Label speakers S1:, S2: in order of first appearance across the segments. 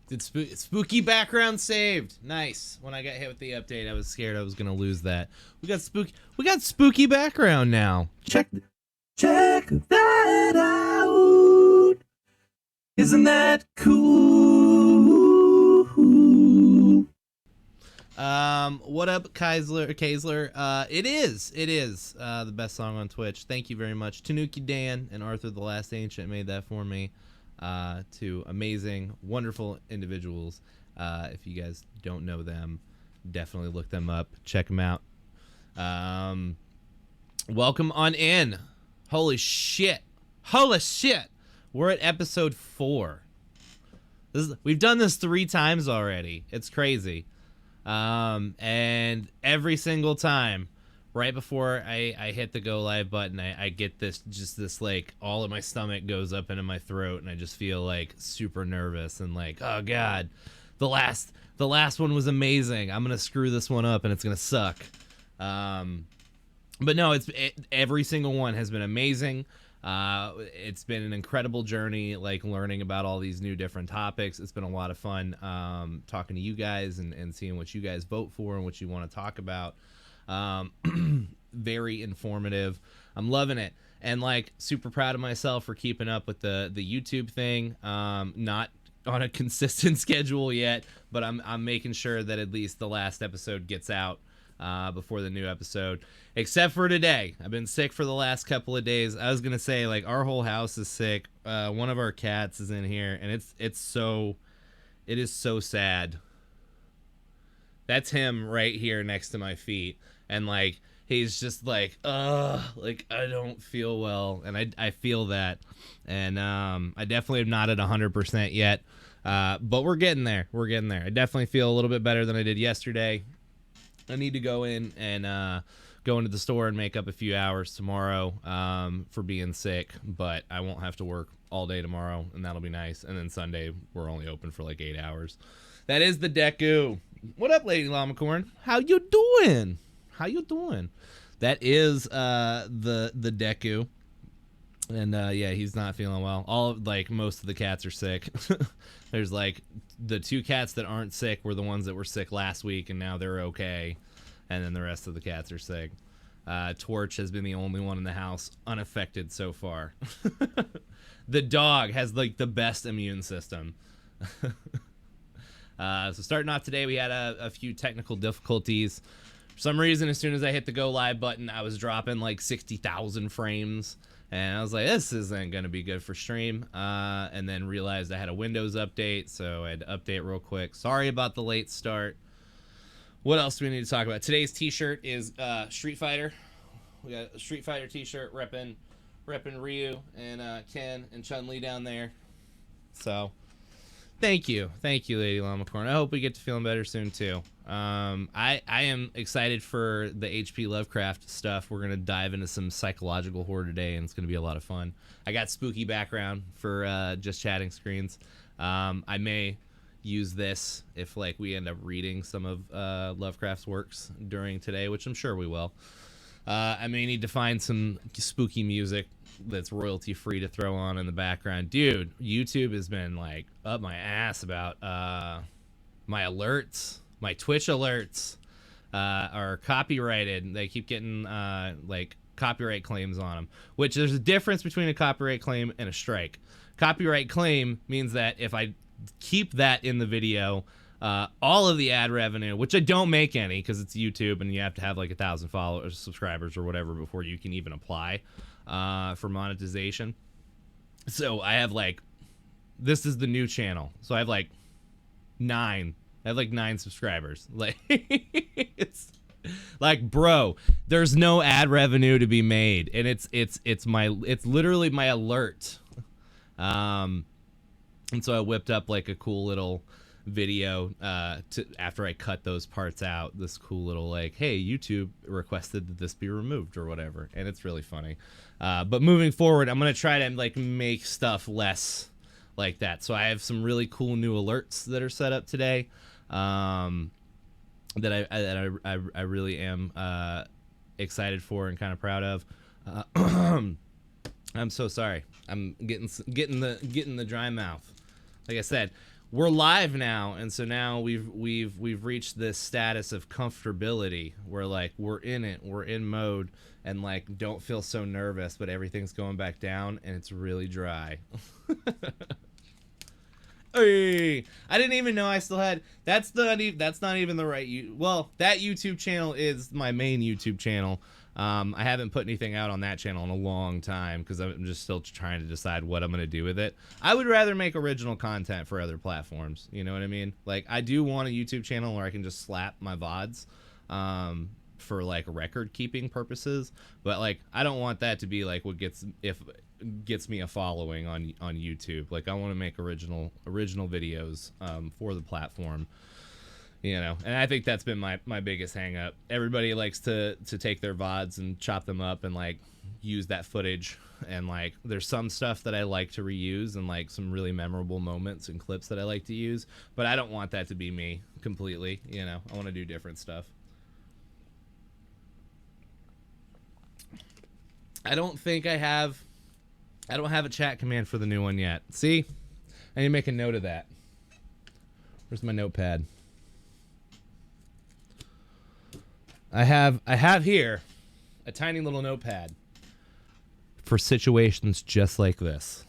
S1: Did spooky background saved? Nice. When I got hit with the update, I was scared I was gonna lose that. We got spooky background now. Check that out. Isn't that cool? What up, Kaisler? It is the best song on Twitch. Thank you very much. Tanuki Dan and Arthur the Last Ancient made that for me. Two amazing, wonderful individuals. If you guys don't know them, definitely look them up. Check them out. Welcome on in. Holy shit. We're at episode 4. We've done this 3 times already. It's crazy. And every single time, right before I hit the go live button, I get this like, all of my stomach goes up into my throat, and I just feel like super nervous and like, oh god, the last one was amazing. I'm gonna screw this one up and it's gonna suck. But no, every single one has been amazing. It's been an incredible journey, like learning about all these new different topics. It's been a lot of fun talking to you guys and seeing what you guys vote for and what you want to talk about. Very informative. I'm loving it, and like super proud of myself for keeping up with the YouTube thing. Not on a consistent schedule yet, but I'm making sure that at least the last episode gets out before the new episode, except for today. I've been sick for the last couple of days. I was gonna say, like, our whole house is sick. One of our cats is in here, and it is so sad. That's him right here next to my feet, and like he's just like, like, I don't feel well, and I feel that, and I definitely am not at 100% yet, but we're getting there. I definitely feel a little bit better than I did yesterday. I need to go in and go into the store and make up a few hours tomorrow for being sick, but I won't have to work all day tomorrow, and that'll be nice. And then Sunday, we're only open for like 8 hours. That is the Deku. What up, Lady Llamacorn? How you doing? That is the Deku. And yeah, he's not feeling well. Most of the cats are sick. There's like the 2 cats that aren't sick were the ones that were sick last week, and now they're okay. And then the rest of the cats are sick. Torch has been the only one in the house unaffected so far. The dog has like the best immune system. So starting off today, we had a few technical difficulties. For some reason, as soon as I hit the go live button, I was dropping like 60,000 frames. And I was like, this isn't going to be good for stream. And then realized I had a Windows update, so I had to update real quick. Sorry about the late start. What else do we need to talk about? Today's t-shirt is Street Fighter. We got a Street Fighter t-shirt repping Ryu and Ken and Chun-Li down there. So, thank you, Lady Llamacorn. I hope we get to feeling better soon, too. I am excited for the HP Lovecraft stuff. We're going to dive into some psychological horror today, and it's going to be a lot of fun. I got spooky background for just chatting screens. I may use this if like we end up reading some of Lovecraft's works during today, which I'm sure we will. I may need to find some spooky music that's royalty free to throw on in the background. Dude, YouTube has been like up my ass about my alerts. My Twitch alerts are copyrighted. They keep getting like copyright claims on them, which there's a difference between a copyright claim and a strike. Copyright claim means that if I keep that in the video, all of the ad revenue, which I don't make any because it's YouTube and you have to have like 1,000 followers, subscribers or whatever before you can even apply for monetization. So I have like, this is the new channel. So I have like 9 subscribers. Like, it's like, bro, there's no ad revenue to be made, and it's literally my alert. And so I whipped up like a cool little video after I cut those parts out. This cool little like, hey, YouTube requested that this be removed or whatever, and it's really funny. But moving forward, I'm gonna try to like make stuff less like that. So I have some really cool new alerts that are set up today. That I really am excited for and kind of proud of. I'm so sorry. I'm getting the dry mouth. Like I said, we're live now, and so now we've reached this status of comfortability where like we're in it, we're in mode, and like don't feel so nervous, but everything's going back down and it's really dry. Hey, I didn't even know I still had. That's not even the right. Well, that YouTube channel is my main YouTube channel. I haven't put anything out on that channel in a long time because I'm just still trying to decide what I'm gonna do with it. I would rather make original content for other platforms. You know what I mean? Like I do want a YouTube channel where I can just slap my VODs. For like record keeping purposes, but like I don't want that to be like what gets me a following on YouTube. Like I want to make original videos for the platform, you know. And I think that's been my biggest hang up. Everybody likes to take their VODs and chop them up and like use that footage, and like there's some stuff that I like to reuse and like some really memorable moments and clips that I like to use, but I don't want that to be me completely, you know. I want to do different stuff. I don't have a chat command for the new one yet. See? I need to make a note of that. Where's my notepad? I have here a tiny little notepad for situations just like this.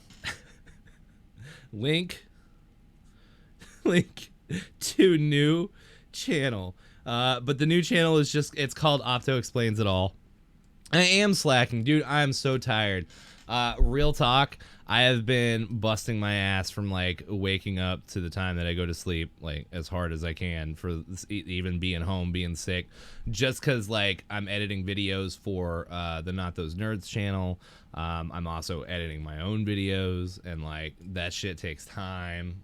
S1: Link to new channel. But the new channel is it's called Opto Explains It All. I am slacking, dude. I am so tired. Real talk, I have been busting my ass from like waking up to the time that I go to sleep, like as hard as I can for even being home, being sick, just because like I'm editing videos for the Not Those Nerds channel. I'm also editing my own videos, and like that shit takes time.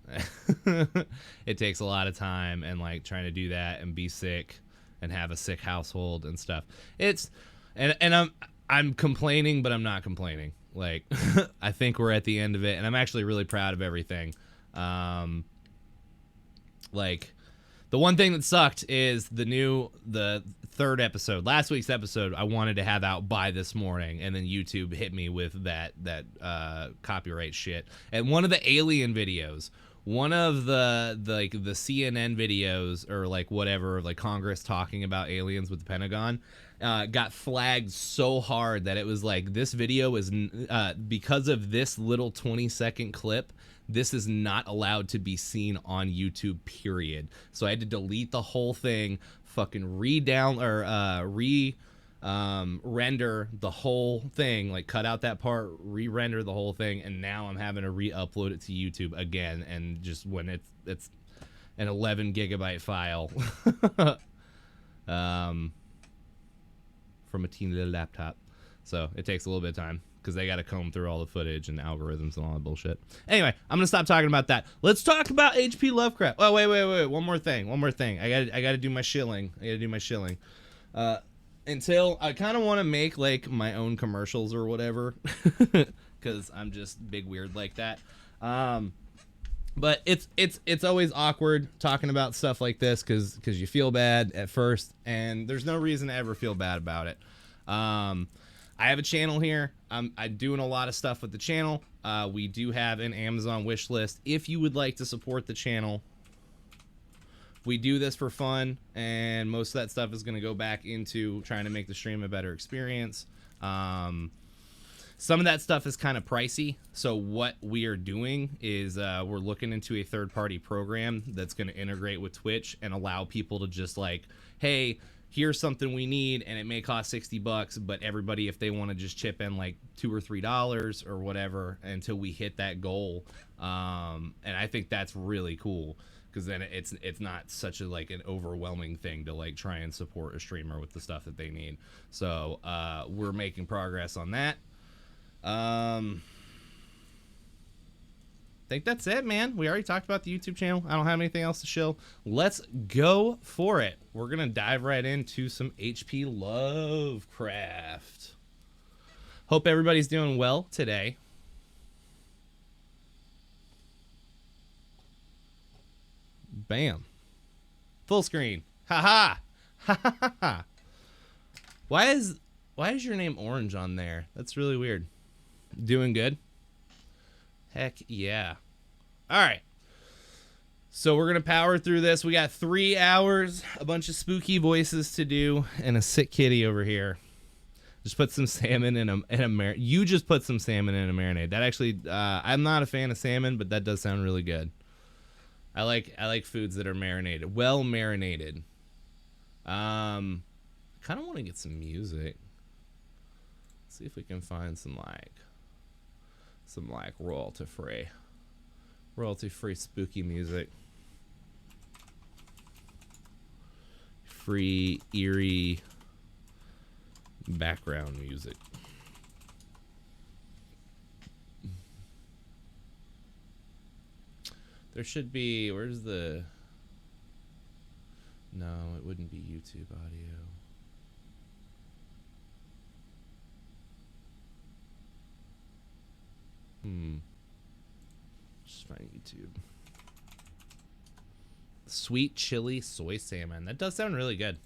S1: It takes a lot of time, and like trying to do that and be sick and have a sick household and stuff. And I'm complaining, but I'm not complaining. Like, I think we're at the end of it, and I'm actually really proud of everything. Like, the one thing that sucked is the third episode. Last week's episode, I wanted to have out by this morning, and then YouTube hit me with that copyright shit. And one of the alien videos, one of the CNN videos, or like whatever, like Congress talking about aliens with the Pentagon, got flagged so hard that it was like, this video is because of this little 20-second clip, this is not allowed to be seen on YouTube, period. So I had to delete the whole thing, fucking render the whole thing, like cut out that part, re-render the whole thing, and now I'm having to re-upload it to YouTube again, and just when it's an 11 gigabyte file. From a teeny little laptop, so it takes a little bit of time because they got to comb through all the footage and algorithms and all that bullshit. Anyway, I'm gonna stop talking about that. Let's talk about H.P. Lovecraft. Oh, wait, one more thing. I gotta do my shilling. Until I kind of want to make like my own commercials or whatever, because I'm just big weird like that. But it's always awkward talking about stuff like this because you feel bad at first, and there's no reason to ever feel bad about it. I have a channel here. I'm doing a lot of stuff with the channel. We do have an Amazon wish list if you would like to support the channel. We do this for fun, and most of that stuff is going to go back into trying to make the stream a better experience. Some of that stuff is kind of pricey, so what we are doing is we're looking into a third-party program that's going to integrate with Twitch and allow people to just like, hey, here's something we need, and it may cost $60, but everybody, if they want to just chip in like $2 or $3 or whatever until we hit that goal, and I think that's really cool, because then it's not such a like an overwhelming thing to like try and support a streamer with the stuff that they need. So we're making progress on that. I think that's it, man. We already talked about the YouTube channel. I don't have anything else to show. Let's go for it. We're gonna dive right into some H.P. Lovecraft. Hope everybody's doing well today. Bam. Full screen. Ha ha. Ha ha ha. Why is your name orange on there? That's really weird. Doing good? Heck yeah. All right. So we're gonna power through this. We got 3 hours, a bunch of spooky voices to do, and a sick kitty over here. Just put some salmon in a marinade. You just put some salmon in a marinade. That actually, I'm not a fan of salmon, but that does sound really good. I like foods that are marinated, well marinated. Kind of want to get some music. Let's see if we can find some royalty free spooky music. Free eerie background music. There should be, where's the, no, it wouldn't be YouTube audio. Just find YouTube. Sweet chili soy salmon. That does sound really good.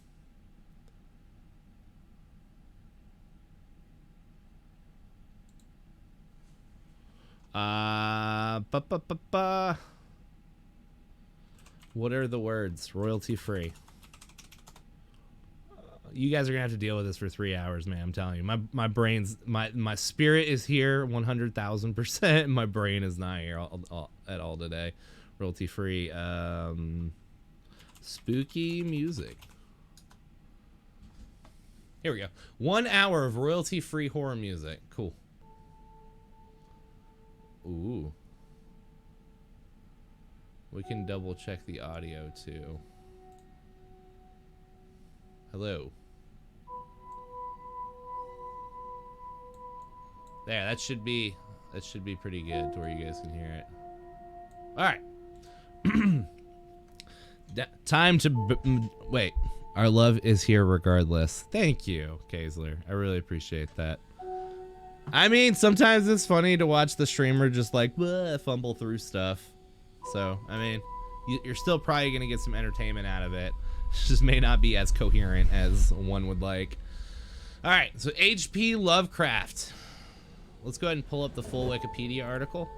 S1: What are the words? Royalty free. You guys are gonna have to deal with this for 3 hours, man. I'm telling you, my brain's my spirit is here 100,000%. My brain is not here at all today. Royalty free. Spooky music. Here we go. 1 hour of royalty free horror music. Cool. Ooh. We can double check the audio too. Hello. There, that should be pretty good to where you guys can hear it. All right. Time to wait. Our love is here regardless. Thank you, Kaisler. I really appreciate that. I mean, sometimes it's funny to watch the streamer just like fumble through stuff. So, I mean, you're still probably going to get some entertainment out of it. It just may not be as coherent as one would like. All right, so H.P. Lovecraft. Let's go ahead and pull up the full Wikipedia article.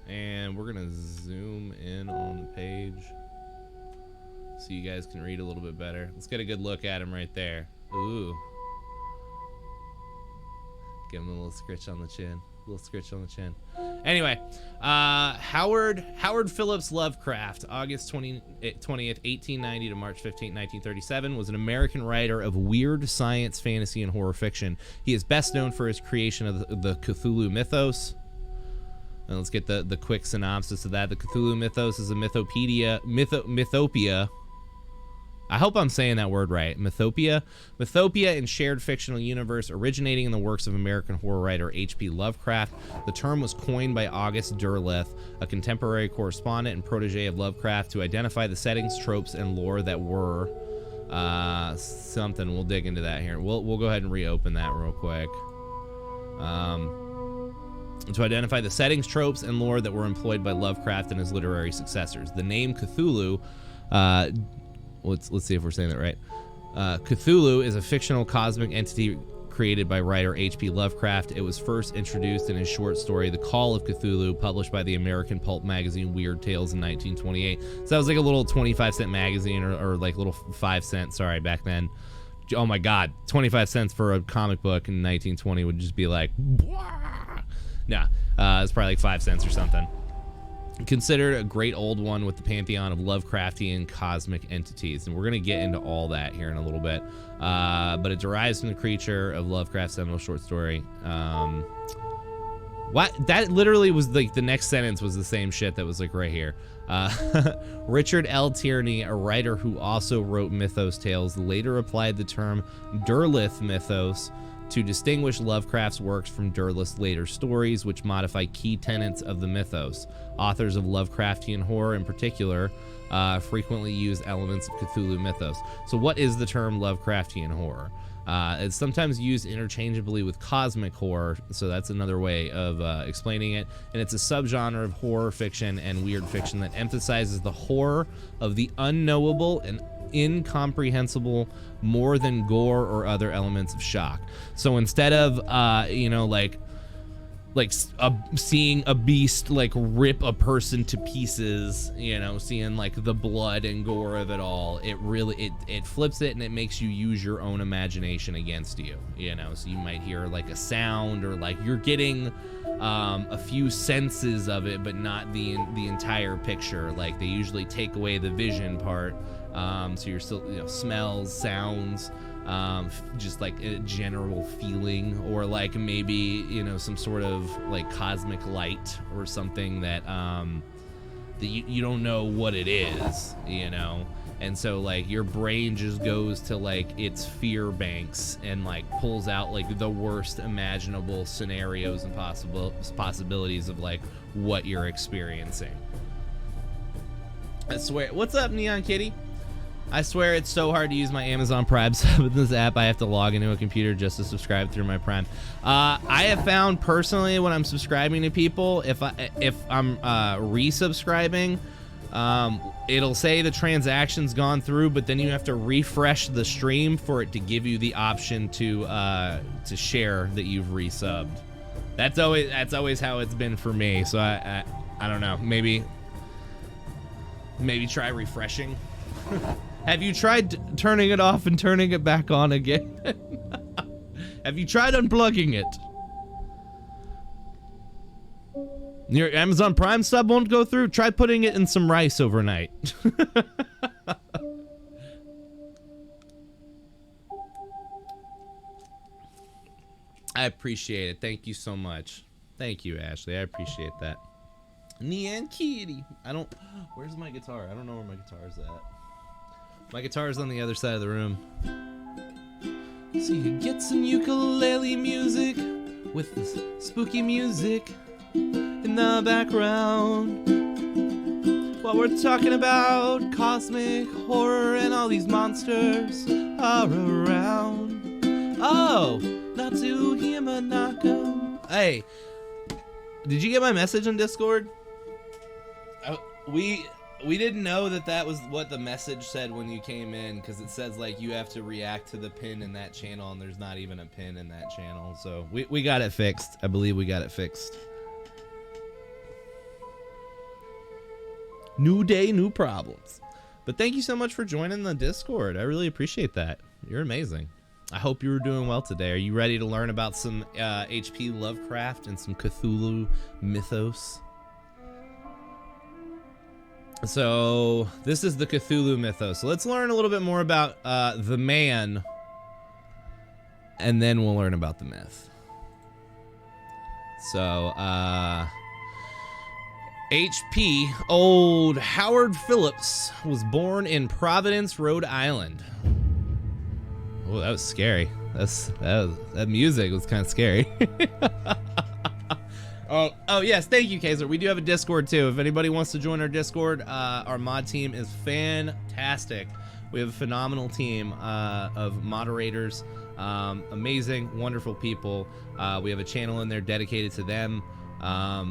S1: And we're going to zoom in on the page so you guys can read a little bit better. Let's get a good look at him right there. Ooh. Give him a little scritch on the chin. A little scritch on the chin. Anyway, Howard Phillips Lovecraft, August 20th, 1890 to March 15th, 1937, was an American writer of weird science, fantasy, and horror fiction. He is best known for his creation of the Cthulhu mythos. And let's get the quick synopsis of that. The Cthulhu mythos is a mythopia. I hope I'm saying that word right. Mythopia in shared fictional universe originating in the works of American horror writer H.P. Lovecraft. The term was coined by August Derleth, a contemporary correspondent and protege of Lovecraft, to identify the settings, tropes, and lore that were something. We'll dig into that here. We'll go ahead and reopen that real quick. To identify the settings, tropes, and lore that were employed by Lovecraft and his literary successors. The name Cthulhu, let's see if we're saying that right. Cthulhu is a fictional cosmic entity created by writer H.P. Lovecraft. It was first introduced in his short story, The Call of Cthulhu, published by the American pulp magazine Weird Tales in 1928. So that was like a little 25-cent magazine or like little 5-cent, sorry, back then. Oh my God, 25 cents for a comic book in 1920 would just be like, nah, it's probably like 5 cents or something. Considered a great old one with the pantheon of Lovecraftian cosmic entities, and we're going to get into all that here in a little bit, but it derives from the creature of Lovecraft's seminal short story. What? That literally was like the next sentence was the same shit that was like right here. Richard L. Tierney, a writer who also wrote mythos tales, later applied the term Derleth mythos to distinguish Lovecraft's works from Derleth's later stories, which modify key tenets of the mythos. Authors of Lovecraftian horror, in particular, frequently use elements of Cthulhu mythos. So what is the term Lovecraftian horror? It's sometimes used interchangeably with cosmic horror, so that's another way of explaining it. And it's a subgenre of horror fiction and weird fiction that emphasizes the horror of the unknowable and incomprehensible more than gore or other elements of shock. So instead of like like seeing a beast like rip a person to pieces, you know, seeing like the blood and gore of it all, it really it flips it and it makes you use your own imagination against you, you know. So you might hear like a sound, or like you're getting a few senses of it, but not the entire picture. Like they usually take away the vision part, so you're still, you know, smells, sounds, just like a general feeling, or like maybe, you know, some sort of like cosmic light or something that that you don't know what it is, you know. And so like your brain just goes to like its fear banks and like pulls out like the worst imaginable scenarios and possibilities of like what you're experiencing. I swear. What's up, Neon Kitty? I swear it's so hard to use my Amazon Prime sub with this app. I have to log into a computer just to subscribe through my Prime. I have found personally when I'm subscribing to people, if I'm resubscribing, it'll say the transaction's gone through, but then you have to refresh the stream for it to give you the option to share that you've resubbed. That's always how it's been for me. So I don't know. Maybe try refreshing. Have you tried turning it off and turning it back on again? Have you tried unplugging it? Your Amazon Prime sub won't go through? Try putting it in some rice overnight. I appreciate it. Thank you so much. Thank you, Ashley. I appreciate that. Neon Kitty. Where's my guitar? I don't know where my guitar is at. My guitar is on the other side of the room. So you get some ukulele music with the spooky music in the background while we're talking about cosmic horror and all these monsters are around. Oh, Natsu Himanaka. Hey, did you get my message on Discord? We didn't know that was what the message said when you came in, because it says like you have to react to the pin in that channel, and there's not even a pin in that channel. So we got it fixed. I believe we got it fixed. New day, new problems. But thank you so much for joining the Discord. I really appreciate that. You're amazing. I hope you were doing well today. Are you ready to learn about some H.P. Lovecraft and some Cthulhu mythos? So this is the Cthulhu mythos. So let's learn a little bit more about the man, and then we'll learn about the myth. So H.P. Old Howard Phillips was born in Providence, Rhode Island. Oh, that was scary. That music was kind of scary. Oh yes, thank you, Kaiser. We do have a Discord too. If anybody wants to join our Discord, our mod team is fantastic. We have a phenomenal team of moderators, amazing, wonderful people. We have a channel in there dedicated to them,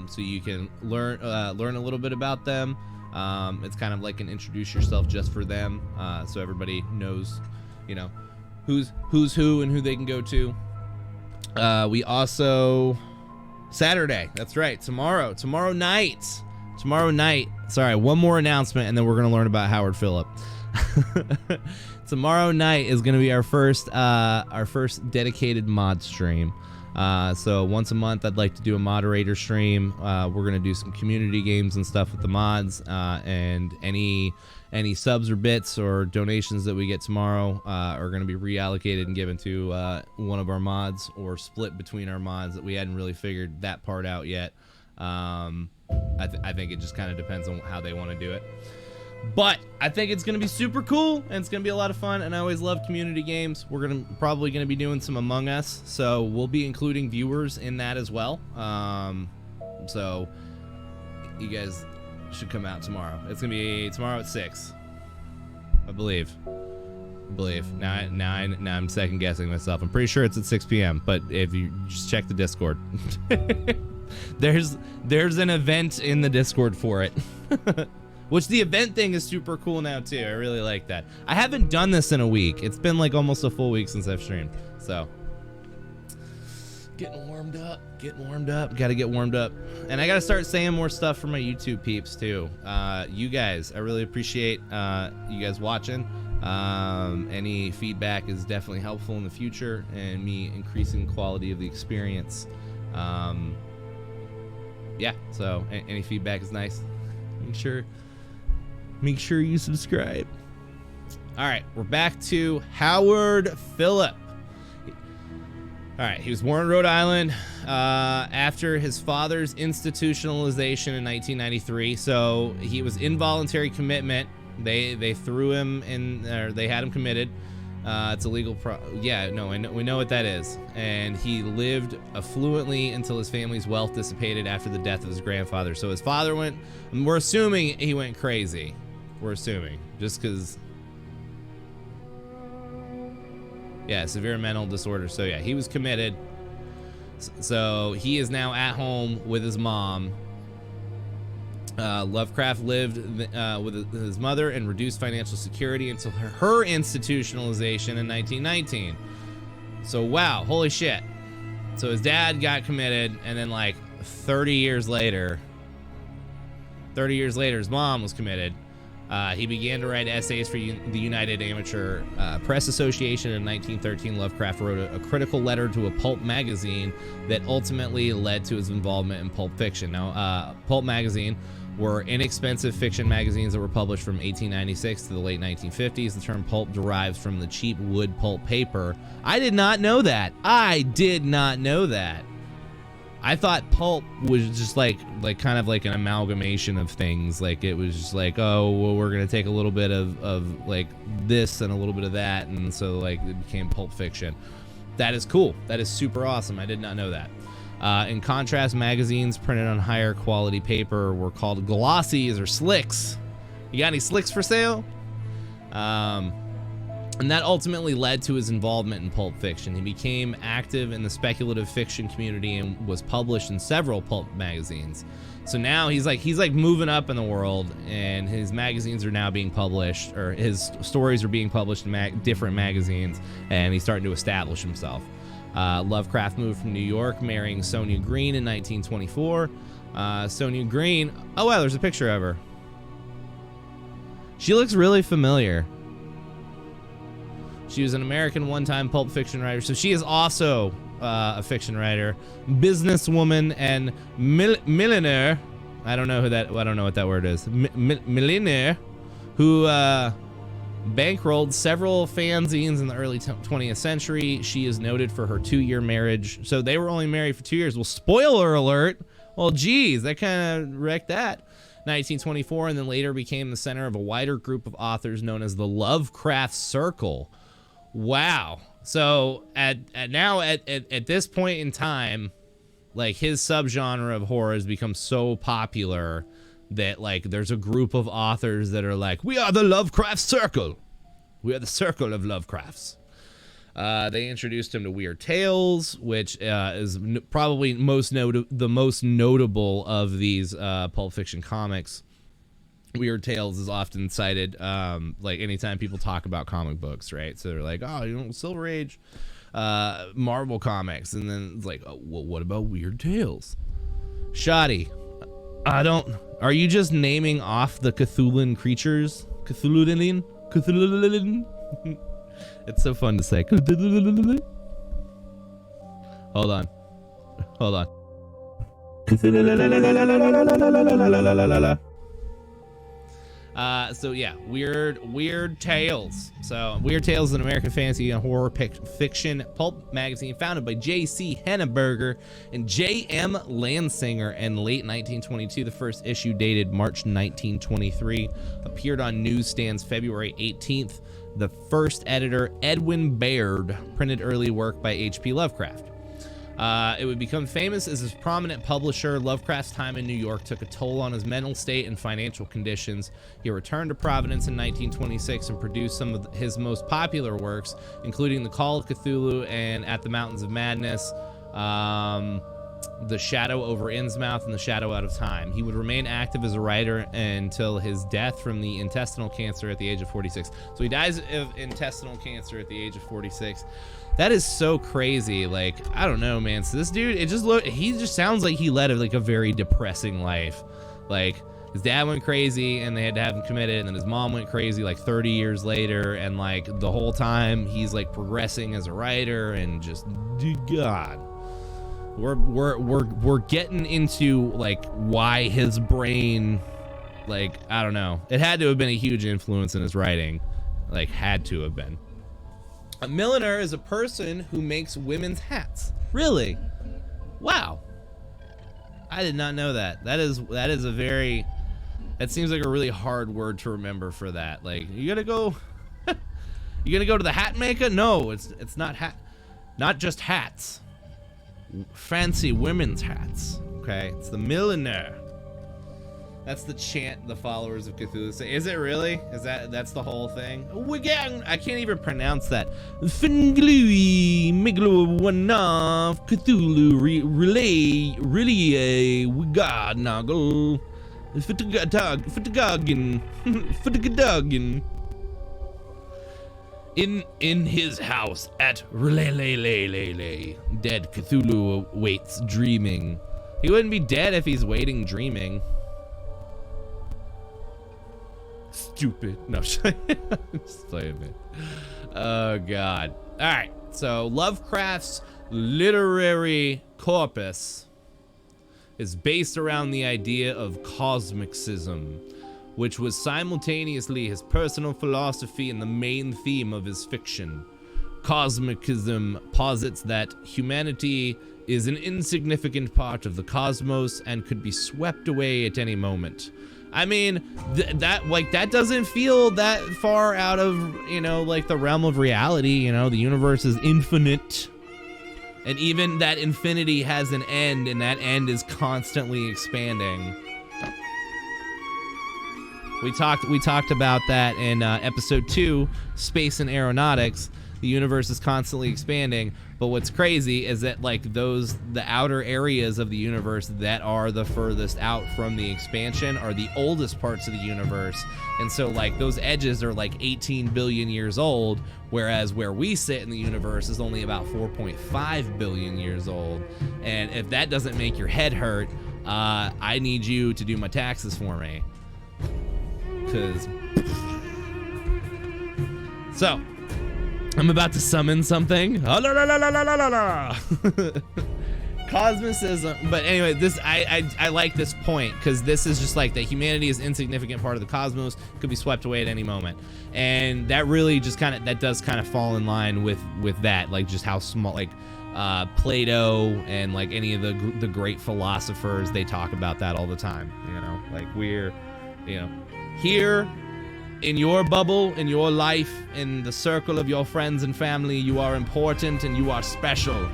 S1: so you can learn a little bit about them. It's kind of like an introduce yourself just for them, so everybody knows, you know, who's who and who they can go to. We also. Saturday, that's right, tomorrow night. Sorry, one more announcement and then we're gonna learn about Howard Phillip. Tomorrow night is gonna be our first dedicated mod stream. So once a month I'd like to do a moderator stream. We're gonna do some community games and stuff with the mods, and any subs or bits or donations that we get tomorrow are going to be reallocated and given to one of our mods, or split between our mods. That we hadn't really figured that part out yet. I think it just kind of depends on how they want to do it. But I think it's going to be super cool, and it's going to be a lot of fun, and I always love community games. We're probably going to be doing some Among Us, so we'll be including viewers in that as well. So you guys should come out tomorrow. It's gonna be tomorrow at 6, I believe. Now I'm second guessing myself. I'm pretty sure it's at 6 p.m. But if you just check the Discord, there's an event in the Discord for it. Which the event thing is super cool now too. I really like that. I haven't done this in a week. It's been like almost a full week since I've streamed. So Getting warmed up. Gotta get warmed up. And I gotta start saying more stuff for my YouTube peeps too. You guys, I really appreciate you guys watching. Any feedback is definitely helpful in the future and me increasing quality of the experience. Yeah, so any feedback is nice. Make sure you subscribe. All right, we're back to Howard Phillip. All right, he was born in Rhode Island after his father's institutionalization in 1993. So he was involuntary commitment. They threw him in, or they had him committed. It's illegal. We know what that is. And he lived affluently until his family's wealth dissipated after the death of his grandfather. So his father went. We're assuming he went crazy. We're assuming just because. Yeah, severe mental disorder. So yeah, he was committed. So he is now at home with his mom. Lovecraft lived with his mother in reduced financial security until her institutionalization in 1919. So wow, holy shit. So his dad got committed, and then like 30 years later, his mom was committed. He began to write essays for the United Amateur Press Association. In 1913, Lovecraft wrote a critical letter to a pulp magazine that ultimately led to his involvement in pulp fiction. Now, pulp magazine were inexpensive fiction magazines that were published from 1896 to the late 1950s. The term pulp derives from the cheap wood pulp paper. I did not know that. I thought pulp was just like kind of like an amalgamation of things. Like it was just like, oh, well, we're gonna take a little bit of like this and a little bit of that, and so like it became pulp fiction. That is cool. That is super awesome. I did not know that. In contrast, magazines printed on higher quality paper were called glossies or slicks. You got any slicks for sale? And that ultimately led to his involvement in pulp fiction. He became active in the speculative fiction community and was published in several pulp magazines. So now he's like moving up in the world, and his magazines are now being published, or his stories are being published in different magazines, and he's starting to establish himself. Lovecraft moved from New York, marrying Sonia Green in 1924. Sonia Green, oh wow, there's a picture of her. She looks really familiar. She was an American one-time pulp fiction writer, so she is also a fiction writer, businesswoman, and millionaire. I don't know what that word is. Millionaire, who bankrolled several fanzines in the early 20th century. She is noted for her 2-year marriage. So they were only married for 2 years. Well, spoiler alert. Well, geez, that kind of wrecked that. 1924, and then later became the center of a wider group of authors known as the Lovecraft Circle. Wow. So at this point in time, like his subgenre of horror has become so popular that like there's a group of authors that are like, we are the Lovecraft Circle. We are the circle of Lovecrafts. They introduced him to Weird Tales, which is probably the most notable of these Pulp Fiction comics. Weird Tales is often cited like anytime people talk about comic books, right? So they're like, oh, Silver Age, Marvel comics, and then it's like, oh, well, what about Weird Tales? Shoddy, are you just naming off the Cthulhuan creatures? Cthulhuan? It's so fun to say. Hold on. So yeah, Weird Tales. So Weird Tales is an American fantasy and horror fiction pulp magazine founded by J.C. Henneberger and J.M. Landsinger in late 1922. The first issue, dated March 1923, appeared on newsstands February 18th. The first editor, Edwin Baird, printed early work by H.P. Lovecraft. It would become famous as his prominent publisher. Lovecraft's time in New York took a toll on his mental state and financial conditions. He returned to Providence in 1926 and produced some of his most popular works, including The Call of Cthulhu and At the Mountains of Madness. The Shadow over Innsmouth and The Shadow Out of Time. He would remain active as a writer until his death from the intestinal cancer at the age of 46. So he dies of intestinal cancer at the age of 46. That is so crazy. Like, I don't know, man. So this dude, he just sounds like he led a very depressing life. Like, his dad went crazy and they had to have him committed, and then his mom went crazy like 30 years later, and like the whole time he's like progressing as a writer, and just, God. We're getting into like why his brain, like, I don't know. It had to have been a huge influence in his writing. Like, had to have been. A milliner is a person who makes women's hats. Really? Wow. I did not know that. That is a very, that seems like a really hard word to remember for that. Like, you gonna go to the hat maker? No, it's not not just hats. Fancy women's hats. Okay, it's the milliner. That's the chant the followers of Cthulhu say. Is it really? That's the whole thing? I can't even pronounce that. Finglui Miglowanov Cthulhu relay Wigadnagel Fitagagan In his house at Relay, dead Cthulhu waits dreaming. He wouldn't be dead if he's waiting dreaming. Stupid. No, just playing it. Oh, God. All right. So Lovecraft's literary corpus is based around the idea of cosmicism, which was simultaneously his personal philosophy and the main theme of his fiction. Cosmicism posits that humanity is an insignificant part of the cosmos and could be swept away at any moment. I mean, that doesn't feel that far out of, like the realm of reality. The universe is infinite, and even that infinity has an end, and that end is constantly expanding. We talked about that in episode 2, Space and Aeronautics. The universe is constantly expanding, but what's crazy is that like the outer areas of the universe that are the furthest out from the expansion are the oldest parts of the universe, and so like those edges are like 18 billion years old, whereas where we sit in the universe is only about 4.5 billion years old. And if that doesn't make your head hurt, I need you to do my taxes for me. So, I'm about to summon something. Cosmicism. But anyway, I like this point, because this is just like that humanity is an insignificant part of the cosmos, could be swept away at any moment. And that really just does fall in line with that, like just how small, like Plato and like any of the great philosophers, they talk about that all the time. Like we're, here in your bubble, in your life, in the circle of your friends and family, you are important and you are special.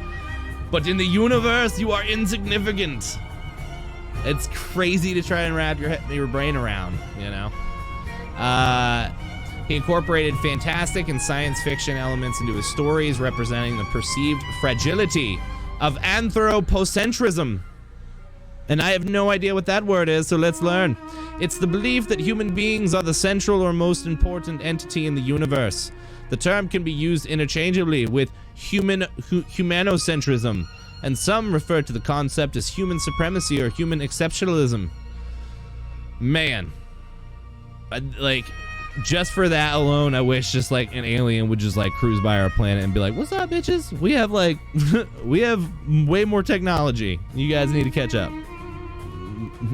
S1: But in the universe, you are insignificant. It's crazy to try and wrap your brain around, He incorporated fantastic and science fiction elements into his stories, representing the perceived fragility of anthropocentrism. And I have no idea what that word is, so let's learn. It's the belief that human beings are the central or most important entity in the universe. The term can be used interchangeably with humanocentrism, and some refer to the concept as human supremacy or human exceptionalism. Man, just for that alone, I wish just like an alien would just like cruise by our planet and be like, "What's up, bitches? We have we have way more technology. You guys need to catch up."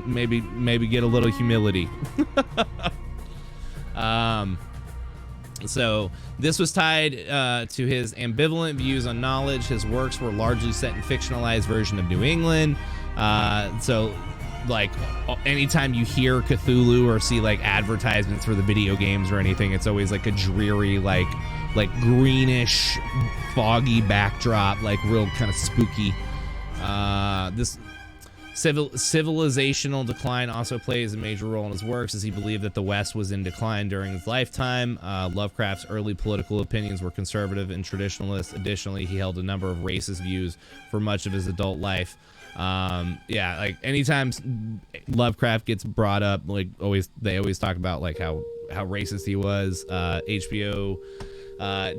S1: Maybe get a little humility. So this was tied to his ambivalent views on knowledge. His works were largely set in fictionalized version of New England. So like anytime you hear Cthulhu or see like advertisements for the video games or anything, it's always like a dreary, like greenish, foggy backdrop, like real kind of spooky. Civilizational decline also plays a major role in his works, as he believed that the West was in decline during his lifetime. Lovecraft's early political opinions were conservative and traditionalist. Additionally, he held a number of racist views for much of his adult life. Yeah, like anytime Lovecraft gets brought up, like they always talk about like how racist he was. HBO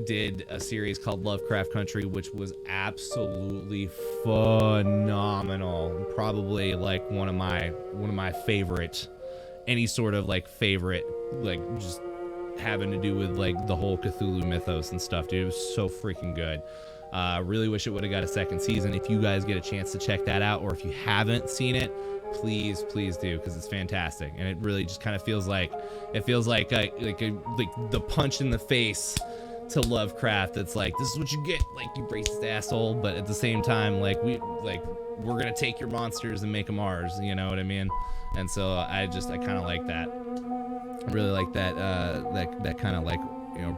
S1: did a series called Lovecraft Country, which was absolutely phenomenal. Probably like one of my favorite, any sort of like favorite, like just having to do with like the whole Cthulhu mythos and stuff, dude. It was so freaking good. Really wish it would have got a second season. If you guys get a chance to check that out, or if you haven't seen it, please do, because it's fantastic, and it really just kind of feels like the punch in the face to Lovecraft. That's like, this is what you get, like, you racist asshole. But at the same time, we're gonna take your monsters and make them ours. You know what I mean? And so I kind of like that. I really like that. That kind of like, you know,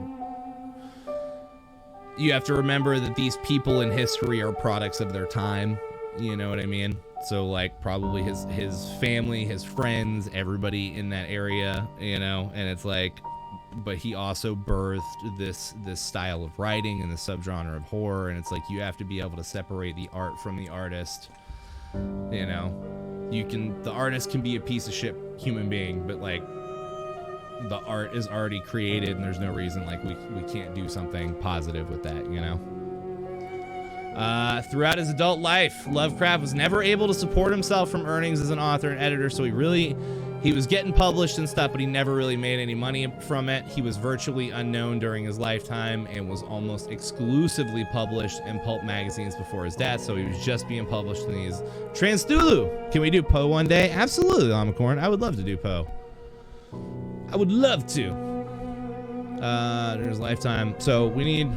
S1: you have to remember that these people in history are products of their time. You know what I mean? So like probably his family, his friends, everybody in that area, you know, and it's like, but he also birthed this style of writing and the subgenre of horror, and it's like you have to be able to separate the art from the artist. You know, the artist can be a piece of shit human being, but like the art is already created, and there's no reason like we can't do something positive with that, you know. Throughout his adult life, Lovecraft was never able to support himself from earnings as an author and editor, so he was getting published and stuff, but he never really made any money from it. He was virtually unknown during his lifetime and was almost exclusively published in pulp magazines before his death, so he was just being published in these. Transthulu! Can we do Poe one day? Absolutely, Lamacorn. I would love to do Poe. I would love to. During his lifetime. So we need...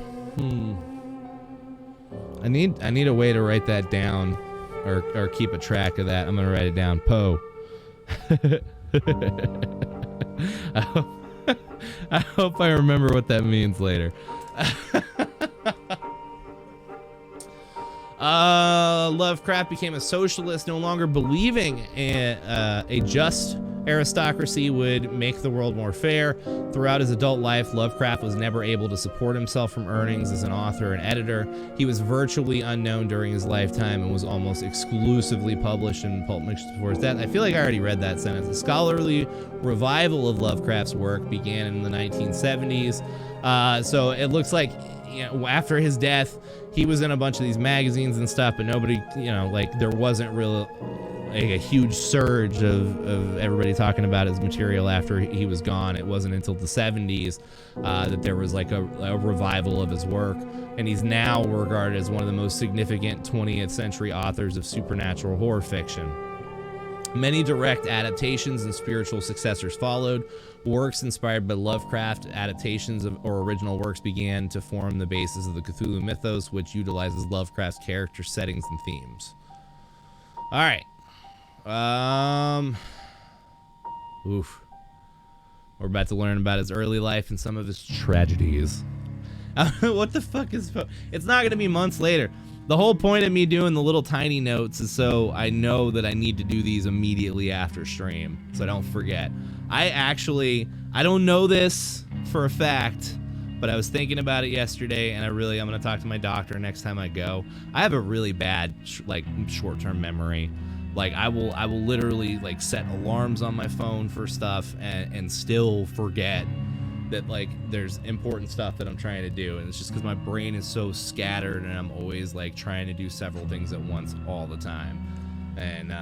S1: I need a way to write that down, or keep a track of that. I'm gonna write it down. Poe. I hope I remember what that means later. Lovecraft became a socialist, no longer believing a just aristocracy would make the world more fair. Throughout his adult life, Lovecraft was never able to support himself from earnings as an author and editor. He was virtually unknown during his lifetime and was almost exclusively published in pulp magazines before his death. I feel like I already read that sentence. The scholarly revival of Lovecraft's work began in the 1970s. So it looks like, you know, after his death, he was in a bunch of these magazines and stuff, but nobody, you know, like there wasn't really a huge surge of everybody talking about his material after he was gone. It wasn't until the 70s that there was like a revival of his work, and he's now regarded as one of the most significant 20th century authors of supernatural horror fiction. Many direct adaptations and spiritual successors followed. Works inspired by Lovecraft, adaptations or original works began to form the basis of the Cthulhu mythos, which utilizes Lovecraft's character settings and themes. All right. Oof. We're about to learn about his early life and some of his tragedies. What the fuck is... It's not going to be months later. The whole point of me doing the little tiny notes is so I know that I need to do these immediately after stream, so I don't forget. I don't know this for a fact, but I was thinking about it yesterday, and I'm going to talk to my doctor next time I go. I have a really bad, short-term memory. Like, I will literally, like, set alarms on my phone for stuff and still forget that, like, there's important stuff that I'm trying to do. And it's just because my brain is so scattered, and I'm always, like, trying to do several things at once all the time. And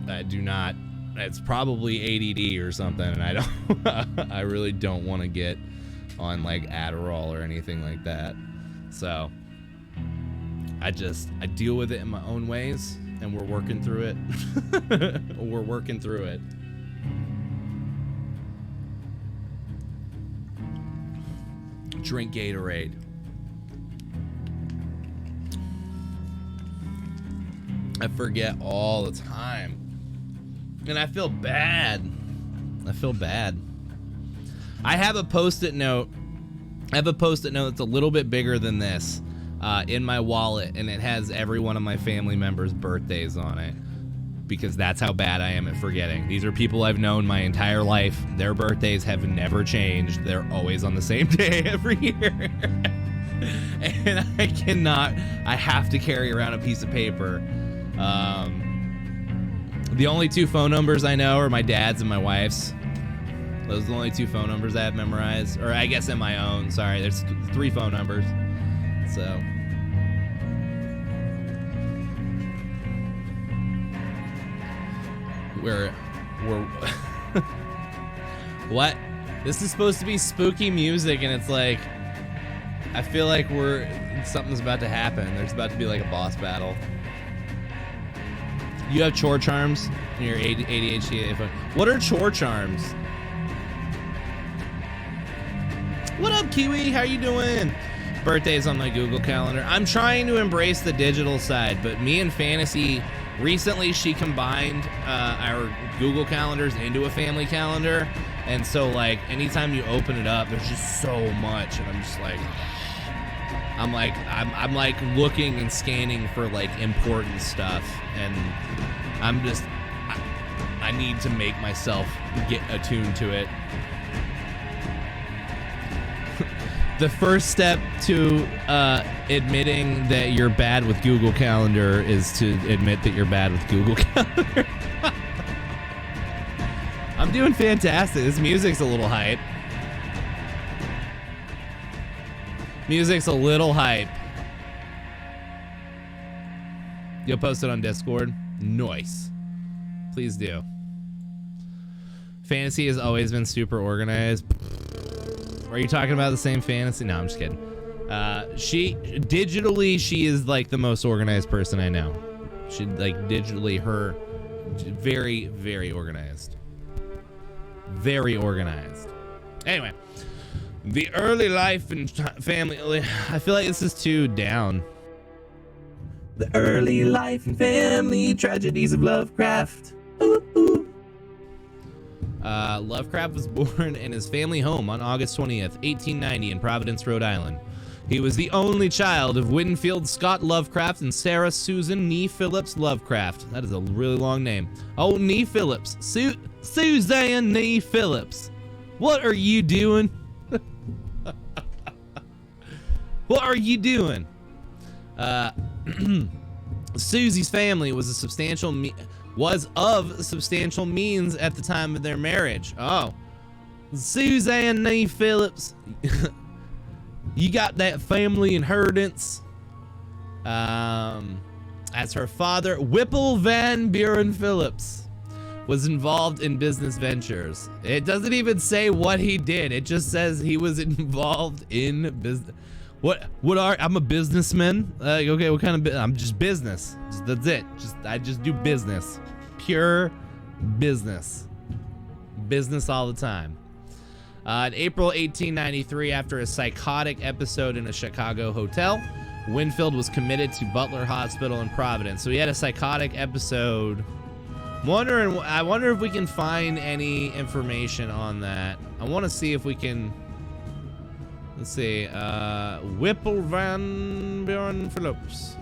S1: I do not... It's probably ADD or something, and I really don't want to get on, like, Adderall or anything like that. So, I deal with it in my own ways, and we're working through it. We're working through it. Drink Gatorade. I forget all the time. And I feel bad. I have a Post-it note. That's a little bit bigger than this. in my wallet, and it has every one of my family members' birthdays on it, because that's how bad I am at forgetting. These are people I've known my entire life. Their birthdays have never changed. They're always on the same day every year. And I have to carry around a piece of paper. The only 2 phone numbers I know are my dad's and my wife's. Those are the only 2 phone numbers I have memorized. Or I guess in my own. Sorry, there's 3 phone numbers. So. We're what? This is supposed to be spooky music, and it's like, I feel like something's about to happen. There's about to be like a boss battle. You have chore charms in your ADHD. What are chore charms? What up, Kiwi? How you doing? Birthdays on my Google Calendar. I'm trying to embrace the digital side, but me and Fantasy, recently she combined our Google Calendars into a family calendar, and so like anytime you open it up, there's just so much, and I'm just like, I'm like looking and scanning for like important stuff, and I need to make myself get attuned to it. The first step to admitting that you're bad with Google Calendar is to admit that you're bad with Google Calendar. I'm doing fantastic. This music's a little hype. Music's a little hype. You'll post it on Discord? Nice. Please do. Fantasy has always been super organized. Are you talking about the same Fantasy? No, I'm just kidding. She is like the most organized person I know. She like digitally very, very organized. Very organized. Anyway, the early life and family. I feel like this is too down. The early life and family tragedies of Lovecraft. Ooh, ooh. Lovecraft was born in his family home on August 20th, 1890 in Providence, Rhode Island. He was the only child of Winfield Scott Lovecraft and Sarah Susan Nee Phillips Lovecraft. That is a really long name. Oh, Nee Phillips. Suzanne Nee Phillips. What are you doing? What are you doing? Susie's family was of substantial means at the time of their marriage. Oh, Suzanne Nee Phillips, you got that family inheritance. As her father, Whipple Van Buren Phillips, was involved in business ventures. It doesn't even say what he did. It just says he was involved in business. I'm a businessman. Okay, what kind of I'm just business. That's it. I just do business. Pure business. Business all the time. In April 1893, after a psychotic episode in a Chicago hotel, Winfield was committed to Butler Hospital in Providence. So he had a psychotic episode. I wonder if we can find any information on that. I want to see if we can. Let's see. Whipple Van Buren Phillips.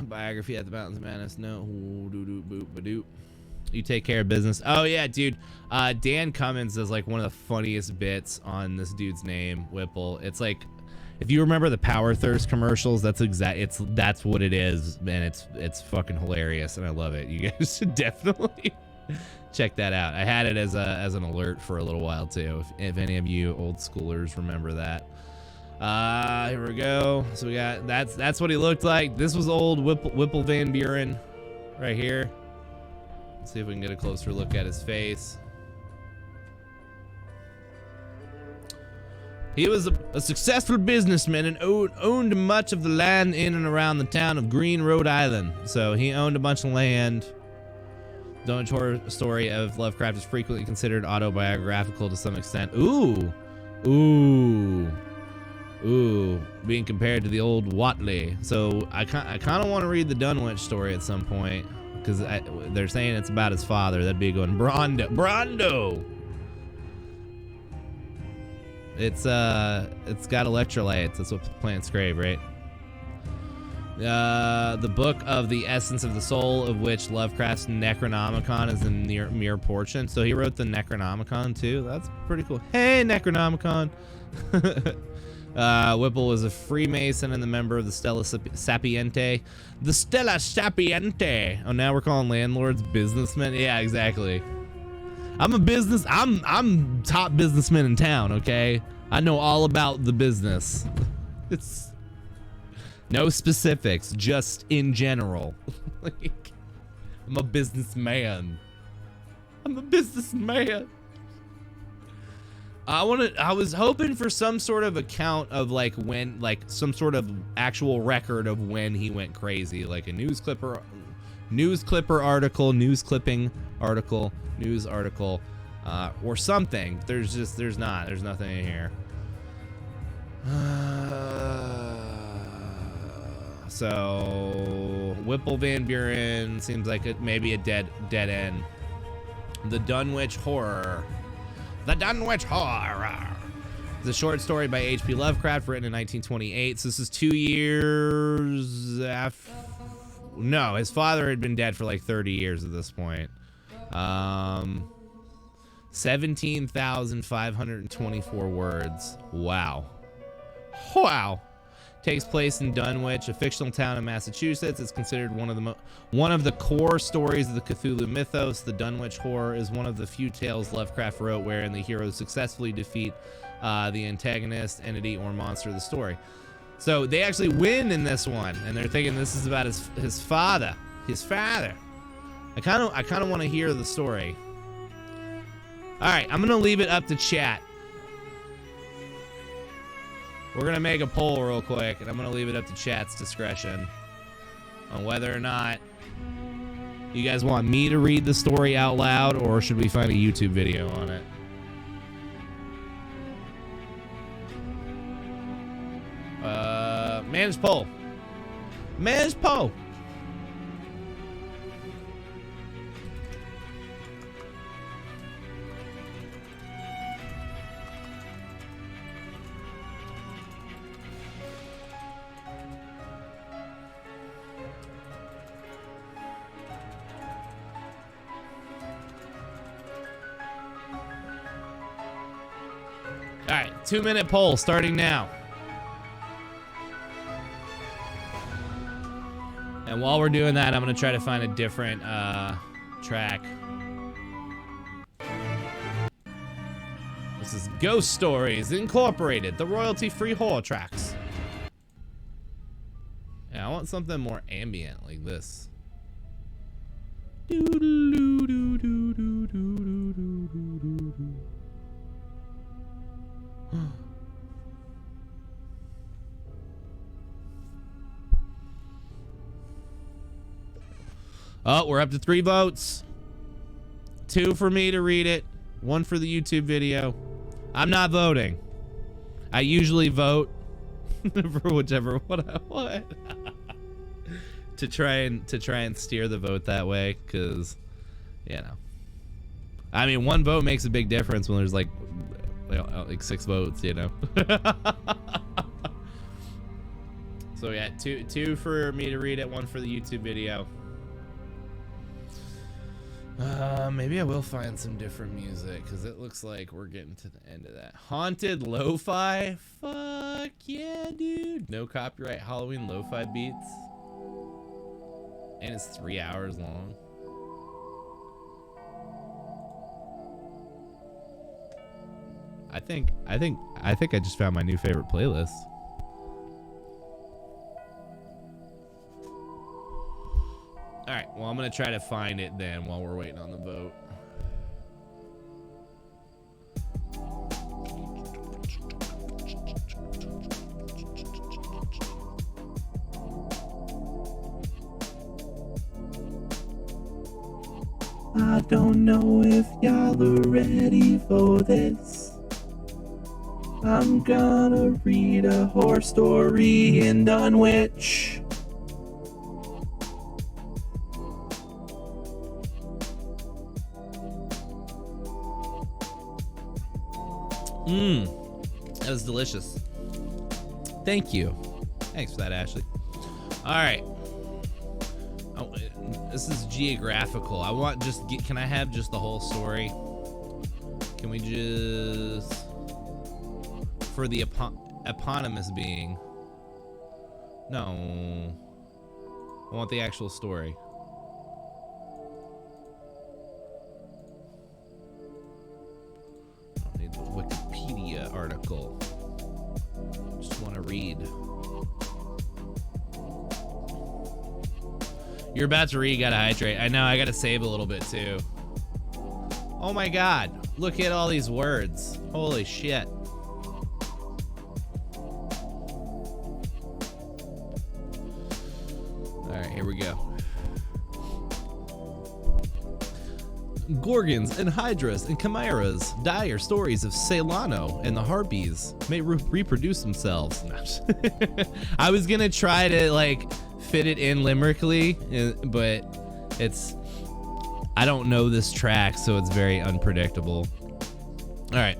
S1: Biography at the Mountains of Madness. No. You take care of business. Oh yeah, dude. Dan Cummins does like one of the funniest bits on this dude's name, Whipple. It's like, if you remember the Power Thirst commercials, that's what it is, and it's fucking hilarious, and I love it. You guys should definitely check that out. I had it as an alert for a little while too. If any of you old schoolers remember that. Here we go. So we got that's what he looked like. This was old Whipple Van Buren, right here. Let's see if we can get a closer look at his face. He was a successful businessman and owned much of the land in and around the town of Greene, Rhode Island. So he owned a bunch of land. The story of Lovecraft is frequently considered autobiographical to some extent. Ooh. Ooh, being compared to the old Watley. So I kind of want to read the Dunwich story at some point, because they're saying it's about his father. That'd be going Brondo. It's got electrolytes. That's what plants crave, right? The book of the essence of the soul, of which Lovecraft's Necronomicon is a mere portion. So he wrote the Necronomicon too. That's pretty cool. Hey, Necronomicon. Whipple was a Freemason and the member of the Stella Sapiente. The Stella Sapiente. Oh, now we're calling landlords businessmen. Yeah, exactly. I'm top businessman in town. Okay, I know all about the business. It's no specifics, just in general. Like, I'm a businessman. I was hoping for some sort of account of like when, like some sort of actual record of when he went crazy, like a news clipping article, or something. There's nothing in here. So Whipple Van Buren seems like maybe a dead end. The Dunwich Horror. The Dunwich Horror. It's a short story by H.P. Lovecraft, written in 1928. So this is 2 years after. No, his father had been dead for like 30 years at this point. 17,524 words. Wow. Takes place in Dunwich, a fictional town in Massachusetts. It's considered one of the core stories of the Cthulhu mythos. The Dunwich Horror is one of the few tales Lovecraft wrote wherein the heroes successfully defeat the antagonist, entity, or monster of the story. So they actually win in this one, and they're thinking this is about his father. I kind of want to hear the story. All right, I'm gonna leave it up to chat. We're gonna make a poll real quick, and I'm gonna leave it up to chat's discretion on whether or not you guys want me to read the story out loud, or should we find a YouTube video on it? Manage poll. All right, 2-minute poll starting now. And while we're doing that, I'm gonna try to find a different track. This is Ghost Stories Incorporated, the royalty-free horror tracks. Yeah, I want something more ambient like this. Oh, we're up to 3 votes. 2 for me to read it, 1 for the YouTube video. I'm not voting. I usually vote for whichever one I want. to try and steer the vote that way, because, you know. I mean, 1 vote makes a big difference when there's like 6 votes, you know. So yeah, two for me to read it, 1 for the YouTube video. Maybe I will find some different music, because it looks like we're getting to the end of that. Haunted lo-fi? Fuck yeah, dude. No copyright Halloween lo-fi beats. And it's 3 hours long. I think I just found my new favorite playlist. All right, well, I'm gonna try to find it then while we're waiting on the vote. I don't know if y'all are ready for this. I'm gonna read a horror story in Dunwich. That was delicious. Thank you. Thanks for that, Ashley. All right. Oh, this is geographical. I want can I have just the whole story? Can we just, for the eponymous being? No. I want the actual story. I don't need the Wikipedia article. Just want to read. You're about to read, you gotta hydrate. I know, I gotta save a little bit too. Oh my god, look at all these words. Holy shit. Alright, here we go. Gorgonz and hydras and chimeras, dire stories of Celano and the harpies may reproduce themselves. I was gonna try to like fit it in limerically, but I don't know this track, so it's very unpredictable. All right.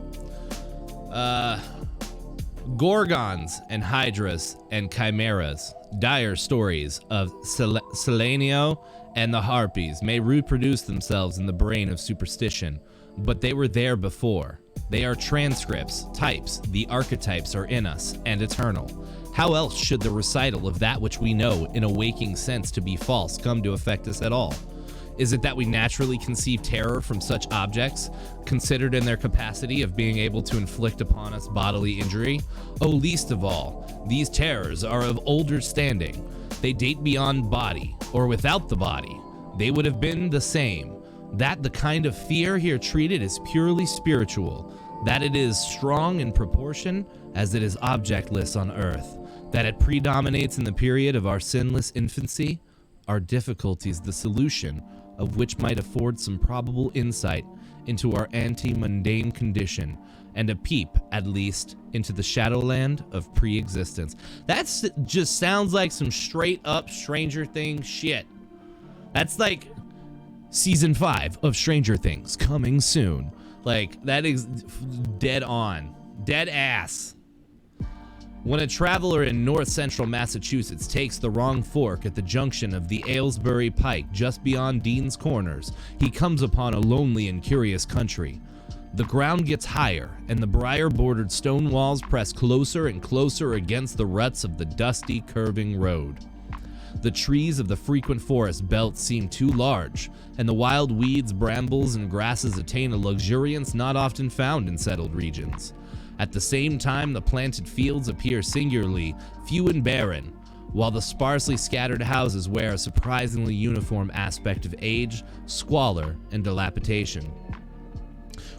S1: Gorgonz and hydras and chimeras, dire stories of Celano and the harpies may reproduce themselves in the brain of superstition, but they were there before. They are transcripts, types, the archetypes are in us and eternal. How else should the recital of that which we know in a waking sense to be false come to affect us at all? Is it that we naturally conceive terror from such objects, considered in their capacity of being able to inflict upon us bodily injury? Oh, least of all, these terrors are of older standing. They date beyond body, or without the body. They would have been the same. That the kind of fear here treated is purely spiritual. That it is strong in proportion as it is objectless on earth. That it predominates in the period of our sinless infancy. Our difficulties the solution of which might afford some probable insight into our anti-mundane condition, and a peep, at least, into the shadowland of pre-existence. That's just sounds like some straight up Stranger Things shit. That's like season 5 of Stranger Things coming soon. Like, that is dead on. Dead ass. When a traveler in north-central Massachusetts takes the wrong fork at the junction of the Aylesbury Pike just beyond Dean's Corners, he comes upon a lonely and curious country. The ground gets higher, and the briar-bordered stone walls press closer and closer against the ruts of the dusty, curving road. The trees of the frequent forest belt seem too large, and the wild weeds, brambles, and grasses attain a luxuriance not often found in settled regions. At the same time, the planted fields appear singularly few and barren, while the sparsely scattered houses wear a surprisingly uniform aspect of age, squalor, and dilapidation.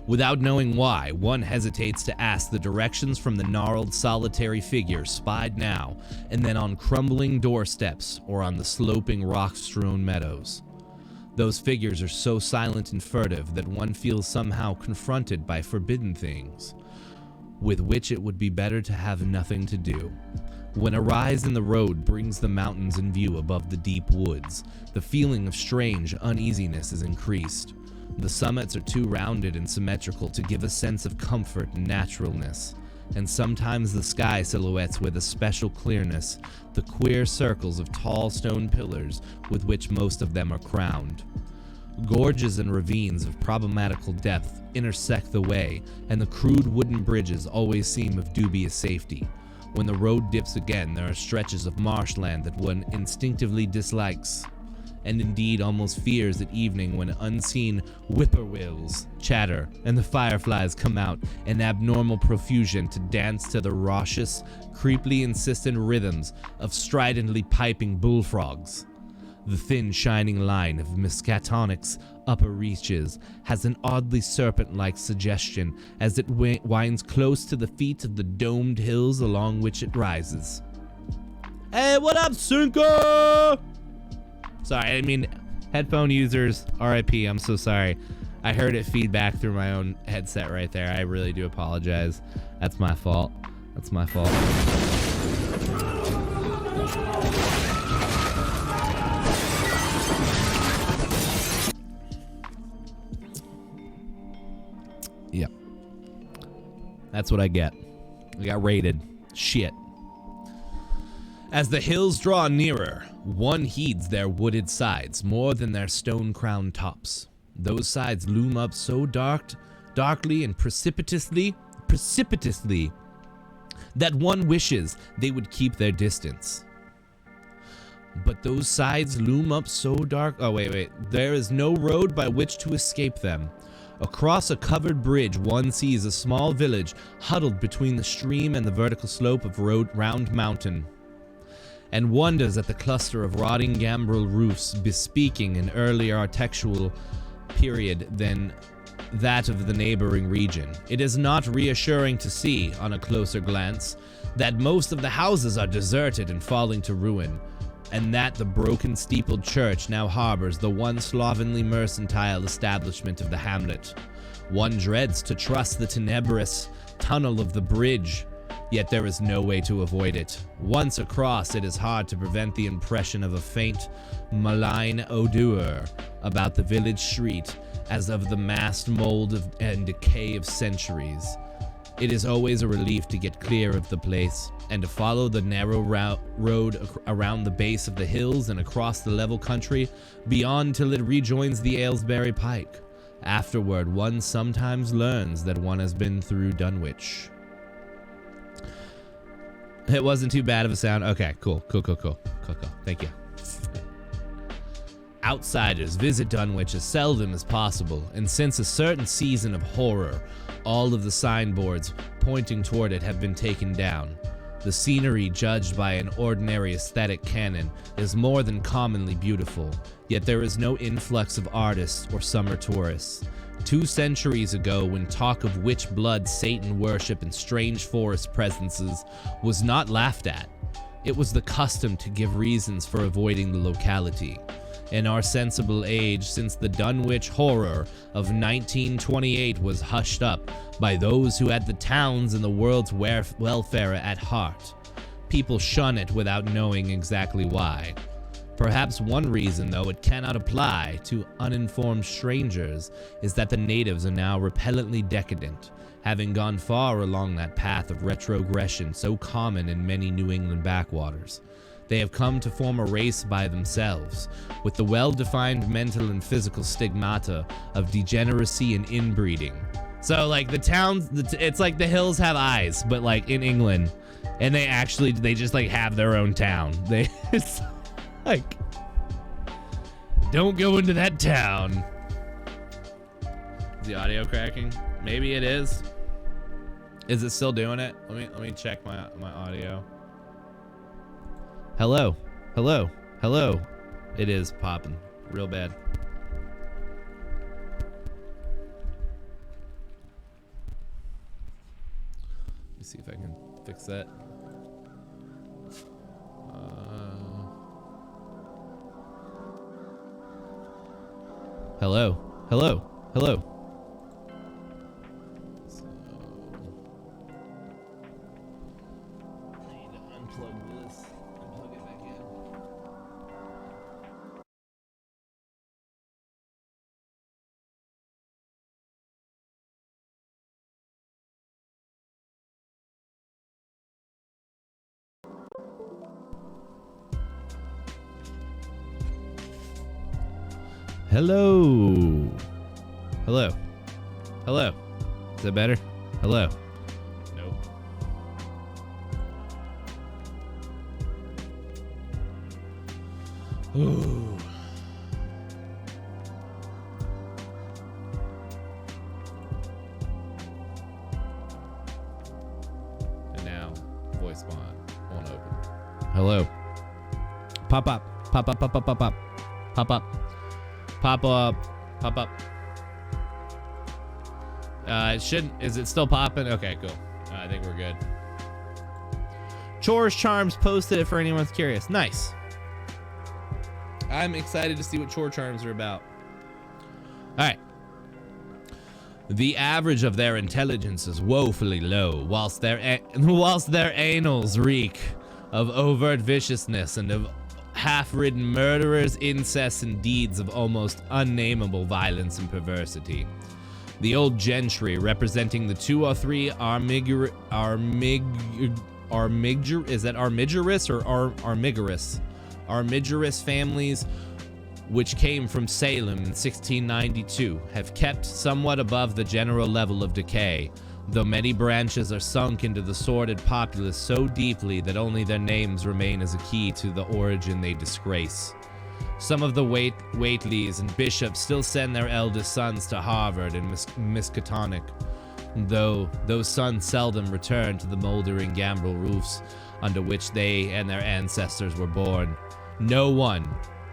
S1: Without knowing why, one hesitates to ask the directions from the gnarled, solitary figure spied now and then on crumbling doorsteps or on the sloping, rock-strewn meadows. Those figures are so silent and furtive that one feels somehow confronted by forbidden things, with which it would be better to have nothing to do. When a rise in the road brings the mountains in view above the deep woods, the feeling of strange uneasiness is increased. The summits are too rounded and symmetrical to give a sense of comfort and naturalness, and sometimes the sky silhouettes with a special clearness the queer circles of tall stone pillars with which most of them are crowned. Gorges and ravines of problematical depth intersect the way, and the crude wooden bridges always seem of dubious safety. When the road dips again, there are stretches of marshland that one instinctively dislikes, and indeed almost fears at evening when unseen whippoorwills chatter and the fireflies come out in abnormal profusion to dance to the raucous, creepily insistent rhythms of stridently piping bullfrogs. The thin, shining line of Miskatonic's upper reaches has an oddly serpent-like suggestion as it winds close to the feet of the domed hills along which it rises. Hey, what up, Cinco? Sorry, I mean, headphone users, RIP, I'm so sorry. I heard it feedback through my own headset right there. I really do apologize. That's my fault. That's my fault. Yep. That's what I get. I got raided. Shit. As the hills draw nearer, one heeds their wooded sides more than their stone-crowned tops. Those sides loom up so darkly and precipitously, that one wishes they would keep their distance. But those sides loom up so dark. Oh, wait. There is no road by which to escape them. Across a covered bridge, one sees a small village huddled between the stream and the vertical slope of Round Mountain, and wonders at the cluster of rotting gambrel roofs bespeaking an earlier architectural period than that of the neighboring region. It is not reassuring to see, on a closer glance, that most of the houses are deserted and falling to ruin, and that the broken steepled church now harbors the once slovenly mercantile establishment of the hamlet. One dreads to trust the tenebrous tunnel of the bridge, yet there is no way to avoid it. Once across, it is hard to prevent the impression of a faint, malign odor about the village street, as of the massed mold and decay of centuries. It is always a relief to get clear of the place, and to follow the narrow road around the base of the hills and across the level country beyond till it rejoins the Aylesbury Pike. Afterward, one sometimes learns that one has been through Dunwich. It wasn't too bad of a sound. Okay, cool. Thank you. Outsiders visit Dunwich as seldom as possible, and since a certain season of horror, all of the signboards pointing toward it have been taken down. The scenery, judged by an ordinary aesthetic canon, is more than commonly beautiful, yet there is no influx of artists or summer tourists. 2 centuries ago, when talk of witch blood, Satan worship, and strange forest presences was not laughed at, it was the custom to give reasons for avoiding the locality. In our sensible age, since the Dunwich horror of 1928 was hushed up by those who had the towns and the world's welfare at heart, people shun it without knowing exactly why. Perhaps one reason, though it cannot apply to uninformed strangers, is that the natives are now repellently decadent, having gone far along that path of retrogression so common in many New England backwaters. They have come to form a race by themselves, with the well-defined mental and physical stigmata of degeneracy and inbreeding. So, like, the towns, it's like the hills have eyes, but, like, in England, and they just, like, have their own town. It's like, don't go into that town. Is the audio cracking? Maybe it is. Is it still doing it? Let me check my audio. Hello. It is popping real bad. Let me see if I can fix that. Hello. So, I need to unplug this and plug it back in. Hello. Is that better? Hello. Nope. Ooh. And now, voice bond won't open. Hello. Pop up. It shouldn't. Is it still popping? Okay, cool. I think we're good. Chores Charms posted it for anyone who's curious. Nice. I'm excited to see what Chore Charms are about. All right. The average of their intelligence is woefully low, whilst their annals reek of overt viciousness and of half-ridden murderers, incest, and deeds of almost unnameable violence and perversity. The old gentry, representing the 2 or 3 armigerous families which came from Salem in 1692, have kept somewhat above the general level of decay, though many branches are sunk into the sordid populace so deeply that only their names remain as a key to the origin they disgrace. Some of the Whateleys and bishops still send their eldest sons to Harvard and Miskatonic, though those sons seldom return to the moldering gambrel roofs under which they and their ancestors were born. No one,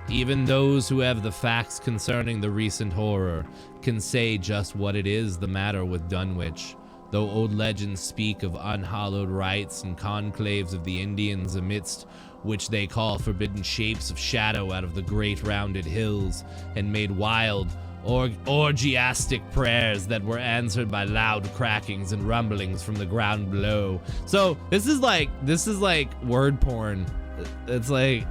S1: even those who have the facts concerning the recent horror, can say just what it is the matter with Dunwich, though old legends speak of unhallowed rites and conclaves of the Indians amidst which they call forbidden shapes of shadow out of the great rounded hills, and made wild, orgiastic prayers that were answered by loud crackings and rumblings from the ground below. So this is like word porn. It's like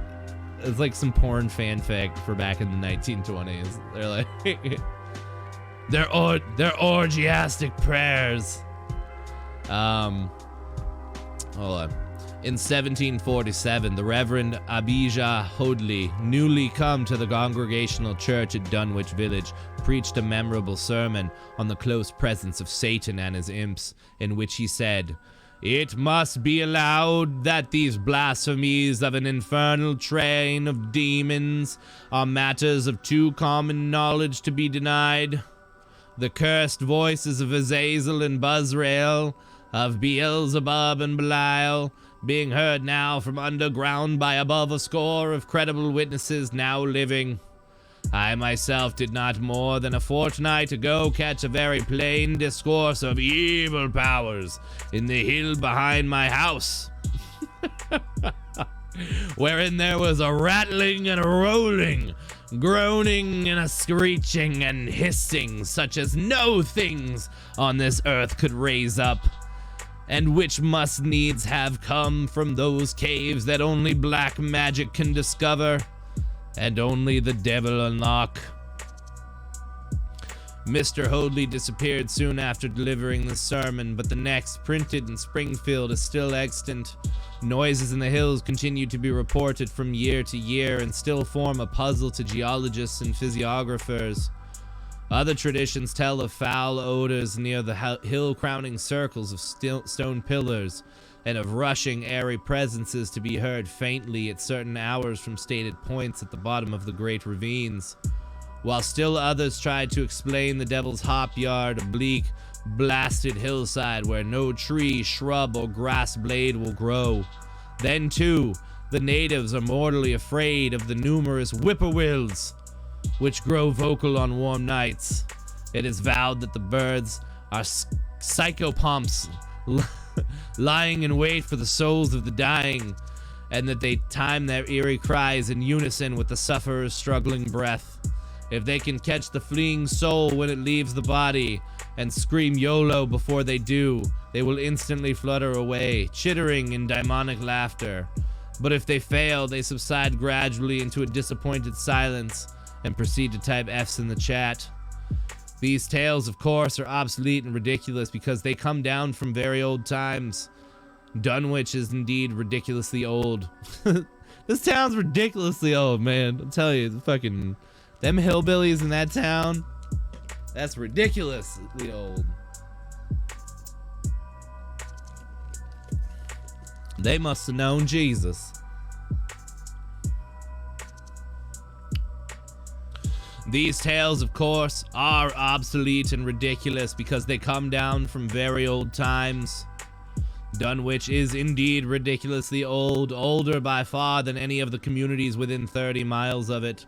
S1: some porn fanfic for back in the 1920s. They're like they're orgiastic prayers. Hold on. In 1747, the Reverend Abijah Hoadley, newly come to the Congregational Church at Dunwich Village, preached a memorable sermon on the close presence of Satan and his imps, in which he said, "It must be allowed that these blasphemies of an infernal train of demons are matters of too common knowledge to be denied. The cursed voices of Azazel and Buzzrael, of Beelzebub and Belial, being heard now from underground by above a score of credible witnesses now living. I myself did not more than a fortnight ago catch a very plain discourse of evil powers in the hill behind my house, wherein there was a rattling and a rolling, groaning and a screeching and hissing such as no things on this earth could raise up, and which must needs have come from those caves that only black magic can discover, and only the devil unlock." Mr. Hoadley disappeared soon after delivering the sermon, but the next, printed in Springfield, is still extant. Noises in the hills continue to be reported from year to year and still form a puzzle to geologists and physiographers. Other traditions tell of foul odors near the hill-crowning circles of stone pillars, and of rushing, airy presences to be heard faintly at certain hours from stated points at the bottom of the great ravines, while still others tried to explain the Devil's Hop Yard, a bleak, blasted hillside where no tree, shrub, or grass blade will grow. Then, too, the natives are mortally afraid of the numerous whippoorwills, which grow vocal on warm nights. It is vowed that the birds are psychopomps lying in wait for the souls of the dying, and that they time their eerie cries in unison with the sufferer's struggling breath. If they can catch the fleeing soul when it leaves the body and scream YOLO before they do, they will instantly flutter away, chittering in demonic laughter. But if they fail, they subside gradually into a disappointed silence and proceed to type F's in the chat. These tales, of course, are obsolete and ridiculous because they come down from very old times. Dunwich is indeed ridiculously old. This town's ridiculously old, man. I'll tell you, fucking them hillbillies in that town, that's ridiculously old. They must have known Jesus. These tales, of course, are obsolete and ridiculous because they come down from very old times. Dunwich is indeed ridiculously old, older by far than any of the communities within 30 miles of it.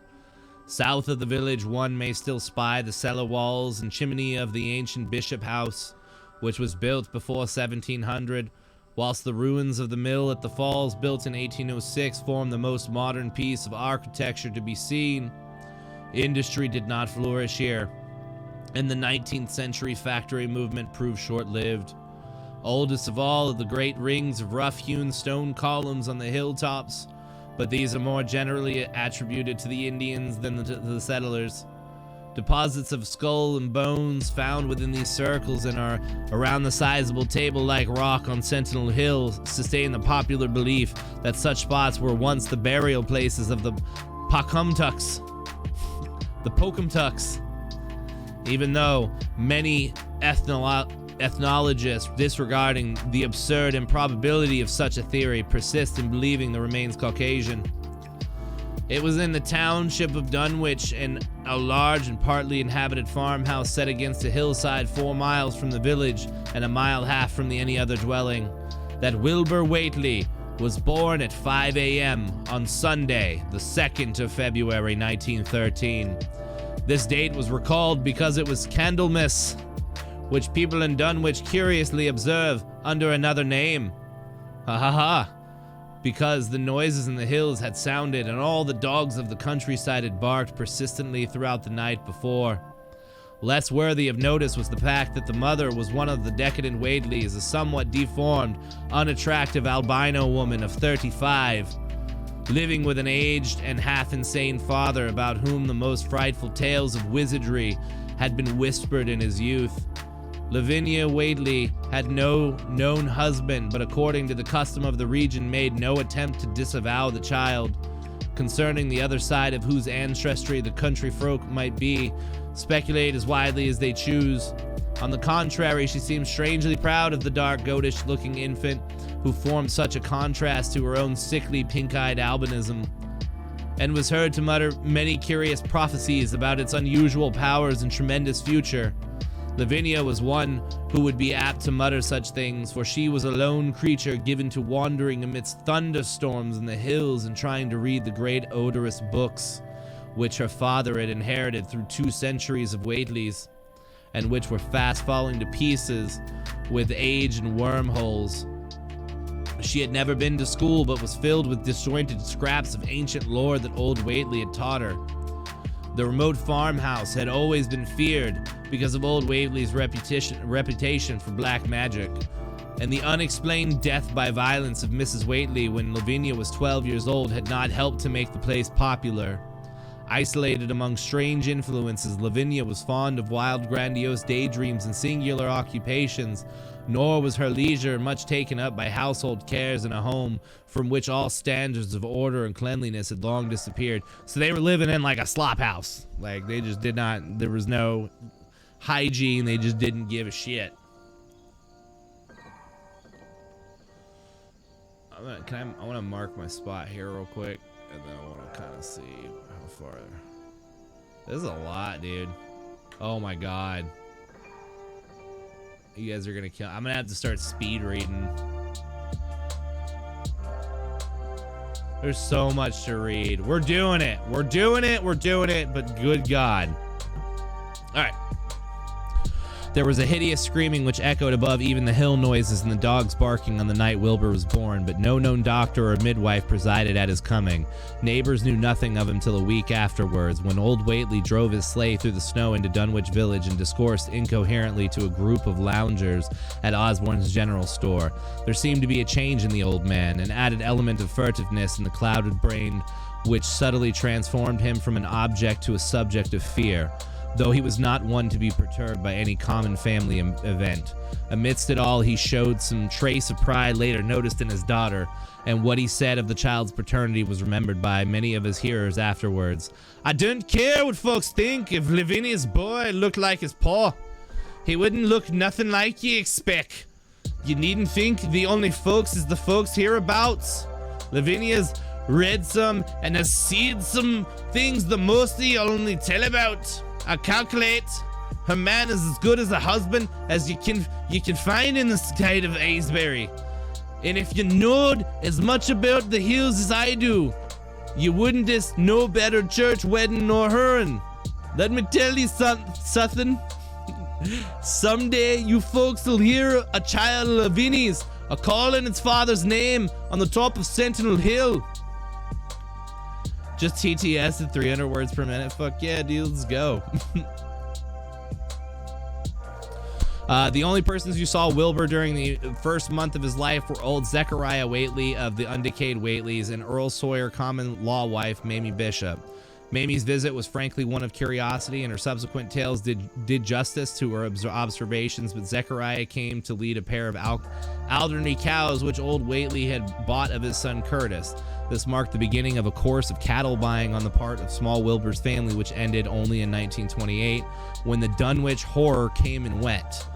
S1: South of the village, one may still spy the cellar walls and chimney of the ancient Bishop House, which was built before 1700, whilst the ruins of the mill at the Falls, built in 1806, form the most modern piece of architecture to be seen. Industry did not flourish here. and the 19th century factory movement proved short-lived. Oldest of all of the great rings of rough-hewn stone columns on the hilltops, but these are more generally attributed to the Indians than to the settlers. Deposits of skull and bones found within these circles and are around the sizable table-like rock on Sentinel Hill sustain the popular belief that such spots were once the burial places of the Pocumtucks. The Pocumtucks. Even though many ethnologists disregarding the absurd improbability of such a theory persist in believing the remains Caucasian. It was in the township of Dunwich, in a large and partly inhabited farmhouse set against a hillside 4 miles from the village and 1.5 miles from any other dwelling, that Wilbur Whately was born at 5 a.m. on Sunday, the 2nd of February 1913. This date was recalled because it was Candlemas, which people in Dunwich curiously observe under another name. Ha ha ha. Because the noises in the hills had sounded and all the dogs of the countryside had barked persistently throughout the night before. Less worthy of notice was the fact that the mother was one of the decadent Whateleys, a somewhat deformed, unattractive albino woman of 35, living with an aged and half-insane father about whom the most frightful tales of wizardry had been whispered in his youth. Lavinia Whately had no known husband, but according to the custom of the region made no attempt to disavow the child, concerning the other side of whose ancestry the country folk might be, speculate as widely as they choose. On the contrary, she seemed strangely proud of the dark, goatish-looking infant who formed such a contrast to her own sickly, pink-eyed albinism, and was heard to mutter many curious prophecies about its unusual powers and tremendous future. Lavinia was one who would be apt to mutter such things, for she was a lone creature given to wandering amidst thunderstorms in the hills and trying to read the great odorous books which her father had inherited through 2 centuries of Whateleys, and which were fast falling to pieces with age and wormholes. She had never been to school, but was filled with disjointed scraps of ancient lore that old Whately had taught her. The remote farmhouse had always been feared because of old Whately's reputation for black magic, and the unexplained death by violence of Mrs. Whately when Lavinia was 12 years old had not helped to make the place popular. Isolated among strange influences, Lavinia was fond of wild, grandiose daydreams and singular occupations, nor was her leisure much taken up by household cares in a home from which all standards of order and cleanliness had long disappeared. So they were living in like a slop house. Like they just did not, there was no hygiene, they just didn't give a shit. I want to mark my spot here real quick, and then I want to kind of see how far. This is a lot, dude. Oh my god. You guys are gonna kill. I'm gonna have to start speed reading. There's so much to read. We're doing it. We're doing it. We're doing it. But good God. All right. There was a hideous screaming which echoed above even the hill noises and the dogs barking on the night Wilbur was born, but no known doctor or midwife presided at his coming. Neighbors knew nothing of him till a week afterwards, when old Whately drove his sleigh through the snow into Dunwich village and discoursed incoherently to a group of loungers at Osborne's general store. There seemed to be a change in the old man, an added element of furtiveness in the clouded brain which subtly transformed him from an object to a subject of fear, though he was not one to be perturbed by any common family event. Amidst it all, he showed some trace of pride later noticed in his daughter, and what he said of the child's paternity was remembered by many of his hearers afterwards. "I don't care what folks think if Lavinia's boy looked like his pa. He wouldn't look nothing like ye expect. You needn't think the only folks is the folks hereabouts. Lavinia's read some and has seen some things the most of you'll only tell about. I calculate her man is as good as a husband as you can find in the state of Aylesbury. And if you knowed as much about the hills as I do, you wouldn't just no better church wedding nor her'n. Let me tell you something. Someday you folks will hear a child of Lavinia's a calling its father's name on the top of Sentinel Hill." Just TTS at 300 words per minute. Fuck yeah, dude, let's go. The only persons who saw Wilbur during the first month of his life were old Zechariah Whately of the undecayed Whateleys and Earl Sawyer common law wife Mamie Bishop. Mamie's visit was frankly one of curiosity, and her subsequent tales did justice to her observations, but Zechariah came to lead a pair of Alderney cows which old Whately had bought of his son Curtis. This marked the beginning of a course of cattle buying on the part of small Wilbur's family, which ended only in 1928 when the Dunwich horror came and went.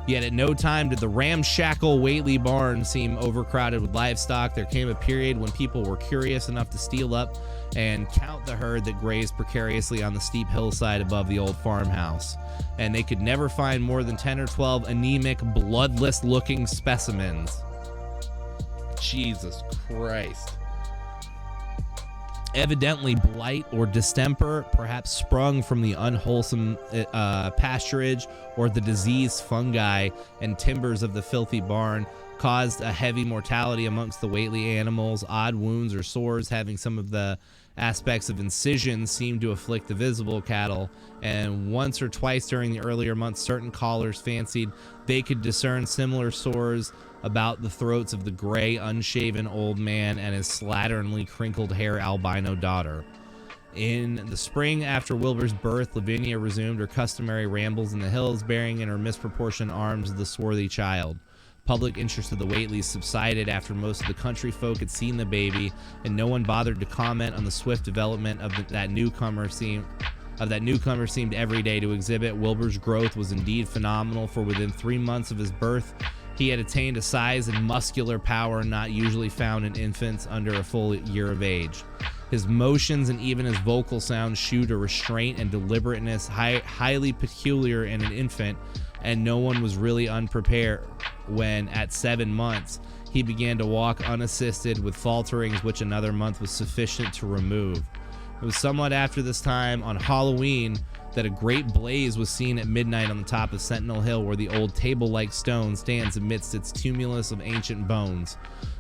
S1: Yet at no time did the ramshackle Whately barn seem overcrowded with livestock. There came a period when people were curious enough to steal up and count the herd that grazed precariously on the steep hillside above the old farmhouse. And they could never find more than 10 or 12 anemic, bloodless-looking specimens. Jesus Christ. Evidently, blight or distemper, perhaps sprung from the unwholesome pasturage or the diseased fungi and timbers of the filthy barn, caused a heavy mortality amongst the Whately animals. Odd wounds or sores having some of the aspects of incisions seemed to afflict the visible cattle, and once or twice during the earlier months, certain callers fancied they could discern similar sores about the throats of the gray, unshaven old man and his slatternly, crinkled-hair albino daughter. In the spring after Wilbur's birth, Lavinia resumed her customary rambles in the hills, bearing in her misproportioned arms the swarthy child. Public interest of the Whateleys subsided after most of the country folk had seen the baby, and no one bothered to comment on the swift development of that newcomer seemed every day to exhibit. Wilbur's growth was indeed phenomenal, for within 3 months of his birth, he had attained a size and muscular power not usually found in infants under a full year of age. His motions and even his vocal sounds shewed a restraint and deliberateness highly peculiar in an infant, and no one was really unprepared when, at 7 months, he began to walk unassisted with falterings which another month was sufficient to remove. It was somewhat after this time, on Halloween, that a great blaze was seen at midnight on the top of Sentinel Hill, where the old table-like stone stands amidst its tumulus of ancient bones.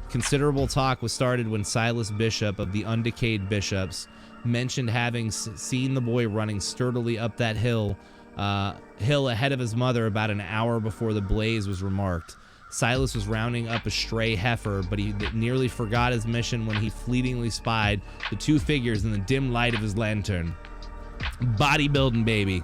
S1: Considerable talk was started when Silas Bishop of the undecayed Bishops mentioned having seen the boy running sturdily up that hill ahead of his mother about an hour before the blaze was remarked. Silas was rounding up a stray heifer, but he nearly forgot his mission when he fleetingly spied the two figures in the dim light of his lantern. Bodybuilding, baby.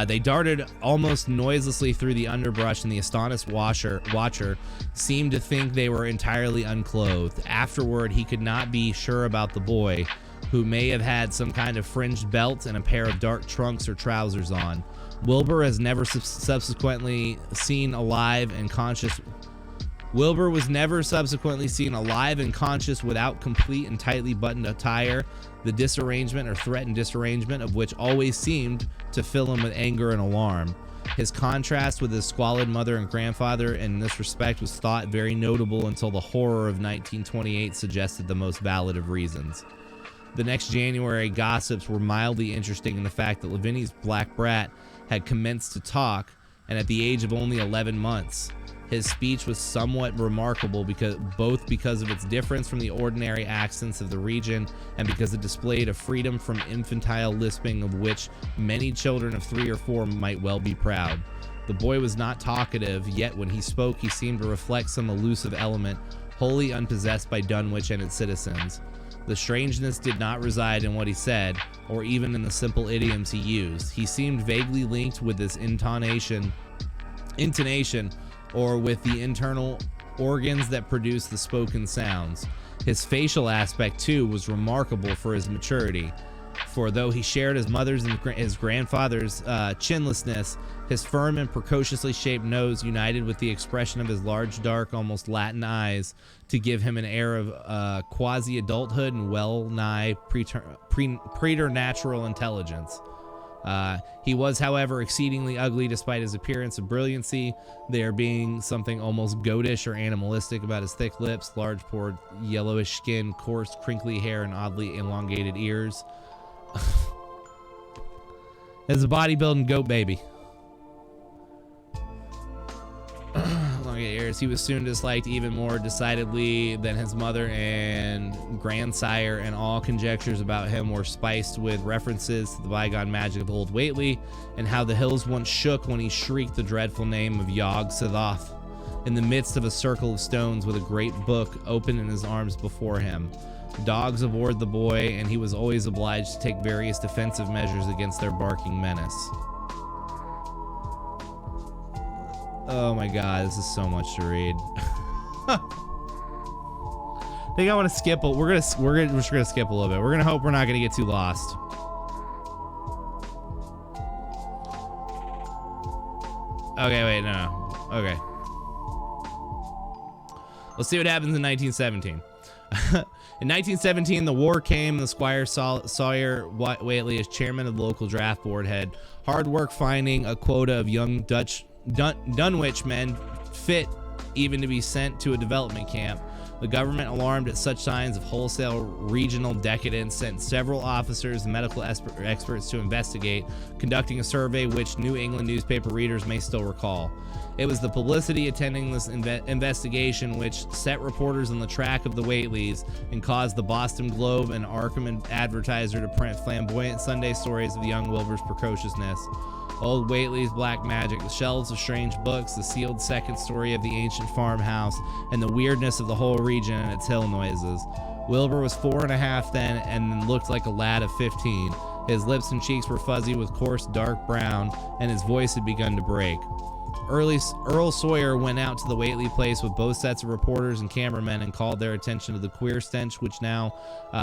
S1: They darted almost noiselessly through the underbrush, and the astonished watcher seemed to think they were entirely unclothed. Afterward, he could not be sure about the boy, who may have had some kind of fringed belt and a pair of dark trunks or trousers on. Wilbur was never subsequently seen alive and conscious. Wilbur was never subsequently seen alive and conscious without complete and tightly buttoned attire, the disarrangement or threatened disarrangement of which always seemed to fill him with anger and alarm. His contrast with his squalid mother and grandfather in this respect was thought very notable until the horror of 1928 suggested the most valid of reasons. The next January, gossips were mildly interesting in the fact that Lavinia's black brat had commenced to talk, and at the age of only 11 months. His speech was somewhat remarkable because of its difference from the ordinary accents of the region, and because it displayed a freedom from infantile lisping of which many children of 3 or 4 might well be proud. The boy was not talkative, yet when he spoke he seemed to reflect some elusive element wholly unpossessed by Dunwich and its citizens. The strangeness did not reside in what he said, or even in the simple idioms he used. He seemed vaguely linked with this intonation, or with the internal organs that produce the spoken sounds. His facial aspect, too, was remarkable for his maturity, for though he shared his mother's and his grandfather's chinlessness, his firm and precociously shaped nose united with the expression of his large, dark, almost Latin eyes to give him an air of quasi-adulthood and well-nigh preternatural intelligence. He was, however, exceedingly ugly despite his appearance of brilliancy, there being something almost goatish or animalistic about his thick lips, large pored yellowish skin, coarse crinkly hair, and oddly elongated ears. As a bodybuilding goat baby. years. He was soon disliked even more decidedly than his mother and grandsire, and all conjectures about him were spiced with references to the bygone magic of old Whately and how the hills once shook when he shrieked the dreadful name of Yog Sothoth in the midst of a circle of stones with a great book open in his arms before him. Dogs abhorred the boy, and he was always obliged to take various defensive measures against their barking menace. Oh my god, this is so much to read. I think I want to skip. We're just gonna skip a little bit. We're gonna hope we're not gonna get too lost. Okay, wait, no. Okay. Let's see what happens in 1917. In 1917, the war came, and the Squire Sawyer Whately, as chairman of the local draft board, had hard work finding a quota of young Dunwich men fit even to be sent to a development camp. The government, alarmed at such signs of wholesale regional decadence, sent several officers and medical experts to investigate, conducting a survey which New England newspaper readers may still recall. It was the publicity attending this investigation which set reporters on the track of the Whateleys and caused the Boston Globe and Arkham Advertiser to print flamboyant Sunday stories of young Wilbur's precociousness. Old Whately's black magic, the shelves of strange books, the sealed second story of the ancient farmhouse, and the weirdness of the whole region and its hill noises. Wilbur was 4.5 then and looked like a lad of 15. His lips and cheeks were fuzzy with coarse dark brown, and his voice had begun to break. Earl Sawyer went out to the Whately place with both sets of reporters and cameramen and called their attention to the queer stench which now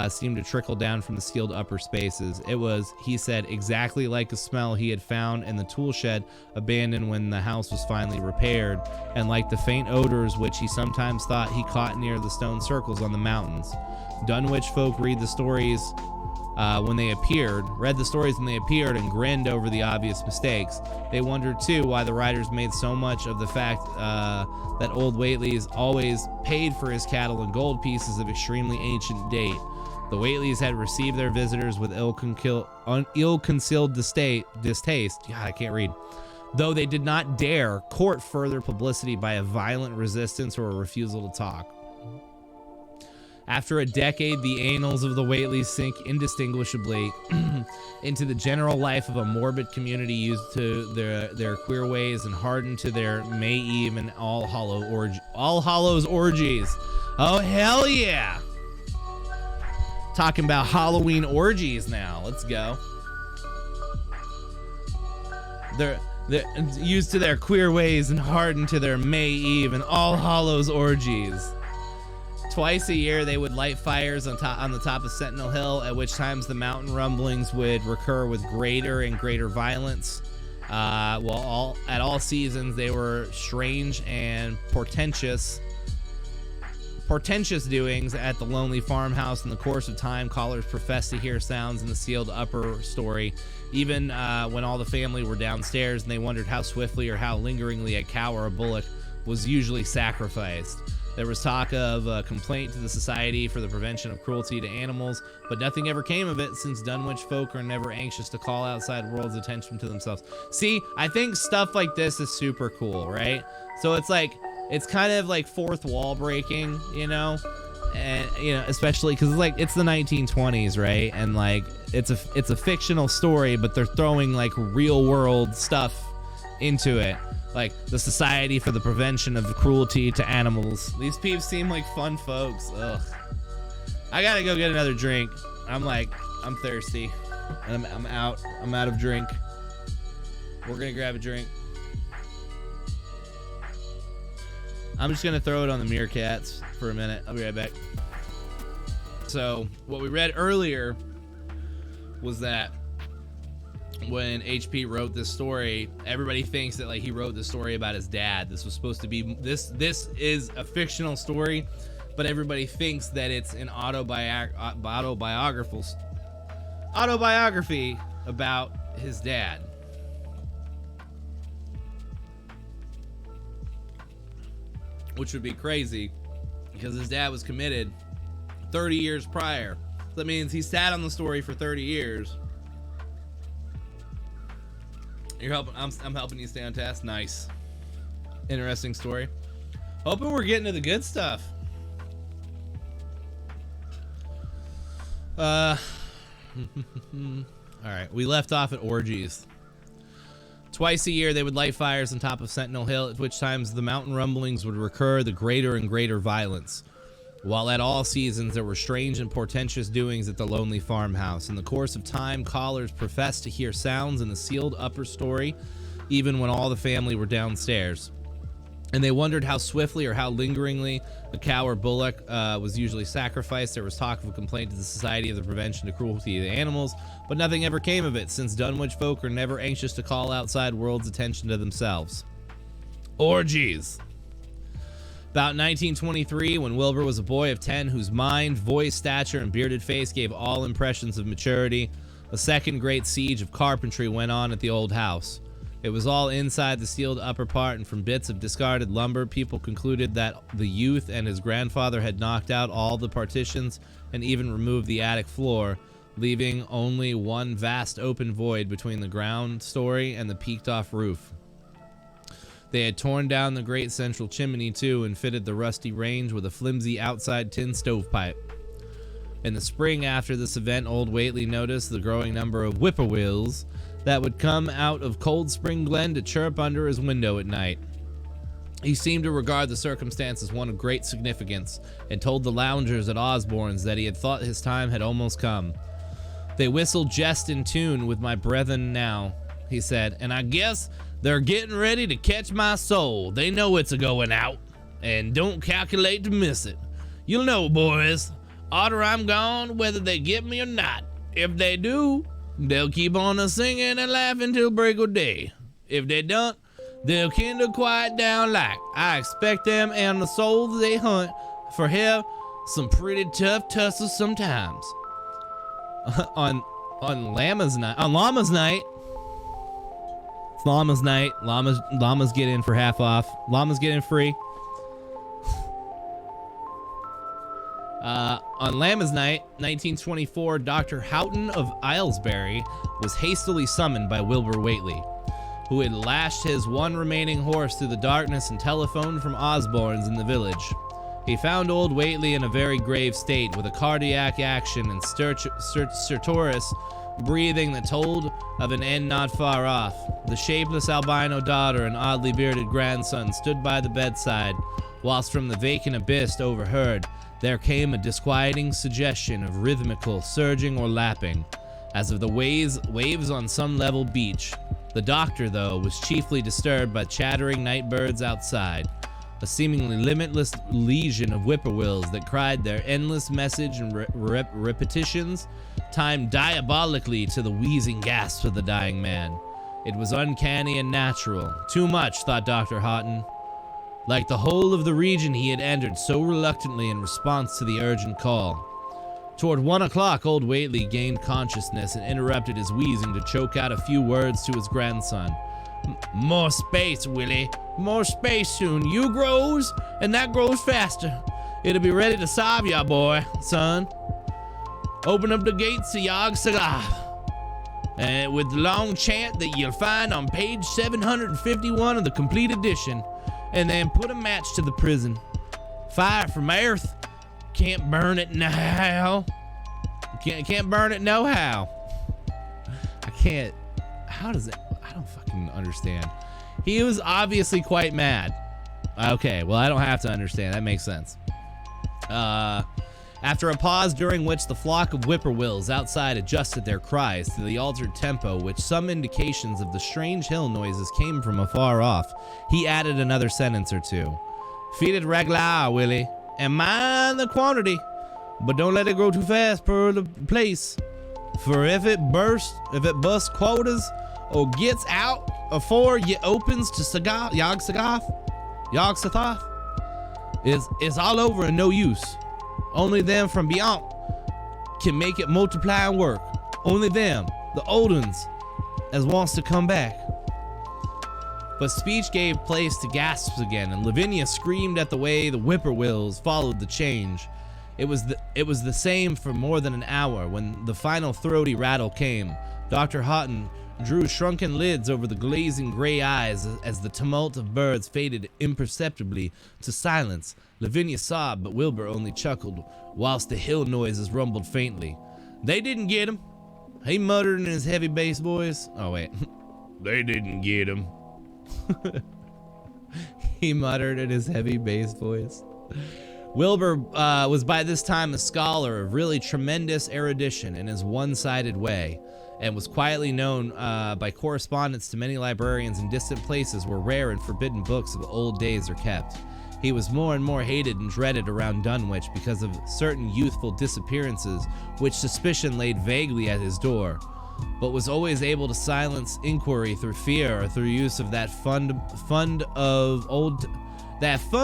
S1: seemed to trickle down from the sealed upper spaces. It was, he said, exactly like a smell he had found in the tool shed abandoned when the house was finally repaired, and like the faint odors which he sometimes thought he caught near the stone circles on the mountains. Dunwich folk read the stories when they appeared, and grinned over the obvious mistakes. They wondered, too, why the writers made so much of the fact that old Whately's always paid for his cattle in gold pieces of extremely ancient date. The Whateleys had received their visitors with ill-concealed distaste. God, I can't read. Though they did not dare court further publicity by a violent resistance or a refusal to talk. After a decade, the annals of the Whateleys sink indistinguishably into the general life of a morbid community used to their queer ways and hardened to their May Eve and All Hallows orgies. Oh, hell yeah! Talking about Halloween orgies now. Let's go. They're used to their queer ways and hardened to their May Eve and All Hallows orgies. Twice a year, they would light fires on the top of Sentinel Hill, at which times the mountain rumblings would recur with greater and greater violence. At all seasons, they were strange and portentous doings at the lonely farmhouse. In the course of time, callers professed to hear sounds in the sealed upper story, even when all the family were downstairs, and they wondered how swiftly or how lingeringly a cow or a bullock was usually sacrificed. There was talk of a complaint to the Society for the Prevention of Cruelty to Animals, but nothing ever came of it, since Dunwich folk are never anxious to call outside world's attention to themselves. See, I think stuff like this is super cool, right? So it's like, it's kind of like fourth wall breaking, you know? And, you know, especially because it's the 1920s, right? And like, it's a fictional story, but they're throwing like real world stuff into it. Like the Society for the Prevention of Cruelty to Animals. These peeps seem like fun folks. Ugh. I gotta go get another drink. I'm thirsty. And I'm out. I'm out of drink. We're gonna grab a drink. I'm just gonna throw it on the meerkats for a minute. I'll be right back. So, what we read earlier was that when HP wrote this story, everybody thinks that like he wrote this story about his dad. This was supposed to be this is a fictional story, but everybody thinks that it's an autobiography about his dad. Which would be crazy because his dad was committed 30 years prior. So that means he sat on the story for 30 years. You're helping. I'm helping you stay on task. Nice, interesting story. Hoping we're getting to the good stuff. All right, we left off at orgies. Twice a year, they would light fires on top of Sentinel Hill, at which times the mountain rumblings would recur, the greater and greater violence. While at all seasons, there were strange and portentous doings at the lonely farmhouse. In the course of time, callers professed to hear sounds in the sealed upper story, even when all the family were downstairs. And they wondered how swiftly or how lingeringly a cow or bullock was usually sacrificed. There was talk of a complaint to the Society of the Prevention of Cruelty to Animals, but nothing ever came of it, since Dunwich folk are never anxious to call outside world's attention to themselves. Orgies. About 1923, when Wilbur was a boy of 10 whose mind, voice, stature, and bearded face gave all impressions of maturity, a second great siege of carpentry went on at the old house. It was all inside the sealed upper part, and from bits of discarded lumber, people concluded that the youth and his grandfather had knocked out all the partitions and even removed the attic floor, leaving only one vast open void between the ground story and the peaked-off roof. They had torn down the great central chimney, too, and fitted the rusty range with a flimsy outside tin stovepipe. In the spring after this event, old Whately noticed the growing number of whippoorwills that would come out of Cold Spring Glen to chirp under his window at night. He seemed to regard the circumstance as one of great significance, and told the loungers at Osborne's that he had thought his time had almost come. "They whistle jest in tune with my brethren now," he said, "and I guess they're getting ready to catch my soul. They know it's a-going out, and don't calculate to miss it. You'll know, boys, arter I'm gone, whether they get me or not. If they do, they'll keep on a-singing and laughing till break of day. If they don't, they'll kinder quiet down like. I expect them and the souls they hunt for have some pretty tough tussles sometimes." on Llama's night, it's Llama's night. Llamas get in for half off. Llamas get in free. On Llama's night, 1924, Dr. Houghton of Aylesbury was hastily summoned by Wilbur Whately, who had lashed his one remaining horse through the darkness and telephoned from Osborne's in the village. He found old Whately in a very grave state, with a cardiac action and stertorous breathing that told of an end not far off. The shapeless albino daughter and oddly bearded grandson stood by the bedside, whilst from the vacant abyss overhead there came a disquieting suggestion of rhythmical surging or lapping, as of the waves on some level beach. The doctor, though, was chiefly disturbed by chattering night birds outside, a seemingly limitless legion of whippoorwills that cried their endless message and repetitions, timed diabolically to the wheezing gasps of the dying man. It was uncanny and natural. Too much, thought Dr. Houghton. Like the whole of the region he had entered so reluctantly in response to the urgent call. Toward 1 o'clock, old Whately gained consciousness and interrupted his wheezing to choke out a few words to his grandson. "More space, Willie. More space soon. You grows, and that grows faster. It'll be ready to solve ya, boy, son. Open up the gates to Yog Sagath, and with the long chant that you'll find on page 751 of the complete edition, and then put a match to the prison. Fire from earth can't burn it now. Can't burn it no how. I can't. How does it? I don't fucking understand. He was obviously quite mad. Okay, well, I don't have to understand. That makes sense. After a pause during which the flock of whippoorwills outside adjusted their cries to the altered tempo, which some indications of the strange hill noises came from afar off, he added another sentence or two. "Feed it regular, Willie, and mind the quantity, but don't let it grow too fast per the place. For if it busts quotas or gets out afore you opens to Yog Sothoth, it's all over and no use. Only them from beyond can make it multiply and work. Only them, the old ones, as wants to come back." But speech gave place to gasps again, and Lavinia screamed at the way the whippoorwills followed the change. It was the same for more than an hour. When the final throaty rattle came, Dr. Houghton drew shrunken lids over the glazing gray eyes as the tumult of birds faded imperceptibly to silence. Lavinia sobbed, but Wilbur only chuckled, whilst the hill noises rumbled faintly. They didn't get him, he muttered in his heavy bass voice. Oh, wait. They didn't get him. He muttered in his heavy bass voice. Wilbur was by this time a scholar of really tremendous erudition in his one-sided way, and was quietly known by correspondence to many librarians in distant places where rare and forbidden books of old days are kept. He was more and more hated and dreaded around Dunwich because of certain youthful disappearances which suspicion laid vaguely at his door, but was always able to silence inquiry through fear or through use of that fund of old-time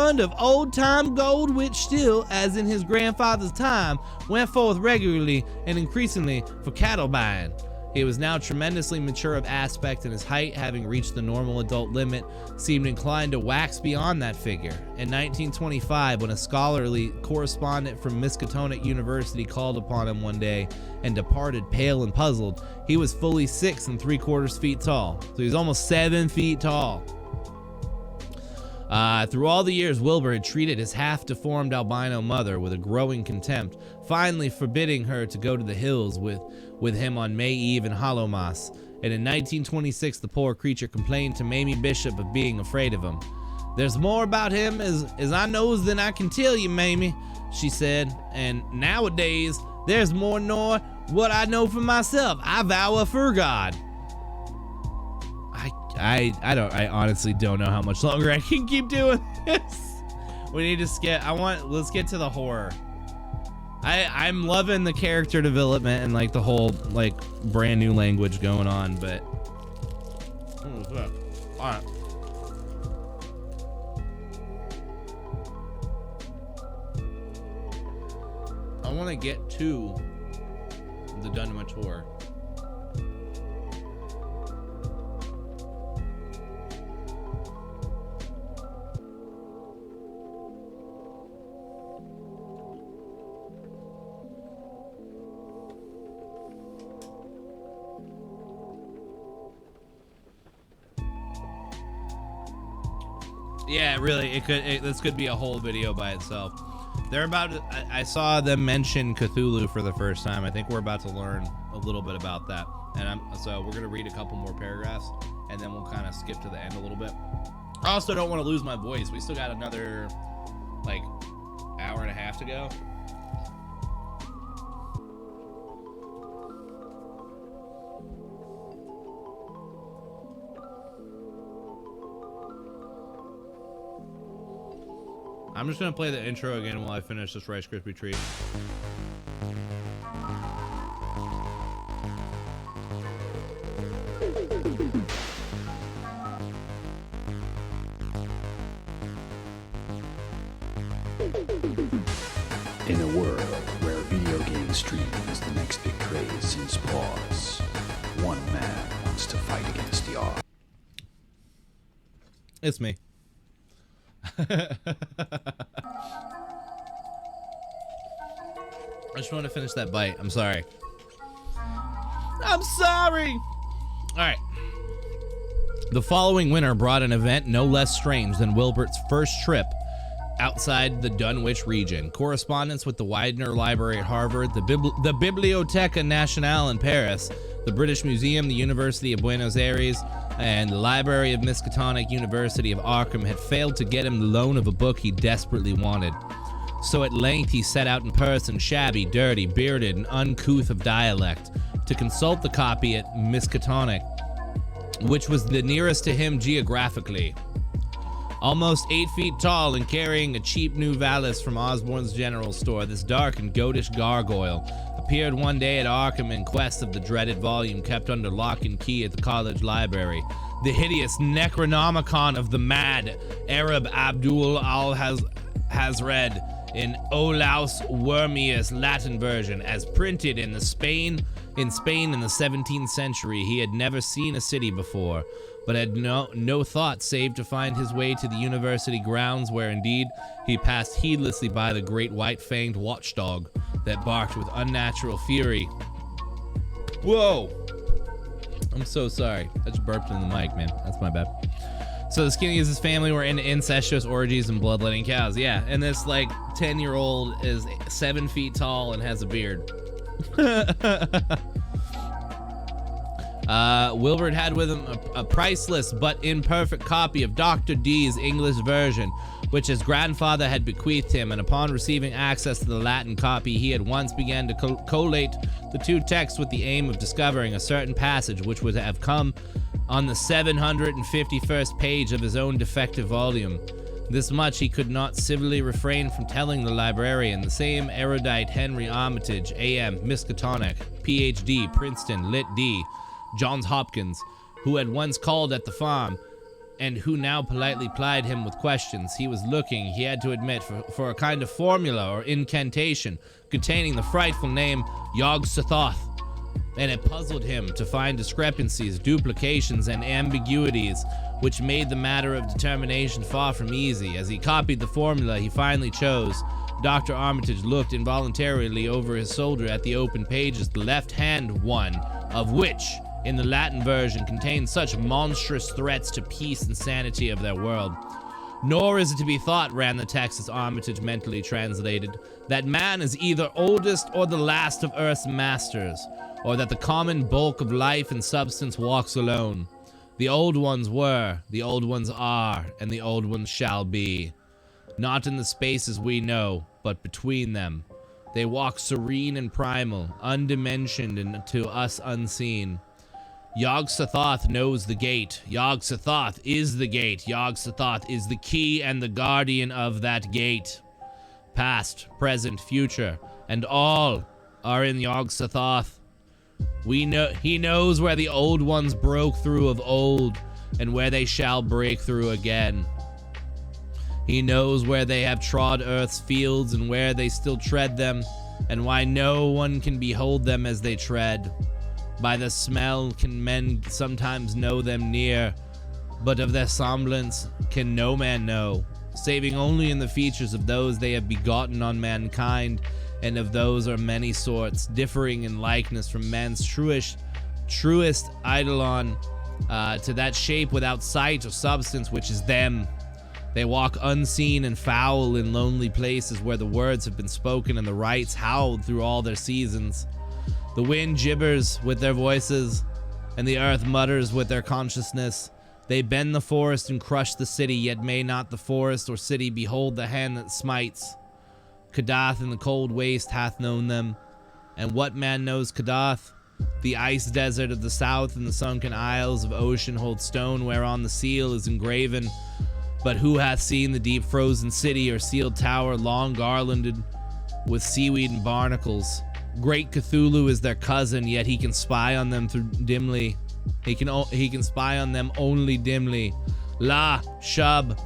S1: gold which still, as in his grandfather's time, went forth regularly and increasingly for cattle buying. He was now tremendously mature of aspect, and his height, having reached the normal adult limit, seemed inclined to wax beyond that figure. In 1925, when a scholarly correspondent from Miskatonic University called upon him one day and departed pale and puzzled, he was fully 6 3/4 feet tall. So he was almost 7 feet tall. Through all the years, Wilbur had treated his half-deformed albino mother with a growing contempt, finally forbidding her to go to the hills with him on May Eve and Hallowmas. And in 1926, the poor creature complained to Mamie Bishop of being afraid of him. "There's more about him as I knows than I can tell you, Mamie," she said, "and nowadays, there's more nor what I know for myself. I vow for God." I honestly don't know how much longer I can keep doing this. We need to let's get to the horror. I'm loving the character development and like the whole like brand new language going on, but all right. I want to get to the Dunwich horror. Yeah, really, this could be a whole video by itself. I saw them mention Cthulhu for the first time. I think we're about to learn a little bit about that. So we're gonna read a couple more paragraphs, and then we'll kind of skip to the end a little bit. I also don't want to lose my voice. We still got another, like, hour and a half to go. I'm just gonna play the intro again while I finish this Rice Krispie treat.
S2: In a world where video game streaming is the next big craze since pause, one man wants to fight against the odds.
S1: It's me. I just want to finish that bite. I'm sorry. I'm sorry. All right. The following winter brought an event no less strange than Wilbert's first trip outside the Dunwich region. Correspondence with the Widener Library at Harvard, the Biblioteca Nationale in Paris, the British Museum, the University of Buenos Aires, and the Library of Miskatonic University of Arkham had failed to get him the loan of a book he desperately wanted. So at length he set out in person, shabby, dirty, bearded, and uncouth of dialect, to consult the copy at Miskatonic, which was the nearest to him geographically. Almost 8 feet tall and carrying a cheap new valise from Osborne's general store, this dark and goatish gargoyle appeared one day at Arkham in quest of the dreaded volume kept under lock and key at the college library. The hideous Necronomicon of the mad Arab Abdul al-Hazred in Olaus Wormius Latin version, as printed in Spain in the 17th century. He had never seen a city before, but had no thought save to find his way to the university grounds, where indeed he passed heedlessly by the great white-fanged watchdog that barked with unnatural fury. Whoa! I'm so sorry. I just burped in the mic, man. That's my bad. So the Skinny is his family were into incestuous orgies and bloodletting cows. Yeah, and this like 10-year-old is 7 feet tall and has a beard. Wilbert had with him a priceless but imperfect copy of Dr. D's English version, which his grandfather had bequeathed him, and upon receiving access to the Latin copy, he at once began to collate the two texts with the aim of discovering a certain passage which would have come on the 751st page of his own defective volume. This much he could not civilly refrain from telling the librarian, the same erudite Henry Armitage, A.M., Miskatonic, Ph.D., Princeton, Lit D., Johns Hopkins, who had once called at the farm, and who now politely plied him with questions. He was looking, he had to admit, for a kind of formula or incantation containing the frightful name Yog-Sothoth, and it puzzled him to find discrepancies, duplications, and ambiguities which made the matter of determination far from easy. As he copied the formula he finally chose, Dr. Armitage looked involuntarily over his shoulder at the open pages, the left-hand one of which, in the Latin version, contained such monstrous threats to peace and sanity of their world. Nor is it to be thought, ran the text as Armitage mentally translated, that man is either oldest or the last of earth's masters, or that the common bulk of life and substance walks alone. The old ones were, the old ones are, and the old ones shall be. Not in the spaces we know, but between them. They walk serene and primal, undimensioned and to us unseen. Yog-Sothoth knows the gate. Yog-Sothoth is the gate. Yog-Sothoth is the key and the guardian of that gate. Past, present, future, and all are in Yog-Sothoth. He knows where the old ones broke through of old, and where they shall break through again. He knows where they have trod earth's fields and where they still tread them, and why no one can behold them as they tread. By the smell can men sometimes know them near, but of their semblance can no man know, saving only in the features of those they have begotten on mankind, and of those are many sorts, differing in likeness from man's truest eidolon to that shape without sight or substance which is them. They walk unseen and foul in lonely places where the words have been spoken and the rites howled through all their seasons. The wind gibbers with their voices, and the earth mutters with their consciousness. They bend the forest and crush the city, yet may not the forest or city behold the hand that smites. Kadath in the cold waste hath known them. And what man knows Kadath? The ice desert of the south and the sunken isles of ocean hold stone whereon the seal is engraven. But who hath seen the deep frozen city or sealed tower long garlanded with seaweed and barnacles? Great Cthulhu is their cousin, yet he can spy on them through dimly. He can spy on them only dimly. La Shub,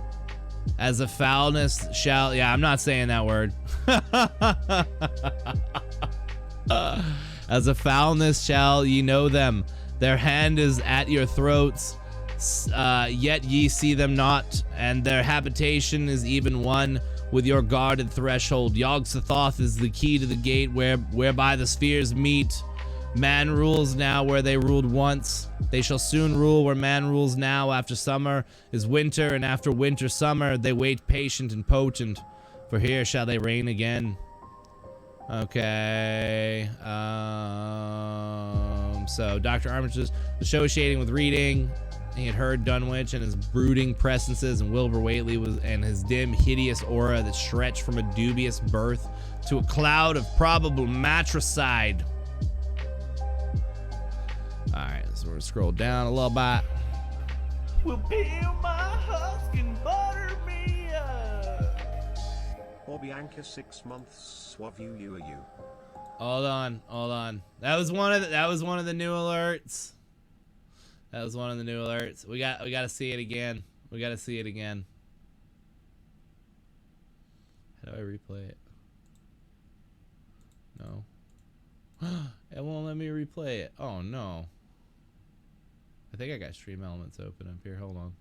S1: as a foulness shall. Yeah, I'm not saying that word. As a foulness shall ye know them. Their hand is at your throats. Yet ye see them not, and their habitation is even one with your guarded threshold. Yog-Sothoth is the key to the gate whereby the spheres meet. Man rules now where they ruled once. They shall soon rule where man rules now. After summer is winter, and after winter summer. They wait patient and potent, for here shall they reign again. Okay. So Dr. Armitage was associating with reading. He had heard Dunwich and his brooding presences, and Wilbur Whately and his dim, hideous aura that stretched from a dubious birth to a cloud of probable matricide. Alright, so we're gonna scroll down a little bit.
S3: Will peel my husk and butter me up.
S4: Bianca 6 months. Swab you.
S1: Hold on. That was one of the new alerts. We gotta see it again. How do I replay it? No. It won't let me replay it. Oh no. I think I got Stream Elements open up here. Hold on.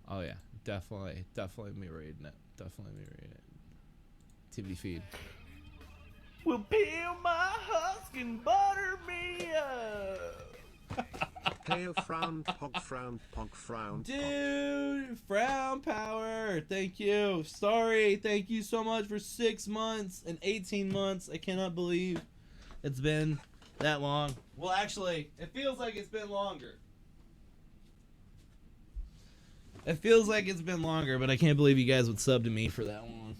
S1: Oh yeah, Definitely me reading it. Definitely me reading it. TV feed.
S3: Will peel my husk and butter me up.
S4: Pale frown, pog frown.
S1: Dude, frown power. Thank you. Sorry. Thank you so much for 6 months and 18 months. I cannot believe it's been that long. Well, actually, it feels like it's been longer. It feels like it's been longer, but I can't believe you guys would sub to me for that long.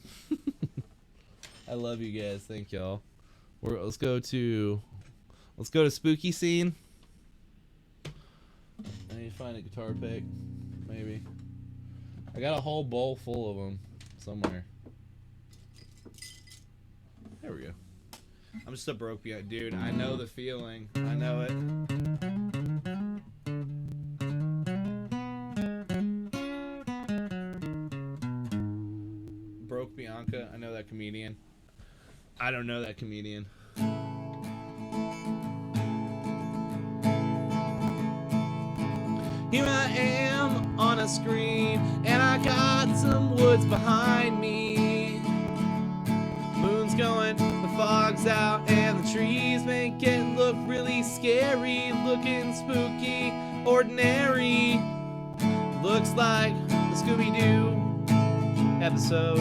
S1: I love you guys. Thank y'all. Let's go to spooky scene. I need to find a guitar pick, maybe. I got a whole bowl full of them somewhere. There we go. I'm just a broke dude. I know the feeling. I know it. Broke Bianca. I know that comedian. I don't know that comedian. Here I am on a screen, and I got some woods behind me. Moon's going, the fog's out, and the trees make it look really scary. Looking spooky, ordinary. Looks like the Scooby-Doo episode.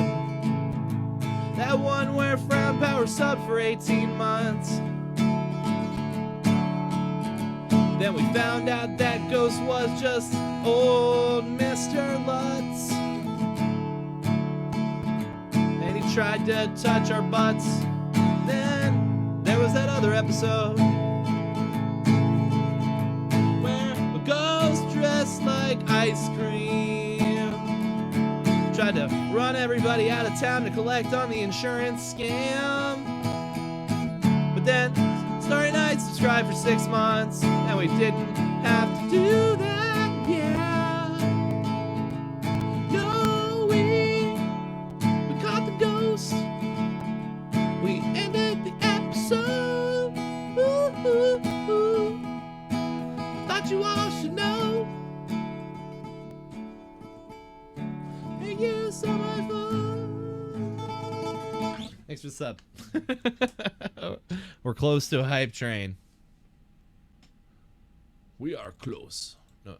S1: That one where Frown Power subbed for 18 months. Then we found out that ghost was just old Mr. Lutz. And he tried to touch our butts. Then there was that other episode where a ghost dressed like ice cream tried to run everybody out of town to collect on the insurance scam. But then Starry Night subscribed for 6 months, and we didn't have to do that, yeah. No, we caught the ghost. We ended the episode. Ooh, ooh, ooh. Thought you all should know. Thank you so much for... Thanks for the sub. We're close to a hype train. We are close. No,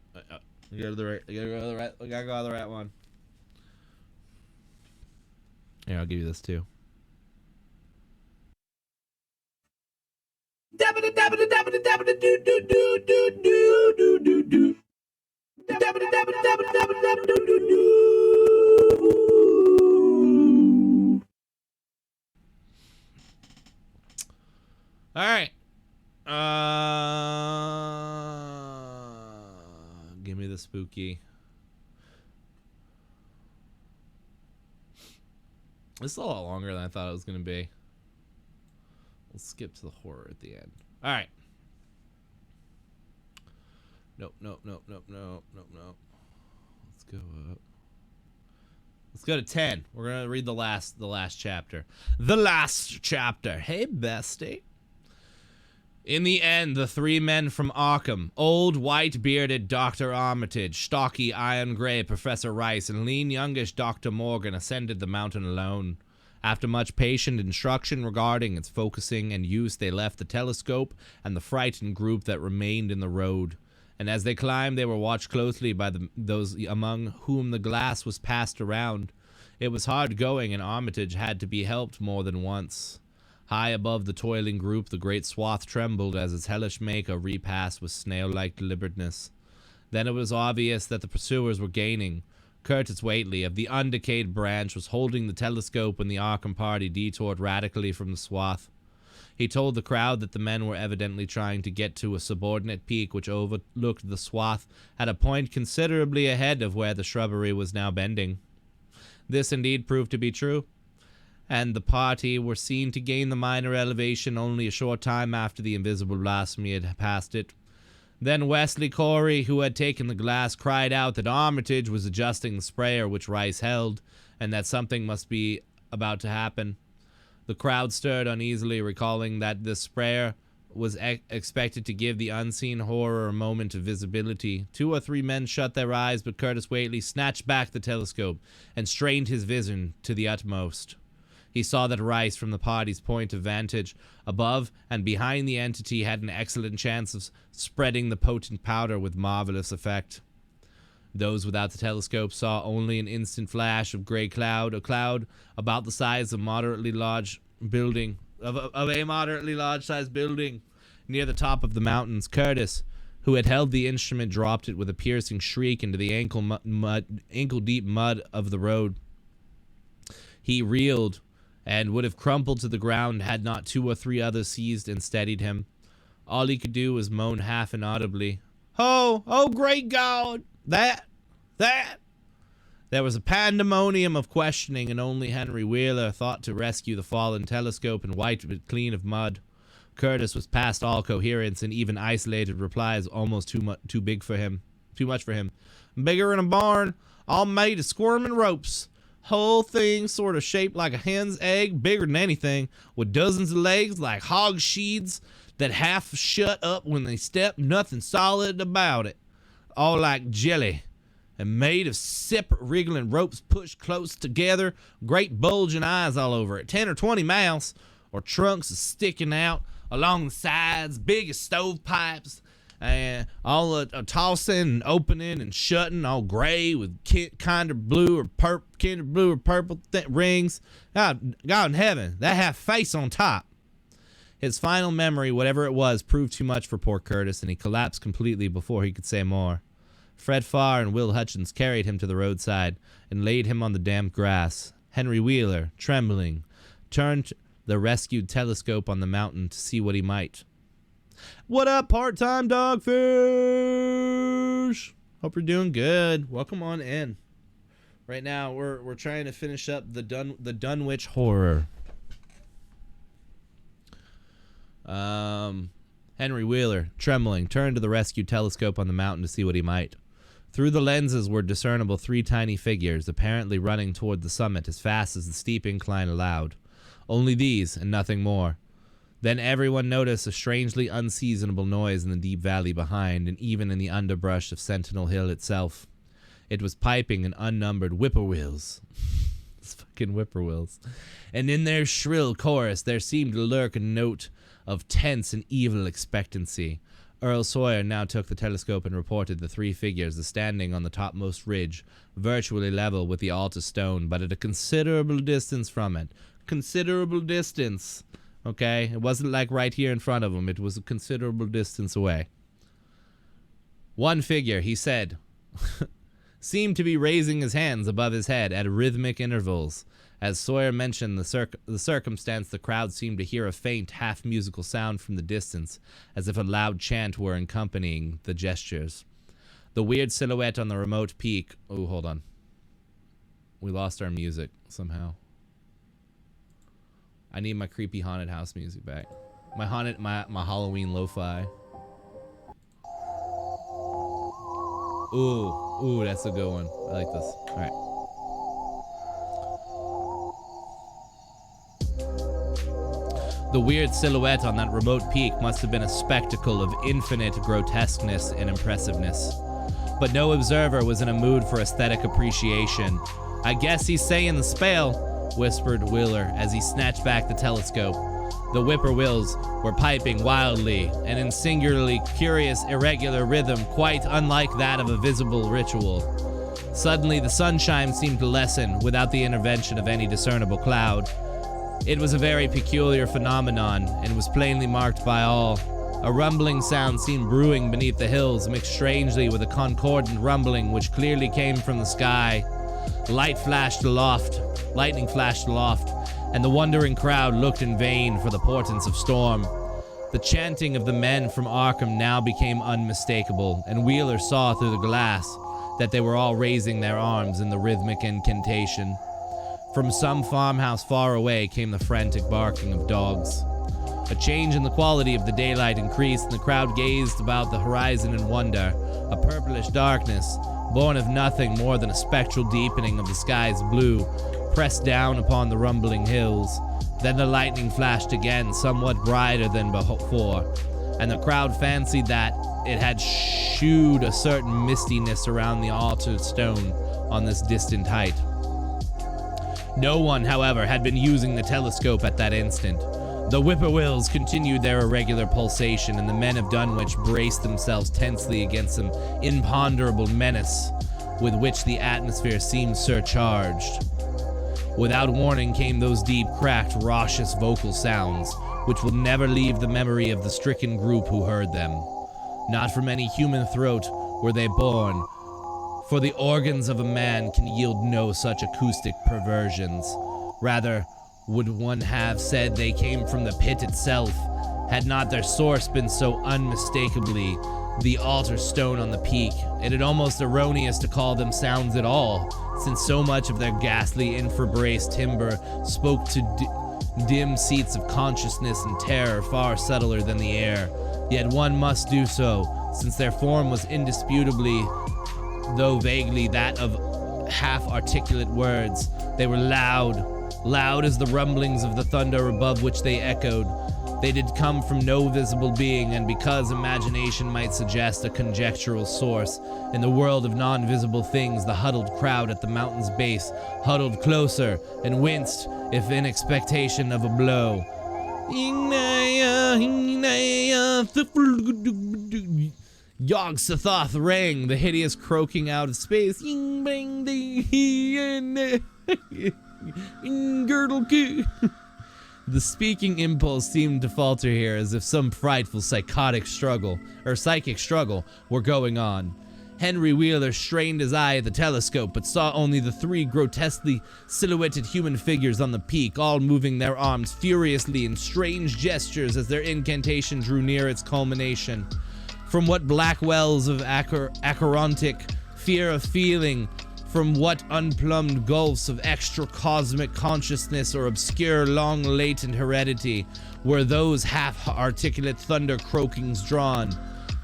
S1: we gotta go to the right. We gotta go to the right. We gotta go to the right one. Here, I'll give you this too. All right. Give me the spooky. This is a lot longer than I thought it was going to be. We'll skip to the horror at the end. All right. Nope. Let's go up. Let's go to 10. We're going to read the last chapter. The last chapter. Hey, bestie. In the end, the 3 men from Arkham, old, white-bearded Dr. Armitage, stocky, iron-gray Professor Rice, and lean, youngish Dr. Morgan ascended the mountain alone. After much patient instruction regarding its focusing and use, they left the telescope and the frightened group that remained in the road. And as they climbed, they were watched closely by those among whom the glass was passed around. It was hard going, and Armitage had to be helped more than once. High above the toiling group, the great swath trembled as its hellish maker repassed with snail-like deliberateness. Then it was obvious that the pursuers were gaining. Curtis Whately of the undecayed branch was holding the telescope when the Arkham party detoured radically from the swath. He told the crowd that the men were evidently trying to get to a subordinate peak which overlooked the swath at a point considerably ahead of where the shrubbery was now bending. This indeed proved to be true, and the party were seen to gain the minor elevation only a short time after the invisible blasphemy had passed it. Then Wesley Corey, who had taken the glass, cried out that Armitage was adjusting the sprayer which Rice held, and that something must be about to happen. The crowd stirred uneasily, recalling that the sprayer was expected to give the unseen horror a moment of visibility. 2 or 3 men shut their eyes, but Curtis Whately snatched back the telescope and strained his vision to the utmost. He saw that Rice, from the party's point of vantage, above and behind the entity, had an excellent chance of spreading the potent powder with marvelous effect. Those without the telescope saw only an instant flash of gray cloud, a cloud about the size of a moderately large sized building near the top of the mountains. Curtis, who had held the instrument, dropped it with a piercing shriek into the ankle-deep mud of the road. He reeled and would have crumpled to the ground had not 2 or 3 others seized and steadied him. All he could do was moan half inaudibly, "Oh, great God! That!" There was a pandemonium of questioning, and only Henry Wheeler thought to rescue the fallen telescope and wipe it clean of mud. Curtis was past all coherence, and even isolated replies almost too much for him. Bigger than a barn, all made of squirming ropes. Whole thing sort of shaped like a hen's egg, bigger than anything, with dozens of legs like hog sheaths that half shut up when they step, nothing solid about it. All like jelly, and made of separate wriggling ropes pushed close together, great bulging eyes all over it, 10 or 20 mouths, or trunks sticking out along the sides, big as stovepipes, and all a tossing and opening and shutting, all gray with kinder blue or purple rings. God in heaven, that had face on top. His final memory, whatever it was, proved too much for poor Curtis, and he collapsed completely before he could say more. Fred Farr and Will Hutchins carried him to the roadside and laid him on the damp grass. Henry Wheeler, trembling, turned the rescued telescope on the mountain to see what he might. What up, part-time dogfish? Hope you're doing good. Welcome on in. Right now, we're trying to finish up the Dunwich Horror. Henry Wheeler, trembling, turned to the rescued telescope on the mountain to see what he might. Through the lenses were discernible 3 tiny figures, apparently running toward the summit as fast as the steep incline allowed. Only these, and nothing more. Then everyone noticed a strangely unseasonable noise in the deep valley behind, and even in the underbrush of Sentinel Hill itself. It was piping in unnumbered whippoorwills. It's fucking whippoorwills. And in their shrill chorus there seemed to lurk a note of tense and evil expectancy. Earl Sawyer now took the telescope and reported the 3 figures as standing on the topmost ridge, virtually level with the altar stone, but at a considerable distance from it. Considerable distance. Okay? It wasn't like right here in front of him. It was a considerable distance away. One figure, he said, seemed to be raising his hands above his head at rhythmic intervals. As Sawyer mentioned the circumstance, the crowd seemed to hear a faint, half-musical sound from the distance, as if a loud chant were accompanying the gestures. The weird silhouette on the remote peak... Oh, hold on. We lost our music, somehow. I need my creepy haunted house music back. My Halloween lo-fi. Ooh, that's a good one. I like this. All right. The weird silhouette on that remote peak must have been a spectacle of infinite grotesqueness and impressiveness. But no observer was in a mood for aesthetic appreciation. "I guess he's saying the spell," whispered Wheeler as he snatched back the telescope. The whippoorwills were piping wildly and in singularly curious, irregular rhythm, quite unlike that of a visible ritual. Suddenly, the sunshine seemed to lessen without the intervention of any discernible cloud. It was a very peculiar phenomenon, and was plainly marked by all. A rumbling sound seemed brewing beneath the hills, mixed strangely with a concordant rumbling which clearly came from the sky. Lightning flashed aloft, and the wondering crowd looked in vain for the portents of storm. The chanting of the men from Arkham now became unmistakable, and Wheeler saw through the glass that they were all raising their arms in the rhythmic incantation. From some farmhouse far away came the frantic barking of dogs. A change in the quality of the daylight increased, and the crowd gazed about the horizon in wonder. A purplish darkness, born of nothing more than a spectral deepening of the sky's blue, pressed down upon the rumbling hills. Then the lightning flashed again, somewhat brighter than before, and the crowd fancied that it had shewed a certain mistiness around the altar stone on this distant height. No one, however, had been using the telescope at that instant. The whippoorwills continued their irregular pulsation, and the men of Dunwich braced themselves tensely against some imponderable menace with which the atmosphere seemed surcharged. Without warning came those deep, cracked, raucous vocal sounds, which will never leave the memory of the stricken group who heard them. Not from any human throat were they born, for the organs of a man can yield no such acoustic perversions. Rather, would one have said they came from the pit itself, had not their source been so unmistakably the altar stone on the peak. It is almost erroneous to call them sounds at all, since so much of their ghastly infrabraced timbre spoke to dim seats of consciousness and terror far subtler than the air. Yet one must do so, since their form was indisputably, though vaguely, that of half-articulate words. They were loud as the rumblings of the thunder above which they echoed. They did come from no visible being, and because imagination might suggest a conjectural source, in the world of non-visible things, the huddled crowd at the mountain's base huddled closer and winced, if in expectation of a blow. Yog-Sothoth rang, the hideous croaking out of space. The speaking impulse seemed to falter here, as if some frightful psychic struggle were going on. Henry Wheeler strained his eye at the telescope, but saw only the three grotesquely silhouetted human figures on the peak, all moving their arms furiously in strange gestures as their incantation drew near its culmination. From what black wells of acherontic fear of feeling, from what unplumbed gulfs of extra-cosmic consciousness or obscure, long-latent heredity were those half-articulate thunder-croakings drawn?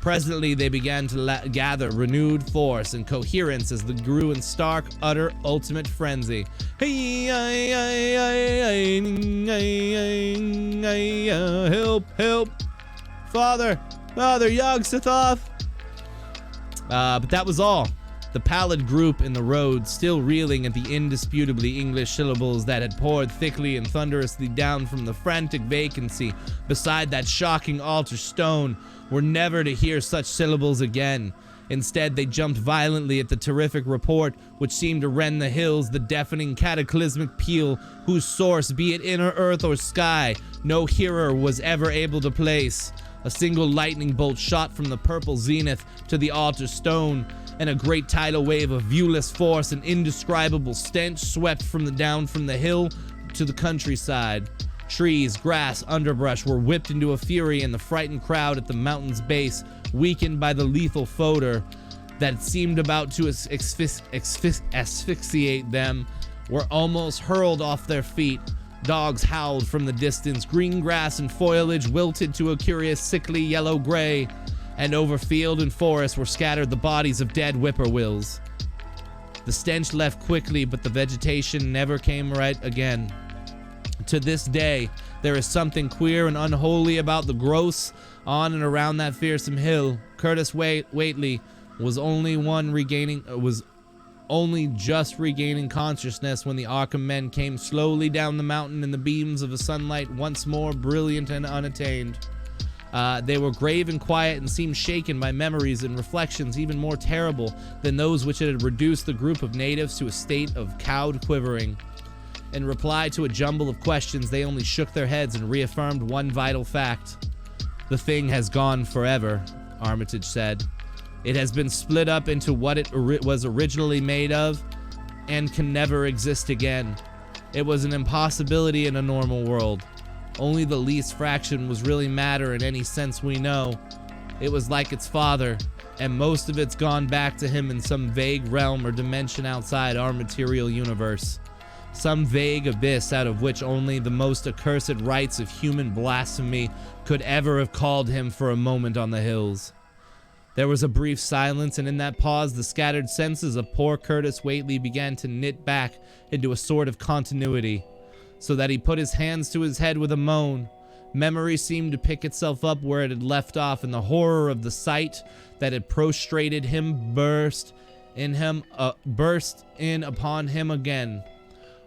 S1: Presently they began to gather renewed force and coherence as they grew in stark, utter, ultimate frenzy. Help, help! Father, Yog-Sothoth! But that was all. The pallid group in the road, still reeling at the indisputably English syllables that had poured thickly and thunderously down from the frantic vacancy beside that shocking altar stone, were never to hear such syllables again. Instead, they jumped violently at the terrific report which seemed to rend the hills, the deafening cataclysmic peal whose source, be it inner earth or sky, no hearer was ever able to place. A single lightning bolt shot from the purple zenith to the altar stone, and a great tidal wave of viewless force and indescribable stench swept down from the hill to the countryside. Trees, grass, underbrush were whipped into a fury, and the frightened crowd at the mountain's base, weakened by the lethal fodor that seemed about to asphyxiate them, were almost hurled off their feet. Dogs howled from the distance. Green grass and foliage wilted to a curious sickly yellow-gray, and over field and forest were scattered the bodies of dead whippoorwills. The stench left quickly, but the vegetation never came right again. To this day, there is something queer and unholy about the growths on and around that fearsome hill. Curtis Whately was only just regaining consciousness when the Arkham men came slowly down the mountain in the beams of a sunlight once more brilliant and unattained. They were grave and quiet and seemed shaken by memories and reflections even more terrible than those which had reduced the group of natives to a state of cowed quivering. In reply to a jumble of questions, they only shook their heads and reaffirmed one vital fact. "The thing has gone forever," Armitage said. "It has been split up into what it was originally made of and can never exist again. It was an impossibility in a normal world. Only the least fraction was really matter in any sense we know. It was like its father, and most of it's gone back to him in some vague realm or dimension outside our material universe. Some vague abyss out of which only the most accursed rites of human blasphemy could ever have called him for a moment on the hills." There was a brief silence, and in that pause the scattered senses of poor Curtis Whately began to knit back into a sort of continuity. so that he put his hands to his head with a moan. Memory seemed to pick itself up where it had left off, and the horror of the sight that had prostrated him burst in upon him again.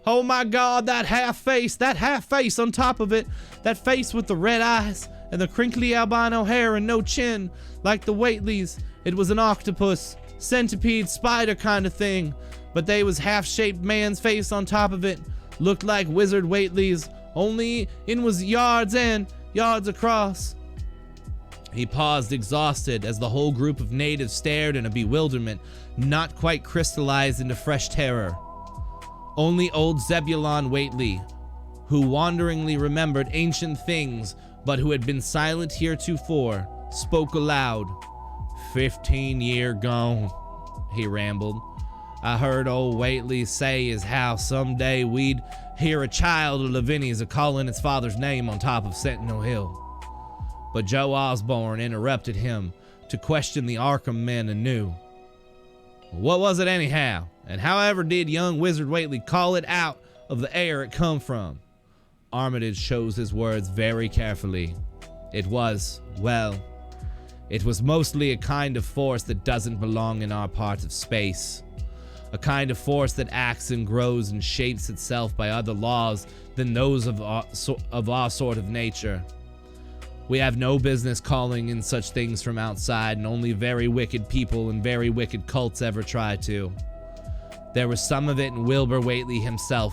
S1: Oh my God, that half face on top of it, that face with the red eyes and the crinkly albino hair and no chin, like the Whateleys. It was an octopus, centipede, spider kind of thing, but they was half-shaped man's face on top of it. Looked like Wizard Whately's, only it was yards and yards across. He paused, exhausted, as the whole group of natives stared in a bewilderment not quite crystallized into fresh terror. Only old Zebulon Whately, who wanderingly remembered ancient things but who had been silent heretofore, spoke aloud. 15 year gone, he rambled. I heard old Whately say as how someday we'd hear a child of Lavinia's a-calling its father's name on top of Sentinel Hill. But Joe Osborne interrupted him to question the Arkham men anew. What was it anyhow? And however did young Wizard Whately call it out of the air it come from? Armitage chose his words very carefully. It was mostly a kind of force that doesn't belong in our part of space. A kind of force that acts and grows and shapes itself by other laws than those of our sort of nature. We have no business calling in such things from outside, and only very wicked people and very wicked cults ever try to. There was some of it in Wilbur Whately himself,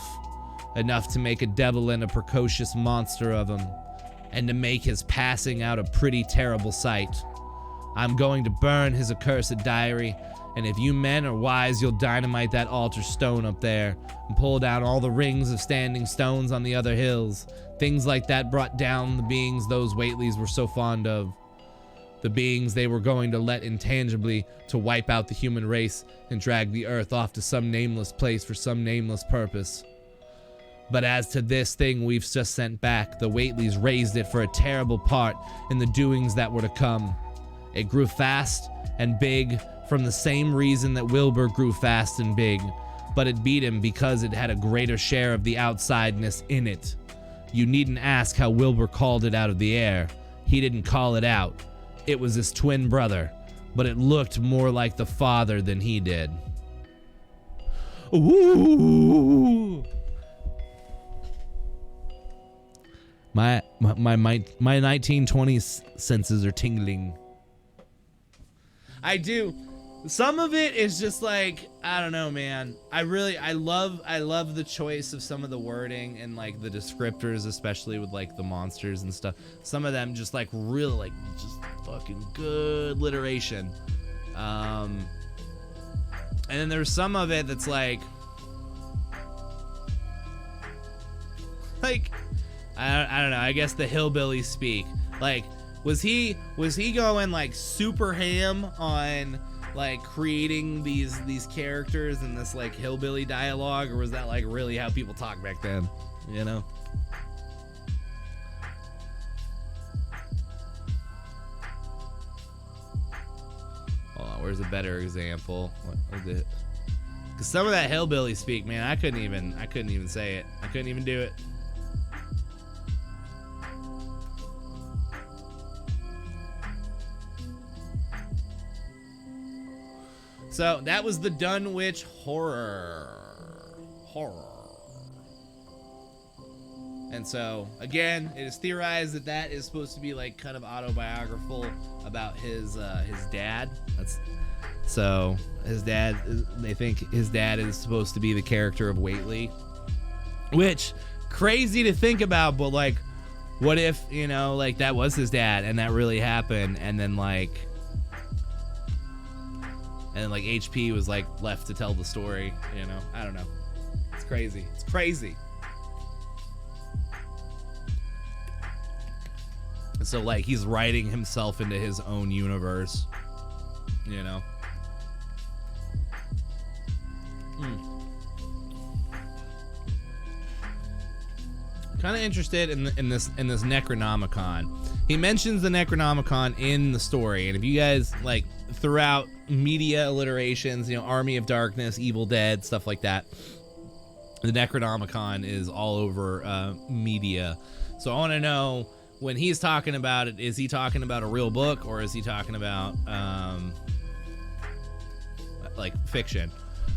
S1: enough to make a devil and a precocious monster of him, and to make his passing out a pretty terrible sight. I'm going to burn his accursed diary, and if you men are wise, you'll dynamite that altar stone up there and pull down all the rings of standing stones on the other hills. Things like that brought down the beings those Whateleys were so fond of. The beings they were going to let intangibly to wipe out the human race and drag the earth off to some nameless place for some nameless purpose. But as to this thing we've just sent back, the Whateleys raised it for a terrible part in the doings that were to come. It grew fast and big from the same reason that Wilbur grew fast and big, but it beat him because it had a greater share of the outsideness in it. You needn't ask how Wilbur called it out of the air. He didn't call it out. It was his twin brother, but it looked more like the father than he did. Ooh! My 1920s senses are tingling. I do. Some of it is just like, I don't know, man. I love the choice of some of the wording and like the descriptors, especially with like the monsters and stuff. Some of them just like really like just fucking good alliteration. And then there's some of it that's like I don't know. I guess the hillbilly speak. Like, was he going like super ham on like creating these characters and this like hillbilly dialogue, or was that like really how people talked back then? You know. Hold on, where's a better example? What was it? Cause some of that hillbilly speak, man, I couldn't even say it. I couldn't even do it. So that was the Dunwich Horror. And so again, it is theorized that that is supposed to be like kind of autobiographical about his dad. So his dad, they think his dad is supposed to be the character of Whately, which crazy to think about, but like, what if, you know, like that was his dad and that really happened, and then like HP was like left to tell the story, you know? I don't know. It's crazy. It's crazy. So like he's writing himself into his own universe, you know? Kind of interested in this Necronomicon. He mentions the Necronomicon in the story, and if you guys like throughout media alliterations, you know, Army of Darkness, Evil Dead, stuff like that, the Necronomicon is all over media. So I want to know, when he's talking about it, is he talking about a real book, or is he talking about like fiction?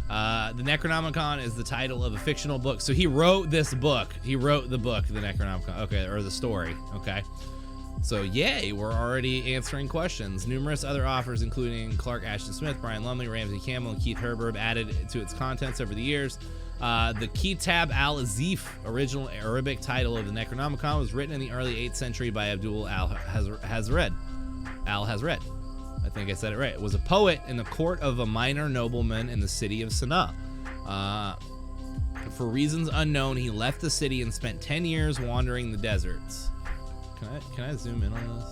S1: The Necronomicon is the title of a fictional book. So he wrote this book. He wrote the book, the Necronomicon. Okay, or the story. Okay. So yay, we're already answering questions. Numerous other authors, including Clark Ashton Smith, Brian Lumley, Ramsey Campbell, and Keith Herberg, added to its contents over the years. The Kitab al-Azif, original Arabic title of the Necronomicon, was written in the early 8th century by Abdul al-Hazred. Al-Hazred. I think I said it right. It was a poet in the court of a minor nobleman in the city of Sana'a. For reasons unknown, he left the city and spent 10 years wandering the deserts. Can I zoom in on this?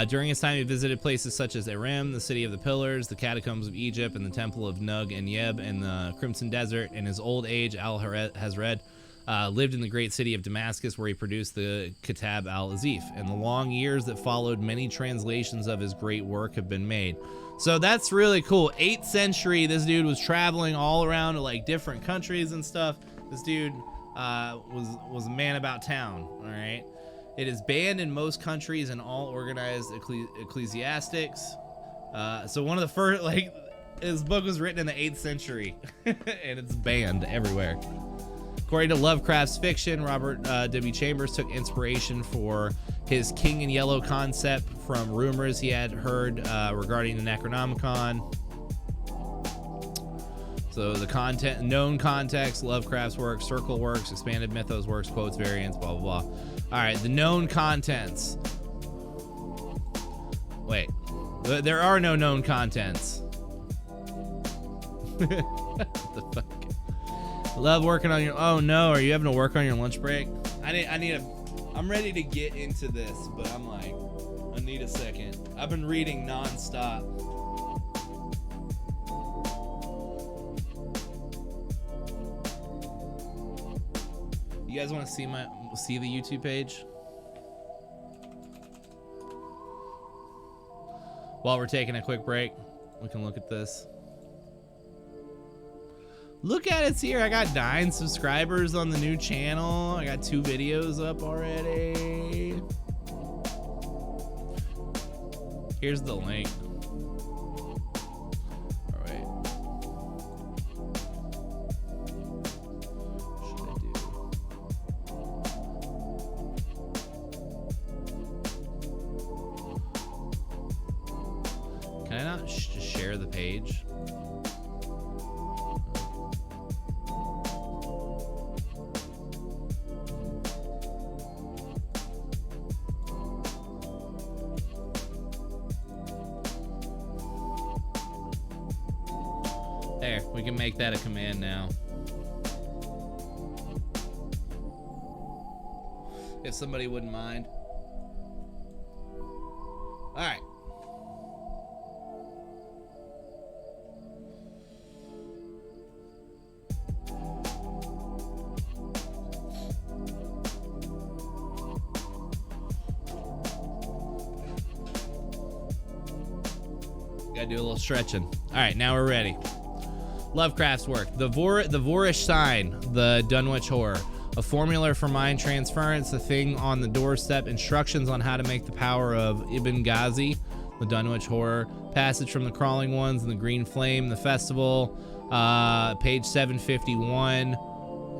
S1: During his time, he visited places such as Arim, the city of the pillars, the catacombs of Egypt, and the temple of Nug and Yeb in the Crimson Desert. In his old age, al-Hazred lived in the great city of Damascus, where he produced the Kitab al-Azif. In the long years that followed, many translations of his great work have been made. So that's really cool. 8th century, this dude was traveling all around to like different countries and stuff. This dude was a man about town, all right? It is banned in most countries and all organized ecclesiastics. So one of the first, like, his book was written in the 8th century, and it's banned everywhere. According to Lovecraft's fiction, Robert W. Chambers took inspiration for his King in Yellow concept from rumors he had heard regarding the Necronomicon. So the content, known context, Lovecraft's works, circle works, expanded mythos works, quotes, variants, blah, blah, blah. All right, the known contents. Wait, there are no known contents. What the fuck? Love working on your, oh no, are you having to work on your lunch break? I'm ready to get into this, but I'm like, I need a second. I've been reading nonstop. You guys want to see the YouTube page? While we're taking a quick break, we can look at this. Look at it, it's here. I got 9 subscribers on the new channel. I got 2 videos up already. Here's the link. All right. What should I do? Can I not just share the page? There, we can make that a command now. If somebody wouldn't mind. All right. Gotta do a little stretching. All right, now we're ready. Lovecraft's work. The Vorish sign, the Dunwich horror. A formula for mind transference, the thing on the doorstep, instructions on how to make the power of Ibn Ghazi, the Dunwich horror. Passage from the Crawling Ones and the Green Flame, the festival. Page 751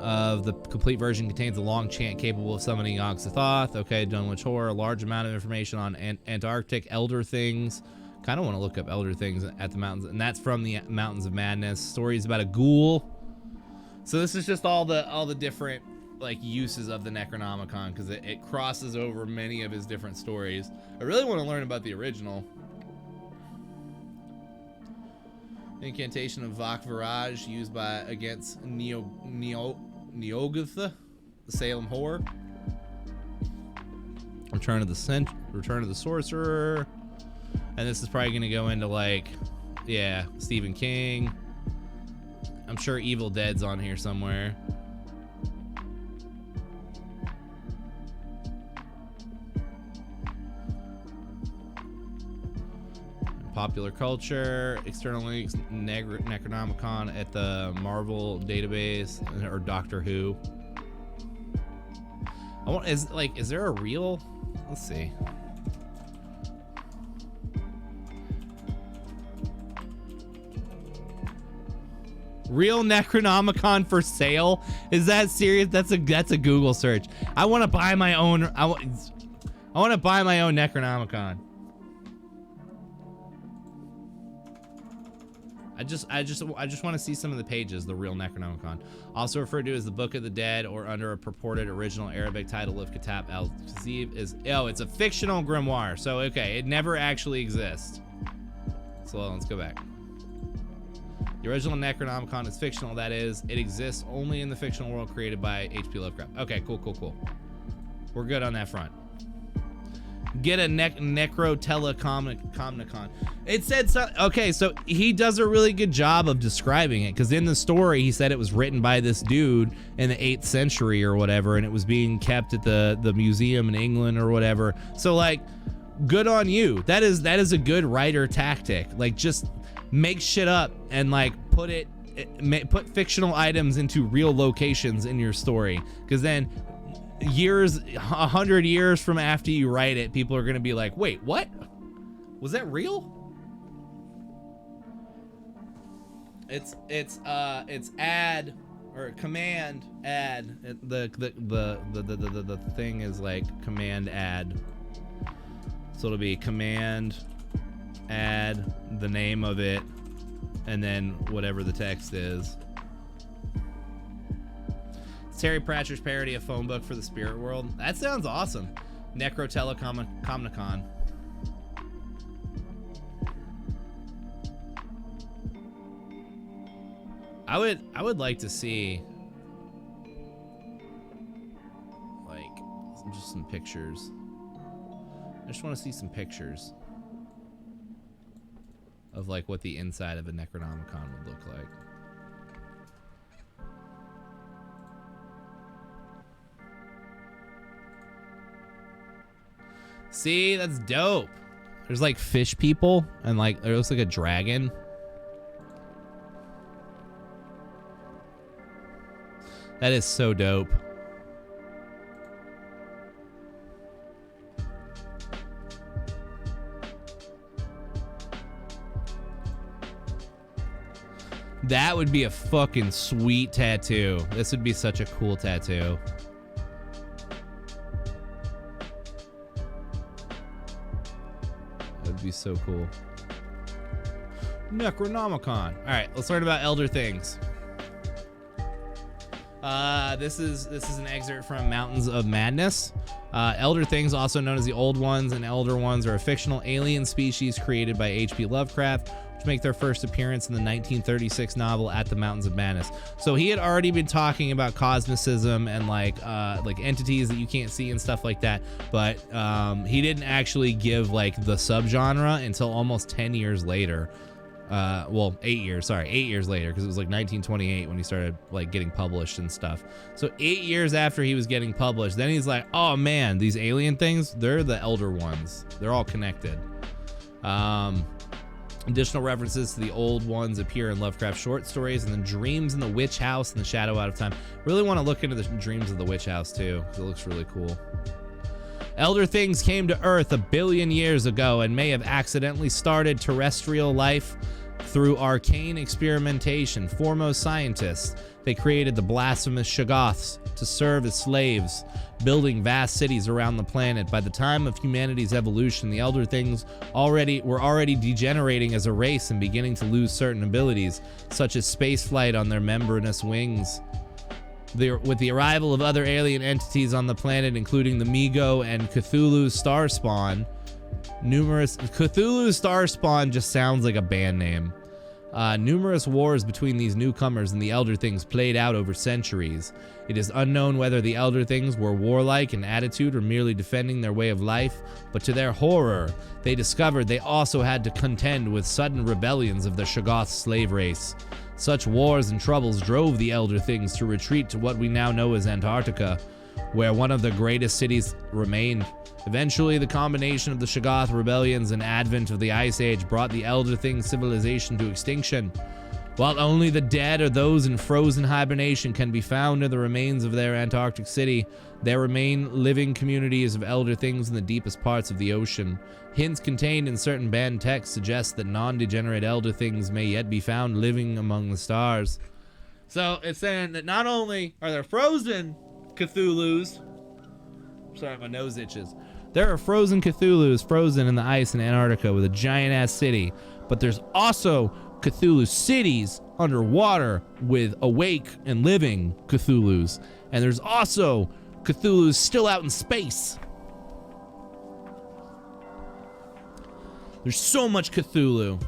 S1: of the complete version contains a long chant capable of summoning Yog-Sothoth. Okay, Dunwich horror. A large amount of information on Antarctic elder things. Kind of want to look up elder things at the mountains, and that's from the Mountains of Madness. Stories about a ghoul. So this is just all the different like uses of the Necronomicon, because it crosses over many of his different stories. I really want to learn about the original. Incantation of Vak Viraj used against Neogatha, the Salem horror. Return of the Sorcerer. And this is probably going to go into, like, yeah, Stephen King. I'm sure Evil Dead's on here somewhere. Popular culture, external links, Necronomicon at the Marvel database, or Doctor Who. Is there a real? Let's see. Real Necronomicon for sale? Is that serious? That's a Google search. I want to buy my own. I want to buy my own Necronomicon. I just want to see some of the pages. The real Necronomicon, also referred to as the Book of the Dead, or under a purported original Arabic title of Kitab al-Kazib, it's a fictional grimoire. So okay, it never actually exists. So let's go back. The original Necronomicon is fictional. That is, it exists only in the fictional world created by H.P. Lovecraft. Okay, cool. We're good on that front. Get a Necrotelecomnicon. It said so. Okay, so he does a really good job of describing it, because in the story he said it was written by this dude in the 8th century or whatever, and it was being kept at the museum in England or whatever. So like, good on you. That is a good writer tactic. Like, just make shit up and like put fictional items into real locations in your story, because then 100 years from after you write it, people are gonna be like, wait, what? Was that real? It's add, or command add. The thing is like command add. So it'll be command add the name of it, and then whatever the text is. Terry Pratchett's parody of phone book for the spirit world. That sounds awesome. Necrotelecomnicon. I would like to see like just some pictures. I just want to see some pictures of like what the inside of a Necronomicon would look like. See, that's dope. There's like fish people, and like it looks like a dragon. That is so dope. That would be a fucking sweet tattoo. This would be such a cool tattoo. That would be so cool. Necronomicon. All right, let's learn about Elder Things. This is an excerpt from Mountains of Madness. Elder Things, also known as the Old Ones and Elder Ones, are a fictional alien species created by H.P. Lovecraft, which make their first appearance in the 1936 novel At the Mountains of Madness. So he had already been talking about cosmicism and like entities that you can't see and stuff like that, but he didn't actually give like the subgenre until almost 10 years later. Well, 8 years later, because it was like 1928 when he started like getting published and stuff. So 8 years after he was getting published, then he's like, oh man, these alien things, they're the Elder Ones. They're all connected. Additional references to the Old Ones appear in Lovecraft short stories, and then Dreams in the Witch House and The Shadow Out of Time. Really want to look into the Dreams of the Witch House too, because it looks really cool. Elder Things came to Earth 1 billion years ago and may have accidentally started terrestrial life through arcane experimentation. Foremost scientists, they created the blasphemous Shoggoths to serve as slaves, building vast cities around the planet. By the time of humanity's evolution, the Elder Things were already degenerating as a race and beginning to lose certain abilities, such as spaceflight on their membranous wings. With the arrival of other alien entities on the planet, including the Migo and Cthulhu's Starspawn, Cthulhu's Starspawn just sounds like a band name. Numerous wars between these newcomers and the Elder Things played out over centuries. It is unknown whether the Elder Things were warlike in attitude or merely defending their way of life, but to their horror, they discovered they also had to contend with sudden rebellions of the Shoggoth slave race. Such wars and troubles drove the Elder Things to retreat to what we now know as Antarctica, where one of the greatest cities remained. Eventually, the combination of the Shoggoth rebellions and advent of the Ice Age brought the Elder Thing civilization to extinction. While only the dead or those in frozen hibernation can be found in the remains of their Antarctic city, there remain living communities of Elder Things in the deepest parts of the ocean. Hints contained in certain banned texts suggest that non-degenerate Elder Things may yet be found living among the stars. So it's saying that not only are there frozen Cthulhus, sorry, my nose itches. There are frozen Cthulhus frozen in the ice in Antarctica with a giant-ass city, but there's also Cthulhu cities underwater with awake and living Cthulhus. And there's also Cthulhus still out in space. There's so much Cthulhu.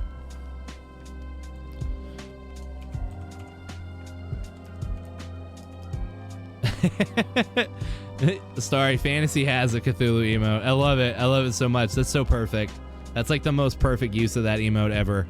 S1: Starry Fantasy has a Cthulhu emote. I love it. I love it so much. That's so perfect. That's like the most perfect use of that emote ever.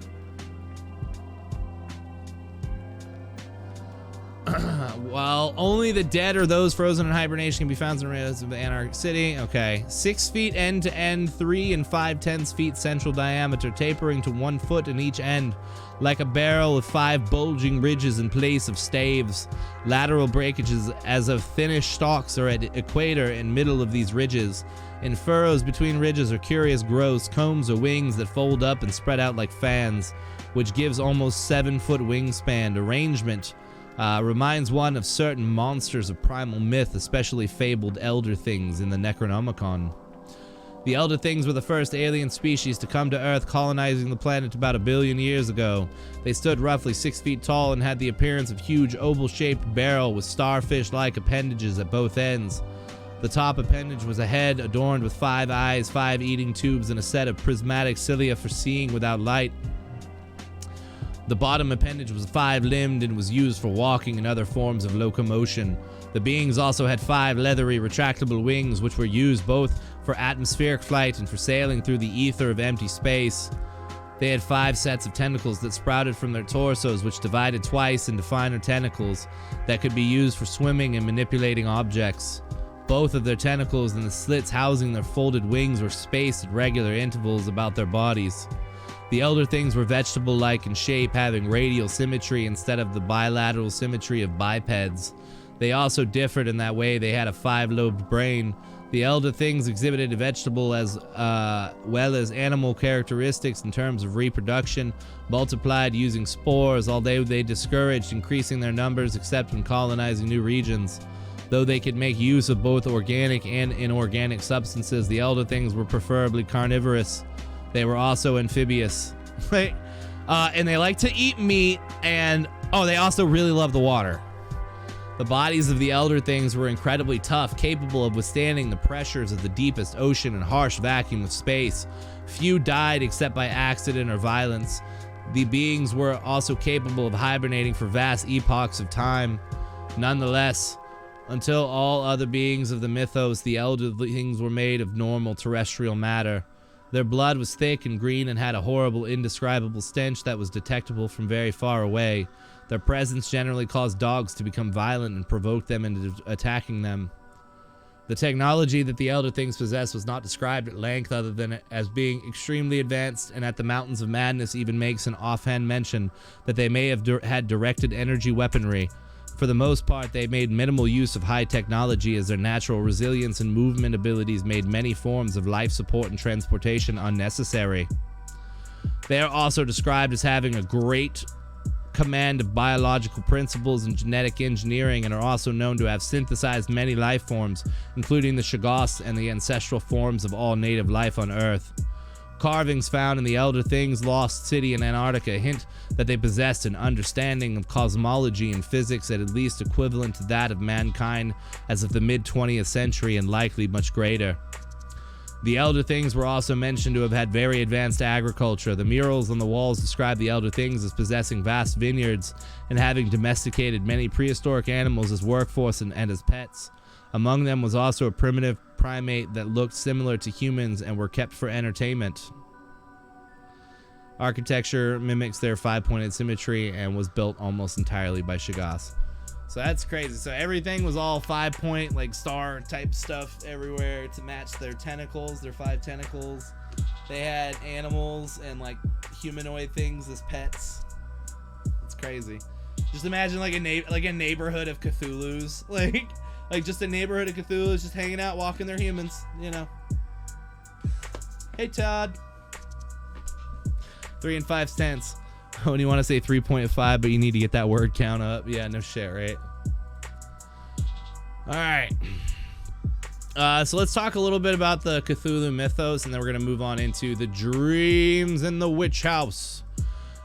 S1: While only the dead or those frozen in hibernation can be found in the remains of the Antarctic city. Okay. 6 feet end to end, 3 and 5/10 feet central diameter, tapering to 1 foot in each end, like a barrel with 5 bulging ridges in place of staves. Lateral breakages as of thinnish stalks are at equator and middle of these ridges. In furrows between ridges are curious growths, combs or wings that fold up and spread out like fans, which gives almost 7-foot wingspan. Arrangement reminds one of certain monsters of primal myth, especially fabled Elder Things in the Necronomicon. The Elder Things were the first alien species to come to Earth, colonizing the planet about 1 billion years ago. They stood roughly 6 feet tall and had the appearance of huge oval-shaped barrel with starfish-like appendages at both ends. The top appendage was a head adorned with 5 eyes, 5 eating tubes, and a set of prismatic cilia for seeing without light. The bottom appendage was 5-limbed and was used for walking and other forms of locomotion. The beings also had 5 leathery, retractable wings, which were used both for atmospheric flight and for sailing through the ether of empty space. They had 5 sets of tentacles that sprouted from their torsos, which divided twice into finer tentacles that could be used for swimming and manipulating objects. Both of their tentacles and the slits housing their folded wings were spaced at regular intervals about their bodies. The Elder Things were vegetable-like in shape, having radial symmetry instead of the bilateral symmetry of bipeds. They also differed in that way they had a 5-lobed brain. The Elder Things exhibited vegetable as well as animal characteristics in terms of reproduction, multiplied using spores, although they discouraged increasing their numbers except when colonizing new regions. Though they could make use of both organic and inorganic substances, the Elder Things were preferably carnivorous. They were also amphibious. And they like to eat meat, and they also really love the water. The bodies of the Elder Things were incredibly tough, capable of withstanding the pressures of the deepest ocean and harsh vacuum of space. Few died except by accident or violence. The beings were also capable of hibernating for vast epochs of time. Nonetheless, until all other beings of the mythos, the Elder Things were made of normal terrestrial matter. Their blood was thick and green and had a horrible, indescribable stench that was detectable from very far away. Their presence generally caused dogs to become violent and provoked them into attacking them. The technology that the Elder Things possessed was not described at length other than as being extremely advanced, and at the Mountains of Madness even makes an offhand mention that they may have had directed energy weaponry. For the most part, they made minimal use of high technology, as their natural resilience and movement abilities made many forms of life support and transportation unnecessary. They are also described as having a great command of biological principles and genetic engineering, and are also known to have synthesized many life forms, including the Shoggoths and the ancestral forms of all native life on Earth. Carvings found in the Elder Things' lost city in Antarctica hint that they possessed an understanding of cosmology and physics at least equivalent to that of mankind as of the mid-20th century, and likely much greater. The Elder Things were also mentioned to have had very advanced agriculture. The murals on the walls describe the Elder Things as possessing vast vineyards and having domesticated many prehistoric animals as workforce and as pets. Among them was also a primitive primate that looked similar to humans and were kept for entertainment. Architecture mimics their 5-pointed symmetry and was built almost entirely by Shoggoths. So that's crazy. So everything was all 5-point, like star type stuff everywhere to match their tentacles, their 5 tentacles. They had animals and like humanoid things as pets. It's crazy. Just imagine like a neighborhood of Cthulhu's, like just a neighborhood of Cthulhu's just hanging out, walking their humans, you know. Hey Todd. 3 and 5 cents. Oh, and you want to say 3.5, but you need to get that word count up. Yeah, no shit, right? All right. So let's talk a little bit about the Cthulhu mythos, and then we're going to move on into the dreams in the witch house.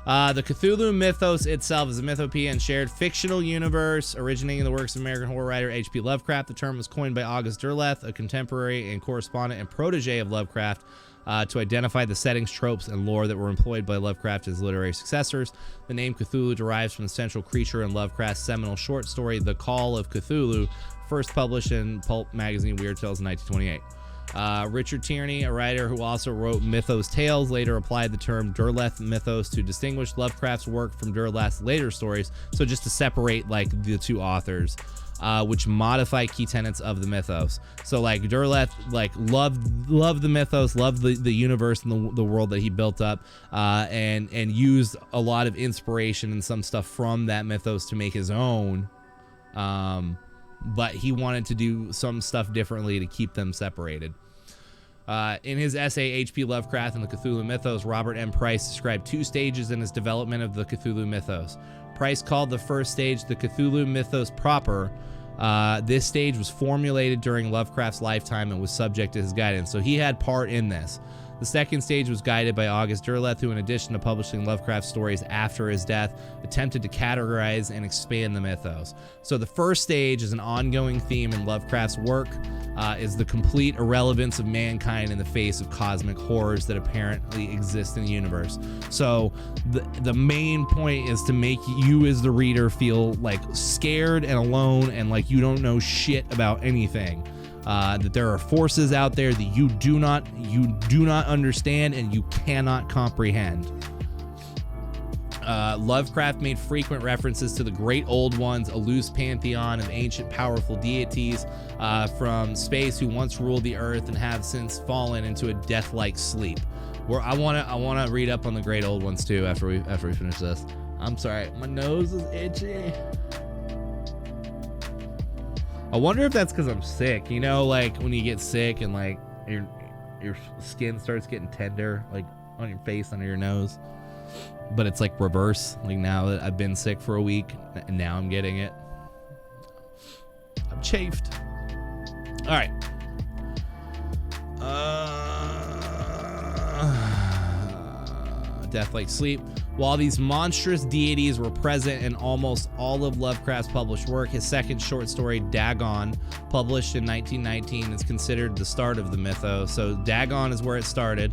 S1: The Cthulhu mythos itself is a mythopoeia and shared fictional universe originating in the works of American horror writer H.P. Lovecraft. The term was coined by August Derleth, a contemporary and correspondent and protege of Lovecraft, to identify the settings, tropes, and lore that were employed by Lovecraft as literary successors. The name Cthulhu derives from the central creature in Lovecraft's seminal short story, The Call of Cthulhu, first published in pulp magazine Weird Tales in 1928. Richard Tierney, a writer who also wrote Mythos Tales, later applied the term Derleth mythos to distinguish Lovecraft's work from Derleth's later stories, so just to separate like the two authors. Which modify key tenets of the mythos. So like Derleth like loved the mythos, loved the universe and the world that he built up, and used a lot of inspiration and some stuff from that mythos to make his own. But he wanted to do some stuff differently to keep them separated. In his essay, H.P. Lovecraft and the Cthulhu Mythos, Robert M. Price described 2 stages in his development of the Cthulhu Mythos. Price called the first stage the Cthulhu Mythos proper. This stage was formulated during Lovecraft's lifetime and was subject to his guidance, so he had part in this. The second stage was guided by August Derleth, who, in addition to publishing Lovecraft stories after his death, attempted to categorize and expand the mythos. So the first stage is an ongoing theme in Lovecraft's work, is the complete irrelevance of mankind in the face of cosmic horrors that apparently exist in the universe. So the main point is to make you as the reader feel like scared and alone and like you don't know shit about anything. That there are forces out there that you do not understand and you cannot comprehend. Lovecraft made frequent references to the Great Old Ones, a loose pantheon of ancient powerful deities from space who once ruled the earth and have since fallen into a death-like sleep. Where I wanna read up on the Great Old Ones too after we finish this. I'm sorry, my nose is itchy. I wonder if that's because I'm sick. You know, like when you get sick and like your skin starts getting tender, like on your face, under your nose. But it's like reverse. Like now that I've been sick for a week and now I'm getting it. I'm chafed. All right. Death-like sleep. While these monstrous deities were present in almost all of Lovecraft's published work, his second short story, Dagon, published in 1919, is considered the start of the mythos. So Dagon is where it started.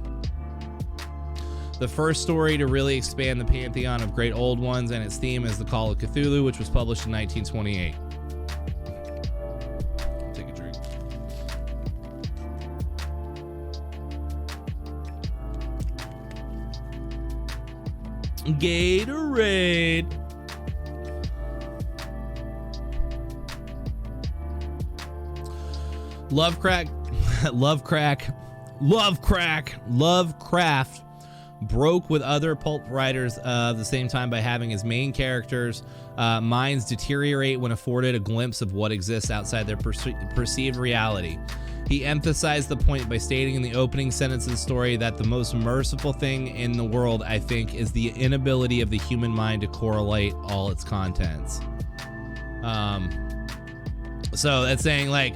S1: The first story to really expand the pantheon of Great Old Ones, and its theme is The Call of Cthulhu, which was published in 1928. Take a drink. Gatorade. Lovecraft broke with other pulp writers of the same time by having his main characters' minds deteriorate when afforded a glimpse of what exists outside their perceived reality. He emphasized the point by stating in the opening sentence of the story that the most merciful thing in the world, I think, is the inability of the human mind to correlate all its contents. So that's saying like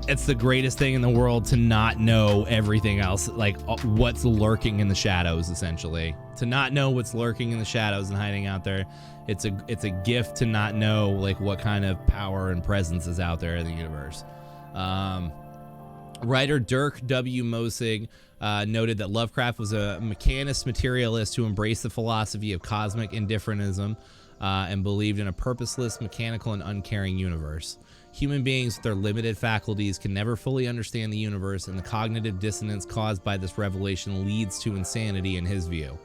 S1: it's the greatest thing in the world to not know everything else, like what's lurking in the shadows, essentially. To not know what's lurking in the shadows and hiding out there. It's a gift to not know like what kind of power and presence is out there in the universe. Writer Dirk W. Mosig noted that Lovecraft was a mechanist materialist who embraced the philosophy of cosmic indifferentism and believed in a purposeless, mechanical, and uncaring universe. Human beings with their limited faculties can never fully understand the universe, and the cognitive dissonance caused by this revelation leads to insanity in his view.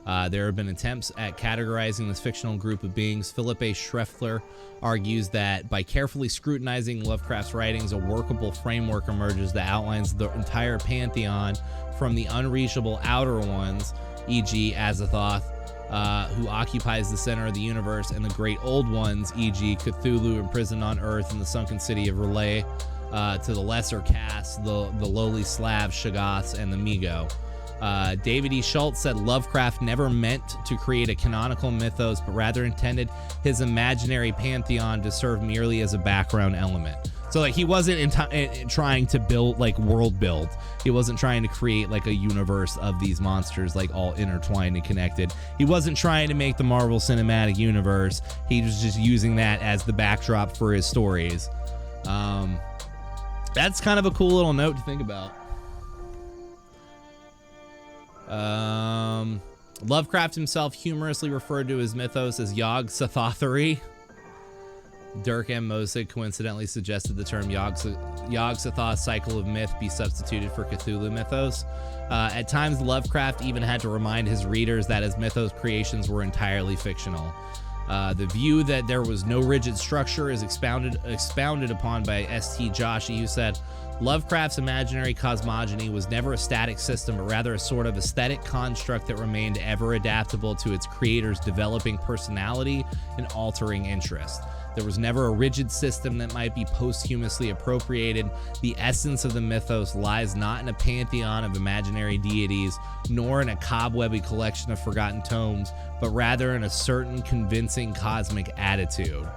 S1: There have been attempts at categorizing this fictional group of beings. Philip A. Schreffler argues that by carefully scrutinizing Lovecraft's writings, a workable framework emerges that outlines the entire pantheon from the unreachable outer ones, e.g. Azathoth, who occupies the center of the universe, and the great old ones, e.g. Cthulhu imprisoned on Earth in the sunken city of R'lyeh, to the lesser castes, the lowly Slavs, Shoggoths, and the Migo. David E. Schultz said Lovecraft never meant to create a canonical mythos, but rather intended his imaginary pantheon to serve merely as a background element. So, like, he wasn't trying to build, like, world build. He wasn't trying to create, like, a universe of these monsters, like, all intertwined and connected. He wasn't trying to make the Marvel Cinematic Universe. He was just using that as the backdrop for his stories. That's kind of a cool little note to think about. Lovecraft himself humorously referred to his mythos as Yog-Sothothery. Dirk M. Mosig coincidentally suggested the term Yog-Sothoth cycle of myth be substituted for Cthulhu mythos. At times, Lovecraft even had to remind his readers that his mythos creations were entirely fictional. The view that there was no rigid structure is expounded upon by S.T. Joshi, who said, Lovecraft's imaginary cosmogony was never a static system, but rather a sort of aesthetic construct that remained ever adaptable to its creator's developing personality and altering interest. There was never a rigid system that might be posthumously appropriated. The essence of the mythos lies not in a pantheon of imaginary deities, nor in a cobwebby collection of forgotten tomes, but rather in a certain convincing cosmic attitude.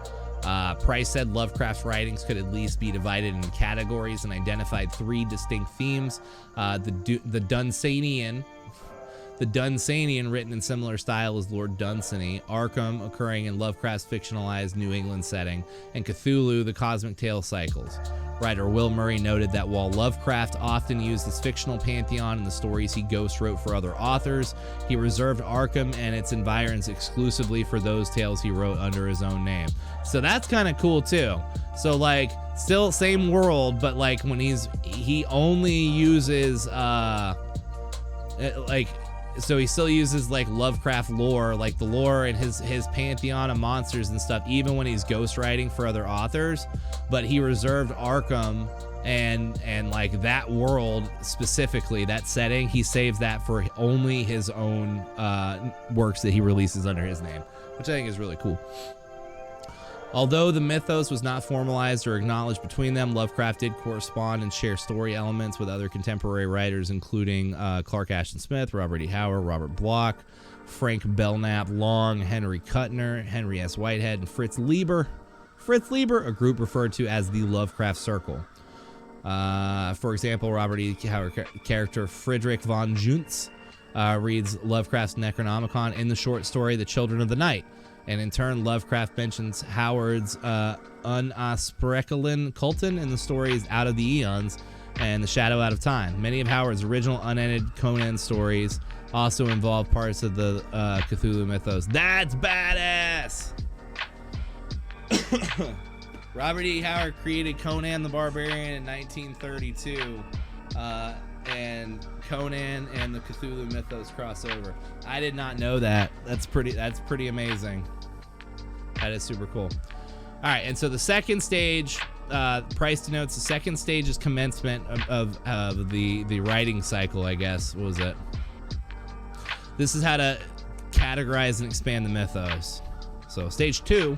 S1: Price said Lovecraft's writings could at least be divided into categories and identified three distinct themes. The Dunsanian, written in similar style as Lord Dunsany, Arkham, occurring in Lovecraft's fictionalized New England setting, and Cthulhu, the cosmic tale cycles. Writer Will Murray noted that while Lovecraft often used his fictional pantheon in the stories he ghost wrote for other authors, he reserved Arkham and its environs exclusively for those tales he wrote under his own name. So that's kind of cool too. So, like, still same world, but like when he only uses so he still uses like Lovecraft lore, like the lore and his pantheon of monsters and stuff, even when he's ghostwriting for other authors. But he reserved Arkham and like that world specifically, that setting, he saves that for only his own works that he releases under his name, which I think is really cool. Although the mythos was not formalized or acknowledged between them, Lovecraft did correspond and share story elements with other contemporary writers, including Clark Ashton Smith, Robert E. Howard, Robert Bloch, Frank Belknap Long, Henry Kuttner, Henry S. Whitehead, and Fritz Lieber. Fritz Lieber, a group referred to as the Lovecraft Circle. For example, Robert E. Howard character Friedrich von Juntz reads Lovecraft's Necronomicon in the short story The Children of the Night. And in turn, Lovecraft mentions Howard's Unaspreckelin Kulton in the stories Out of the Eons and The Shadow Out of Time. Many of Howard's original unedited Conan stories also involve parts of the Cthulhu mythos. That's badass! Robert E. Howard created Conan the Barbarian in 1932. And Conan and the Cthulhu mythos crossover. I did not know that. That's pretty amazing. That is super cool. All right, and so the second stage, Price denotes the second stage is commencement of the writing cycle, I guess. What was it? This is how to categorize and expand the mythos. So stage 2,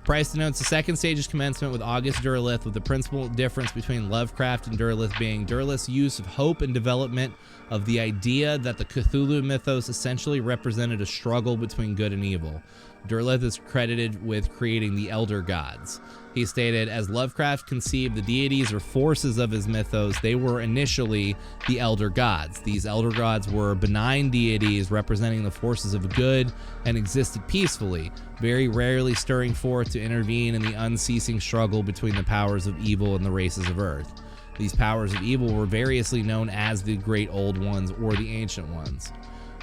S1: Price denotes the second stage's commencement with August Derleth, with the principal difference between Lovecraft and Derleth being Derleth's use of hope and development of the idea that the Cthulhu mythos essentially represented a struggle between good and evil. Derleth is credited with creating the Elder Gods. He stated, as Lovecraft conceived the deities or forces of his mythos, they were initially the Elder Gods. These Elder Gods were benign deities representing the forces of good and existed peacefully, very rarely stirring forth to intervene in the unceasing struggle between the powers of evil and the races of Earth. These powers of evil were variously known as the Great Old Ones or the Ancient Ones.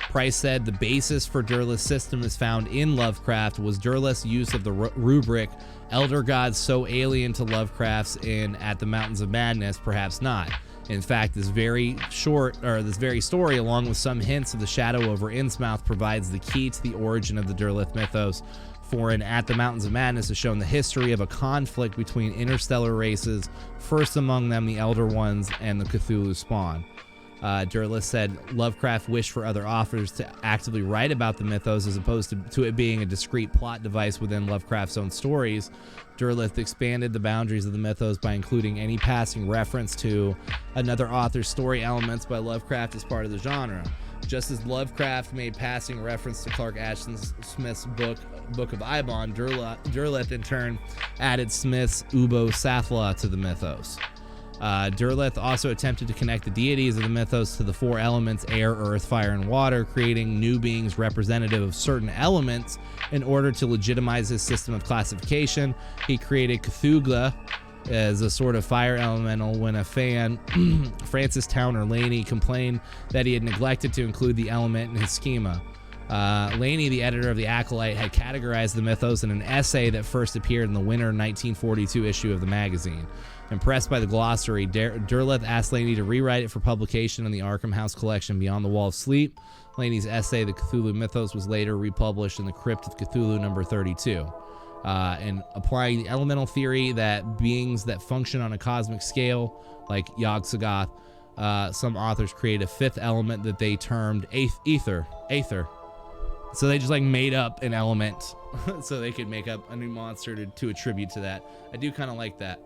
S1: Price said the basis for Derleth's system is found in Lovecraft was Derleth's use of the rubric Elder Gods so alien to Lovecraft's in At the Mountains of Madness, perhaps not. In fact, this very story, along with some hints of the shadow over Innsmouth, provides the key to the origin of the Derleth mythos. For in At the Mountains of Madness is shown the history of a conflict between interstellar races, first among them the Elder Ones and the Cthulhu spawn. Derleth said Lovecraft wished for other authors to actively write about the mythos as opposed to it being a discrete plot device within Lovecraft's own stories. Derleth expanded the boundaries of the mythos by including any passing reference to another author's story elements by Lovecraft as part of the genre. Just as Lovecraft made passing reference to Clark Ashton Smith's Book of Ibon, Derleth in turn added Smith's Ubo Sathla to the mythos. Derleth also attempted to connect the deities of the mythos to the four elements air, earth, fire, and water, creating new beings representative of certain elements in order to legitimize his system of classification. He created Cthulhu as a sort of fire elemental when a fan, Francis Towner Laney, complained that he had neglected to include the element in his schema. Laney, the editor of The Acolyte, had categorized the mythos in an essay that first appeared in the winter 1942 issue of the magazine. Impressed by the glossary, Derleth asked Laney to rewrite it for publication in the Arkham House collection Beyond the Wall of Sleep. Laney's essay, The Cthulhu Mythos, was later republished in the Crypt of Cthulhu number 32. And applying the elemental theory that beings that function on a cosmic scale, like Yog-Sothoth, some authors created a fifth element that they termed Aether. So they just like made up an element so they could make up a new monster to attribute to that. I do kind of like that.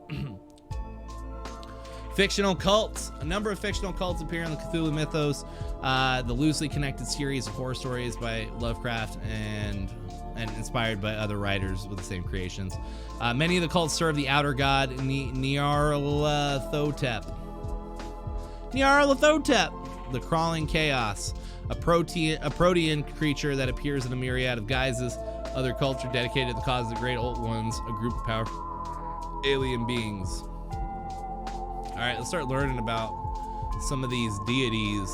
S1: Fictional cults. A number of fictional cults appear in the Cthulhu mythos. The loosely connected series of horror stories by Lovecraft and inspired by other writers with the same creations. Many of the cults serve the outer god Nyarlathotep. Nyarlathotep, the crawling chaos, a protean creature that appears in a myriad of guises. Other cults are dedicated to the cause of the Great Old Ones, a group of powerful alien beings. All right, let's start learning about some of these deities.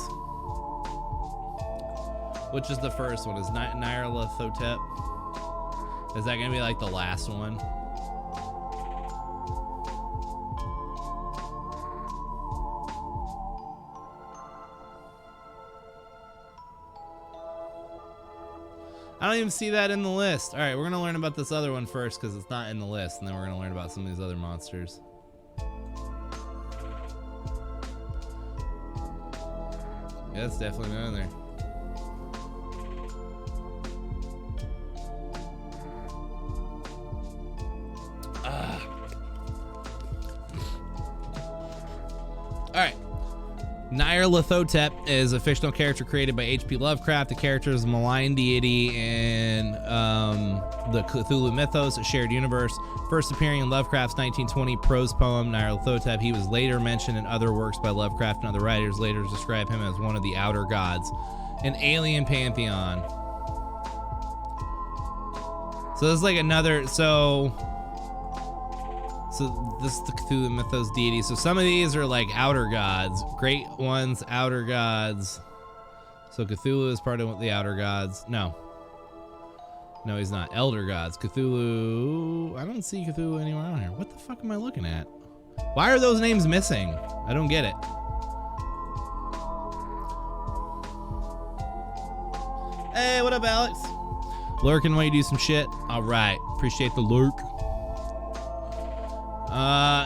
S1: Which is the first one? Is Nyarlathotep? Is that gonna be like the last one? I don't even see that in the list. All right, we're gonna learn about this other one first because it's not in the list, and then we're gonna learn about some of these other monsters. Yeah, it's definitely not in there. Alright. Nyarlathotep is a fictional character created by H.P. Lovecraft. The character is a malign deity in the Cthulhu mythos, a shared universe. First appearing in Lovecraft's 1920 prose poem, Nyarlathotep, he was later mentioned in other works by Lovecraft, and other writers later describe him as one of the outer gods, an alien pantheon. So this is like another, so this is the Cthulhu mythos deity. So some of these are like outer gods, great ones, outer gods. So Cthulhu is part of the outer gods. No, he's not. Elder gods. Cthulhu. I don't see Cthulhu anywhere on here. What the fuck am I looking at? Why are those names missing? I don't get it. Hey, what up, Alex? Lurking while you do some shit. All right, appreciate the lurk.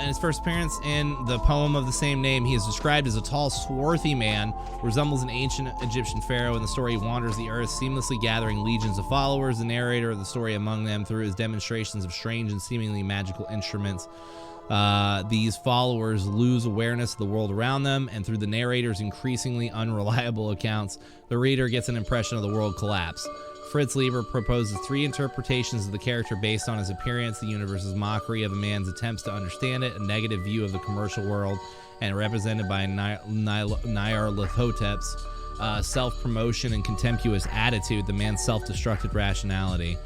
S1: In his first appearance in the poem of the same name, he is described as a tall, swarthy man, resembles an ancient Egyptian pharaoh. In the story, he wanders the earth, seamlessly gathering legions of followers. The narrator of the story among them through his demonstrations of strange and seemingly magical instruments. These followers lose awareness of the world around them, and through the narrator's increasingly unreliable accounts, the reader gets an impression of the world collapse. Fritz Leiber proposes 3 interpretations of the character based on his appearance: the universe's mockery of a man's attempts to understand it, a negative view of the commercial world, and represented by Nyarlathotep's self-promotion and contemptuous attitude, the man's self-destructive rationality.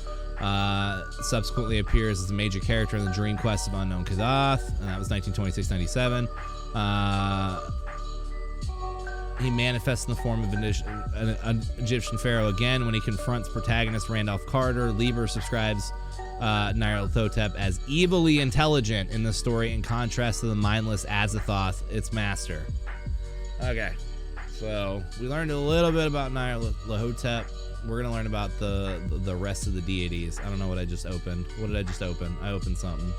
S1: Subsequently appears as a major character in the Dream Quest of Unknown Kadath, and that was 1926-97. He manifests in the form of an Egyptian pharaoh again when he confronts protagonist Randolph Carter. Lieber describes Nyarlathotep as evilly intelligent in the story, in contrast to the mindless Azathoth, its master. Okay, so we learned a little bit about Nyarlathotep. We're gonna learn about the rest of the deities. I don't know what I just opened. What did I just open? I opened something.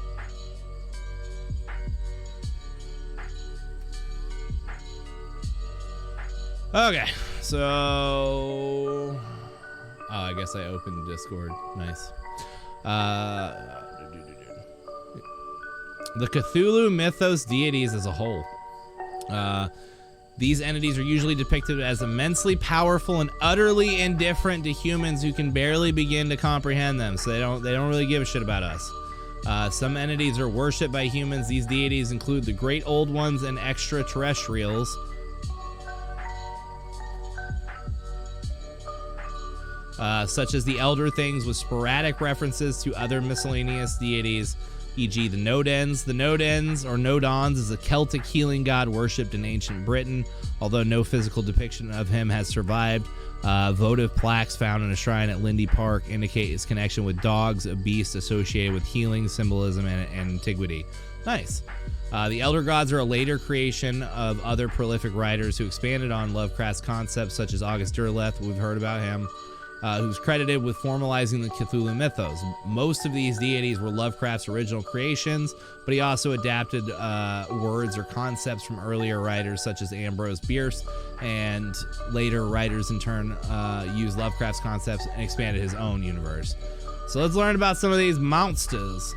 S1: Okay, so I guess I opened Discord. Nice. The Cthulhu mythos deities as a whole. These entities are usually depicted as immensely powerful and utterly indifferent to humans who can barely begin to comprehend them. So they don't really give a shit about us. Some entities are worshipped by humans. These deities include the Great Old Ones and extraterrestrials. Such as the Elder Things, with sporadic references to other miscellaneous deities, e.g. the Nodens. The Nodens, or Nodons, is a Celtic healing god worshipped in ancient Britain. Although no physical depiction of him has survived, votive plaques found in a shrine at Lindy Park indicate his connection with dogs, a beast associated with healing, symbolism, and antiquity. Nice. The Elder Gods are a later creation of other prolific writers who expanded on Lovecraft's concepts, such as August Derleth, we've heard about him, who's credited with formalizing the Cthulhu mythos. Most of these deities were Lovecraft's original creations, but he also adapted words or concepts from earlier writers such as Ambrose Bierce, and later writers in turn used Lovecraft's concepts and expanded his own universe. So let's learn about some of these monsters.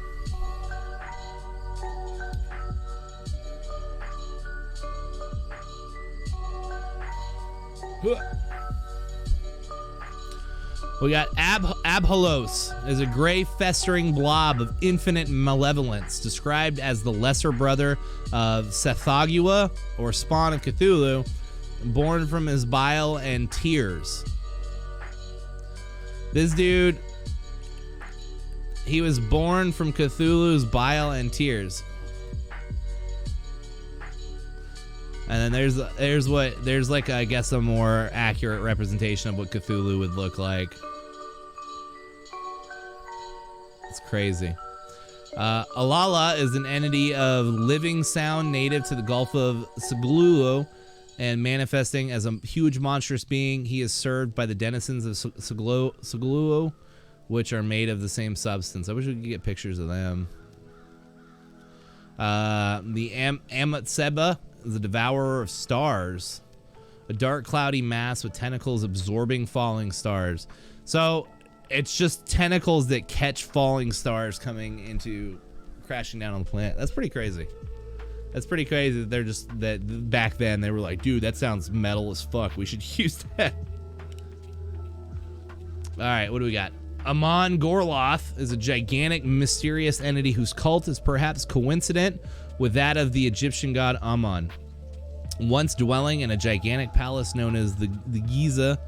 S1: We got Abhalos is a gray festering blob of infinite malevolence, described as the lesser brother of Sethagua, or spawn of Cthulhu, born from his bile and tears. This dude, he was born from Cthulhu's bile and tears. And then there's like, I guess, a more accurate representation of what Cthulhu would look like. It's crazy. Alala is an entity of living sound native to the Gulf of Saglulo, and manifesting as a huge monstrous being. He is served by the denizens of Saglulo, which are made of the same substance. I wish we could get pictures of them. The Amatseba is a devourer of stars, a dark cloudy mass with tentacles absorbing falling stars. So it's just tentacles that catch falling stars coming into crashing down on the planet. That's pretty crazy. That's pretty crazy that they're just, that back then they were like, dude, that sounds metal as fuck, we should use that. All right, what do we got? Amon Gorloth is a gigantic mysterious entity whose cult is perhaps coincident with that of the Egyptian god Amun. Once dwelling in a gigantic palace known as the Giza,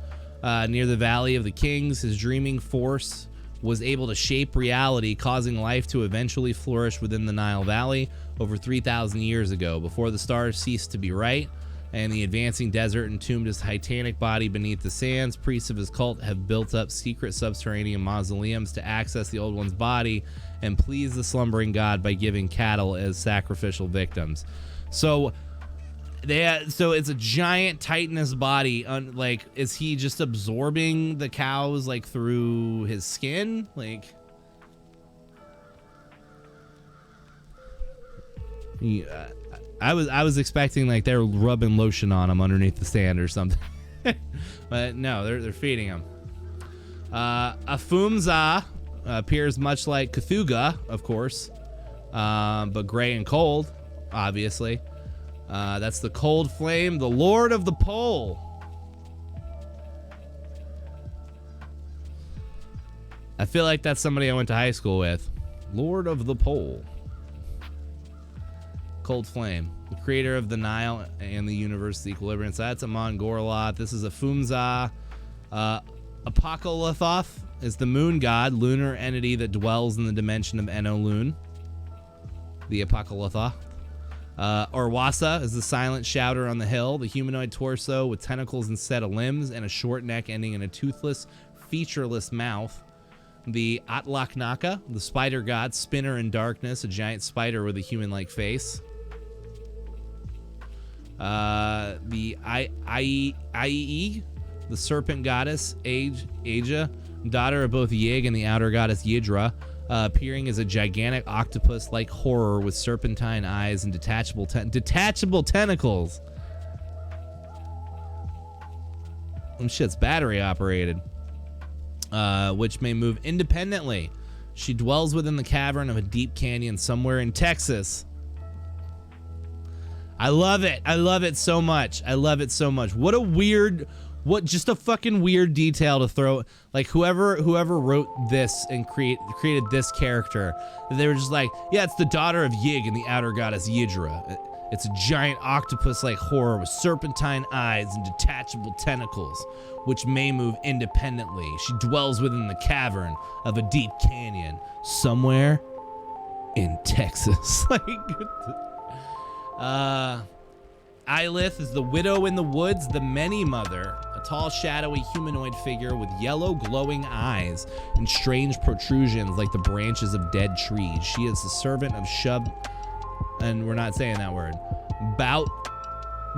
S1: near the Valley of the Kings, his dreaming force was able to shape reality, causing life to eventually flourish within the Nile Valley over 3,000 years ago. Before the stars ceased to be right and the advancing desert entombed his titanic body beneath the sands, priests of his cult have built up secret subterranean mausoleums to access the Old One's body and please the slumbering god by giving cattle as sacrificial victims. So it's a giant titanous body. Like, is he just absorbing the cows like through his skin? Like, I was expecting like they're rubbing lotion on him underneath the stand or something, but no, they're feeding him. Afumza appears much like Cthulhu, of course, but gray and cold, obviously. That's the Cold Flame, the Lord of the Pole. I feel like that's somebody I went to high school with. Lord of the Pole. Cold Flame, the creator of the Nile and the universe, the equilibrium. So that's Amon Gorloth. This is Afumza. Apocalypthoth is the moon god, lunar entity that dwells in the dimension of Enolun. The Apocalypthoth. Orwasa is the silent shouter on the hill, the humanoid torso with tentacles instead of limbs and a short neck ending in a toothless, featureless mouth. The Atlaknaka, the spider god, spinner in darkness, a giant spider with a human-like face. The Iee, the serpent goddess, Aja, daughter of both Yig and the outer goddess Yidra, appearing as a gigantic octopus-like horror with serpentine eyes and detachable tentacles. Shit's battery operated, which may move independently. She dwells within the cavern of a deep canyon somewhere in Texas. I love it. I love it so much. I love it so much. What a weird, just a fucking weird detail to throw. Like whoever wrote this and created this character, they were just like, yeah, it's the daughter of Yig and the outer goddess Yidra. It's a giant octopus-like horror with serpentine eyes and detachable tentacles, which may move independently. She dwells within the cavern of a deep canyon somewhere in Texas. Ilith is the widow in the woods, the many mother, a tall, shadowy humanoid figure with yellow glowing eyes and strange protrusions like the branches of dead trees. She is the servant of and we're not saying that word,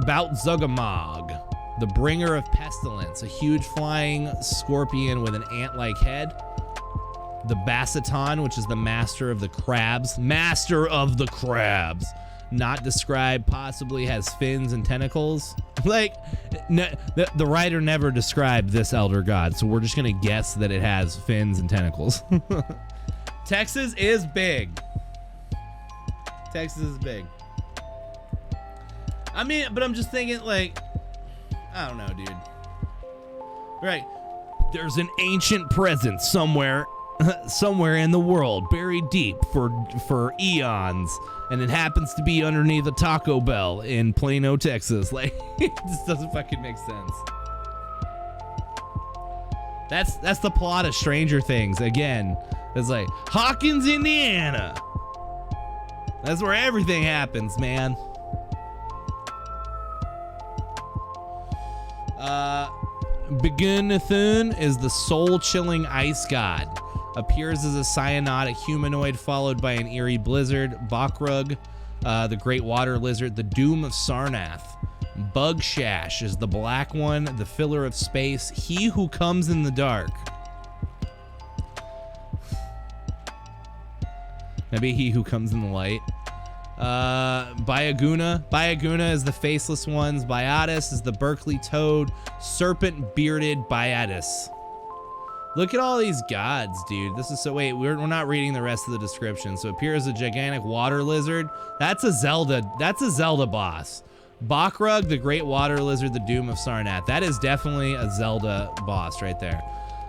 S1: Zugamog, the bringer of pestilence, a huge flying scorpion with an ant-like head. The Bassaton, which is the master of the crabs, not described, possibly has fins and tentacles. The writer never described this elder god, so we're just gonna guess that it has fins and tentacles. Texas is big. Texas is big. I mean, but I'm just thinking, like, I don't know, dude. Right. There's an ancient presence somewhere in the world, buried deep for eons, and it happens to be underneath a Taco Bell in Plano, Texas. Like, it just doesn't fucking make sense. That's the plot of Stranger Things. Again, it's like Hawkins, Indiana. That's where everything happens, man. Begunathun is the soul-chilling ice god. Appears as a cyanotic humanoid followed by an eerie blizzard. Bakrug, the great water lizard, the doom of Sarnath. Bugshash is the black one, the filler of space, he who comes in the dark. Maybe he who comes in the light. Bayaguna is the faceless ones. Byatis is the Berkeley toad, serpent-bearded Byatis. Look at all these gods, dude. This is so... Wait, we're not reading the rest of the description. So appears a gigantic water lizard. That's a Zelda boss. Bakrug, the great water lizard, the doom of Sarnath. That is definitely a Zelda boss right there.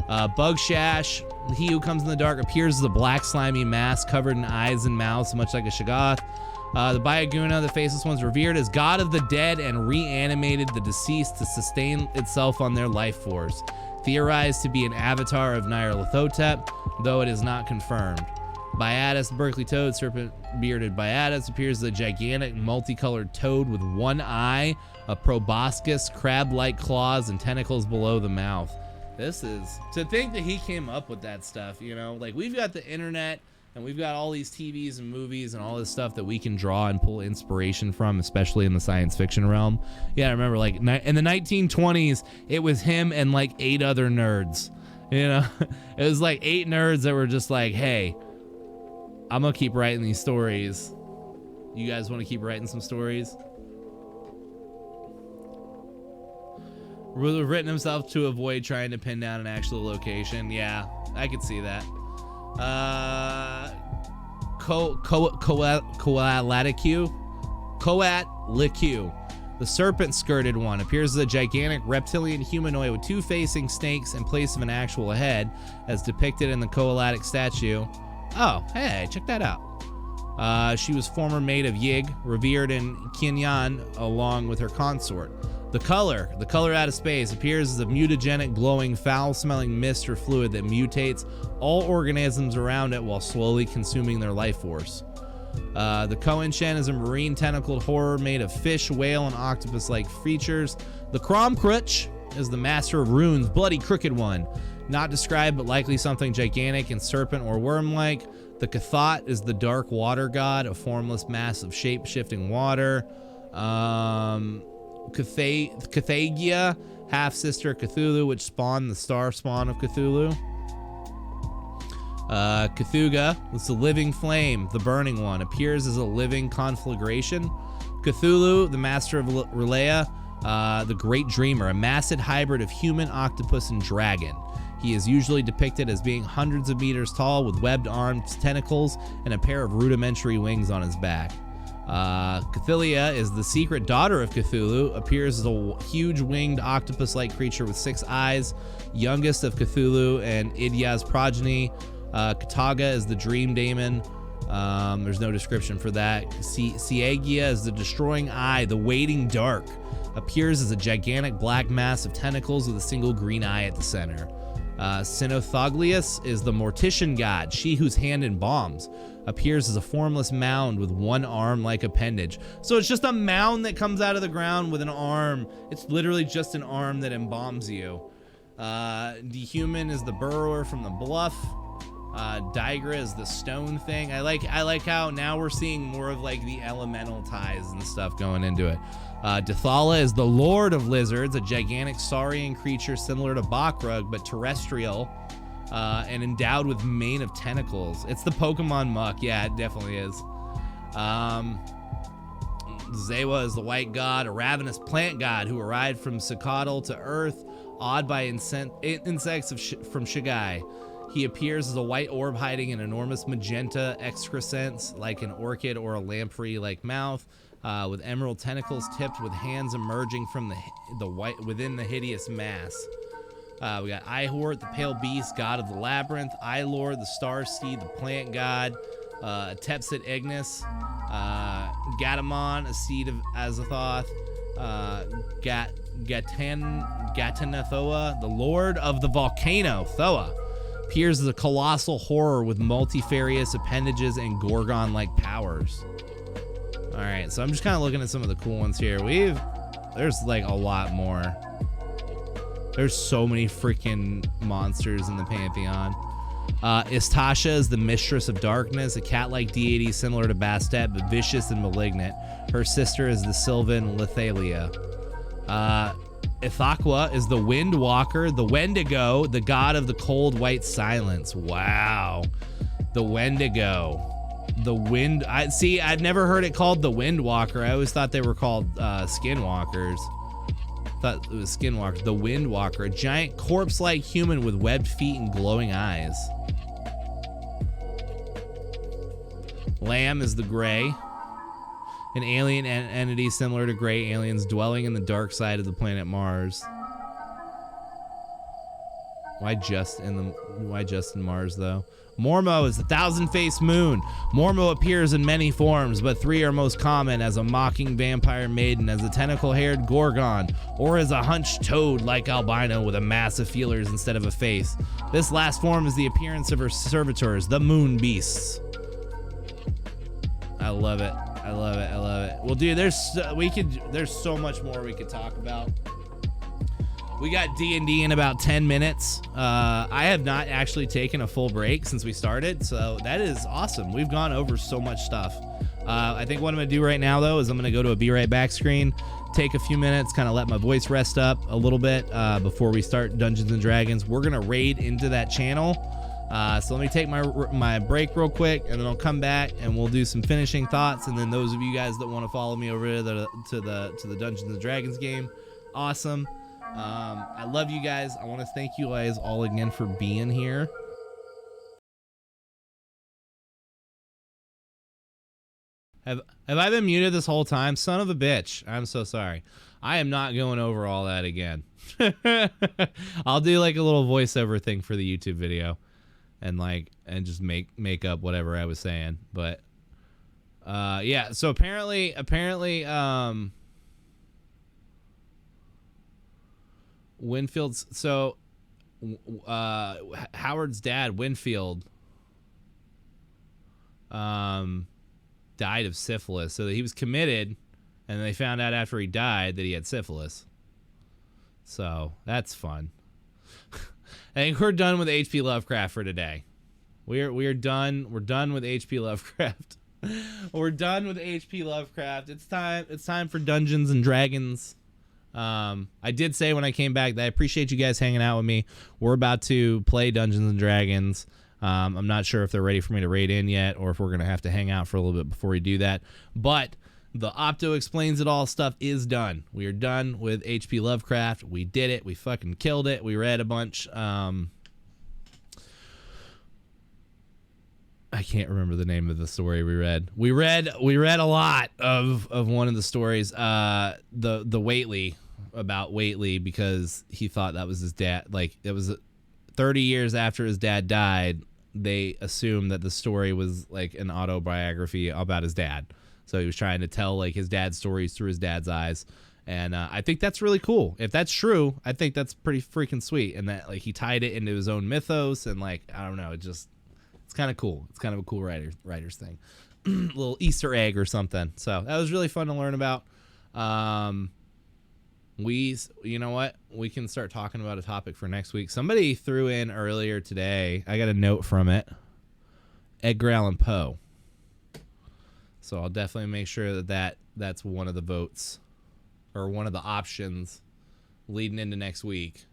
S1: Bugshash, he who comes in the dark, appears as a black slimy mass covered in eyes and mouths, much like a Shoggoth. The Bayaguna, the faceless ones, revered as god of the dead and reanimated the deceased to sustain itself on their life force. Theorized to be an avatar of Nyarlathotep, though it is not confirmed. Byatis, the Berkeley toad, serpent-bearded Byatis, appears as a gigantic multicolored toad with one eye, a proboscis, crab-like claws, and tentacles below the mouth. This is... To think that he came up with that stuff, you know? Like, we've got the internet, and we've got all these TVs and movies and all this stuff that we can draw and pull inspiration from, especially in the science fiction realm. Yeah, I remember, like, in the 1920s, it was him and, like, 8 other nerds. You know? It was, like, 8 nerds that were just like, hey, I'm gonna keep writing these stories. You guys want to keep writing some stories? Would have written himself to avoid trying to pin down an actual location. Yeah, I could see that. Coatlicue, the serpent-skirted one, appears as a gigantic reptilian humanoid with 2 facing snakes in place of an actual head, as depicted in the Coalatic statue. Oh, hey, check that out. She was former maid of Yig, revered in Kinyan along with her consort. The color out of space, appears as a mutagenic, glowing, foul-smelling mist or fluid that mutates all organisms around it while slowly consuming their life force. The Koenshen is a marine tentacled horror made of fish, whale, and octopus-like features. The Kromkrutch is the master of runes, bloody crooked one. Not described, but likely something gigantic and serpent or worm-like. The Cathot is the dark water god, a formless mass of shape-shifting water. Cathagia, half-sister Cthulhu, which spawned the star spawn of Cthulhu. Cthulhu is the living flame, the burning one, appears as a living conflagration. Cthulhu, the master of Relea, the great dreamer, a massive hybrid of human, octopus, and dragon. He is usually depicted as being hundreds of meters tall with webbed arms, tentacles, and a pair of rudimentary wings on his back. Cathilia is the secret daughter of Cthulhu, appears as a huge winged octopus-like creature with 6 eyes, youngest of Cthulhu and Idya's progeny. Kataga is the dream daemon. There's no description for that. Siegia is the destroying eye, the waiting dark. Appears as a gigantic black mass of tentacles with a single green eye at the center. Sinothoglius is the mortician god, she whose hand embalms. Appears as a formless mound with one arm-like appendage. So it's just a mound that comes out of the ground with an arm. It's literally just an arm that embalms you. Dehuman is the burrower from the bluff. Digra is the stone thing. I like how now we're seeing more of like the elemental ties and stuff going into it. Dithala is the lord of lizards, a gigantic saurian creature similar to Bakrug but terrestrial, and endowed with mane of tentacles. It's the Pokemon Muck. Yeah, it definitely is. Zewa is the white god, a ravenous plant god who arrived from Sakadal to Earth, awed by insects from Shigai. He appears as a white orb hiding an enormous magenta excrescence like an orchid or a lamprey-like mouth, with emerald tentacles tipped with hands emerging from the white within the hideous mass. We got Ihort, the pale beast, god of the labyrinth, Ilor, the star seed, the plant god, Tepsit Ignis, Gatamon, a seed of Azathoth, Gatanathoa, the lord of the volcano, Thoa. Appears as a colossal horror with multifarious appendages and Gorgon-like powers. All right, so I'm just kind of looking at some of the cool ones here. There's like a lot more. There's so many freaking monsters in the Pantheon. Istasha is the mistress of darkness, a cat-like deity similar to Bastet, but vicious and malignant. Her sister is the Sylvan Lethalia. Ithaqua is the Wind Walker, the Wendigo, the god of the cold white silence. Wow. The Wendigo. The Wind... I'd never heard it called the Wind Walker. I always thought they were called Skinwalkers. Thought it was Skinwalker. The Wind Walker, a giant corpse-like human with webbed feet and glowing eyes. Lamb is the Grey. An alien entity similar to gray aliens dwelling in the dark side of the planet Mars. Why just in Mars though? Mormo is the thousand-faced moon. Mormo appears in many forms, but 3 are most common: as a mocking vampire maiden, as a tentacle-haired Gorgon, or as a hunched toad-like albino with a mass of feelers instead of a face. This last form is the appearance of her servitors, the moon beasts. I love it. I love it. I love it. Well, dude, there's so much more we could talk about. We got D&D in about 10 minutes. I have not actually taken a full break since we started, so that is awesome. We've gone over so much stuff. I think what I'm going to do right now, though, is I'm going to go to a Be Right Back screen, take a few minutes, kind of let my voice rest up a little bit before we start Dungeons & Dragons. We're going to raid into that channel. So let me take my break real quick, and then I'll come back and we'll do some finishing thoughts. And then those of you guys that want to follow me over to the Dungeons & Dragons game, awesome. I love you guys. I want to thank you guys all again for being here. Have I been muted this whole time? Son of a bitch. I'm so sorry. I am not going over all that again. I'll do like a little voiceover thing for the YouTube video and just make up whatever I was saying. But yeah, so apparently Winfield's Howard's dad, Winfield, died of syphilis. So he was committed, and they found out after he died that he had syphilis. So that's fun. I think we're done with H.P. Lovecraft for today. We're done. We're done with H.P. Lovecraft. We're done with H.P. Lovecraft. It's time for Dungeons and Dragons. I did say when I came back that I appreciate you guys hanging out with me. We're about to play Dungeons and Dragons. I'm not sure if they're ready for me to raid in yet, or if we're gonna have to hang out for a little bit before we do that. But the Opto Explains It All stuff is done. We are done with H.P. Lovecraft. We did it. We fucking killed it. We read a bunch. I can't remember the name of the story we read. We read a lot of one of the stories. The Whately, about Whately, because he thought that was his dad. Like, it was 30 years after his dad died. They assumed that the story was like an autobiography about his dad. So he was trying to tell like his dad's stories through his dad's eyes. And I think that's really cool. If that's true, I think that's pretty freaking sweet. And that like he tied it into his own mythos, and like, I don't know, it's kind of cool. It's kind of a cool writer's thing. Little Easter egg or something. So that was really fun to learn about. You know what? We can start talking about a topic for next week. Somebody threw in earlier today, I got a note from it, Edgar Allan Poe. So I'll definitely make sure that's one of the votes, or one of the options leading into next week.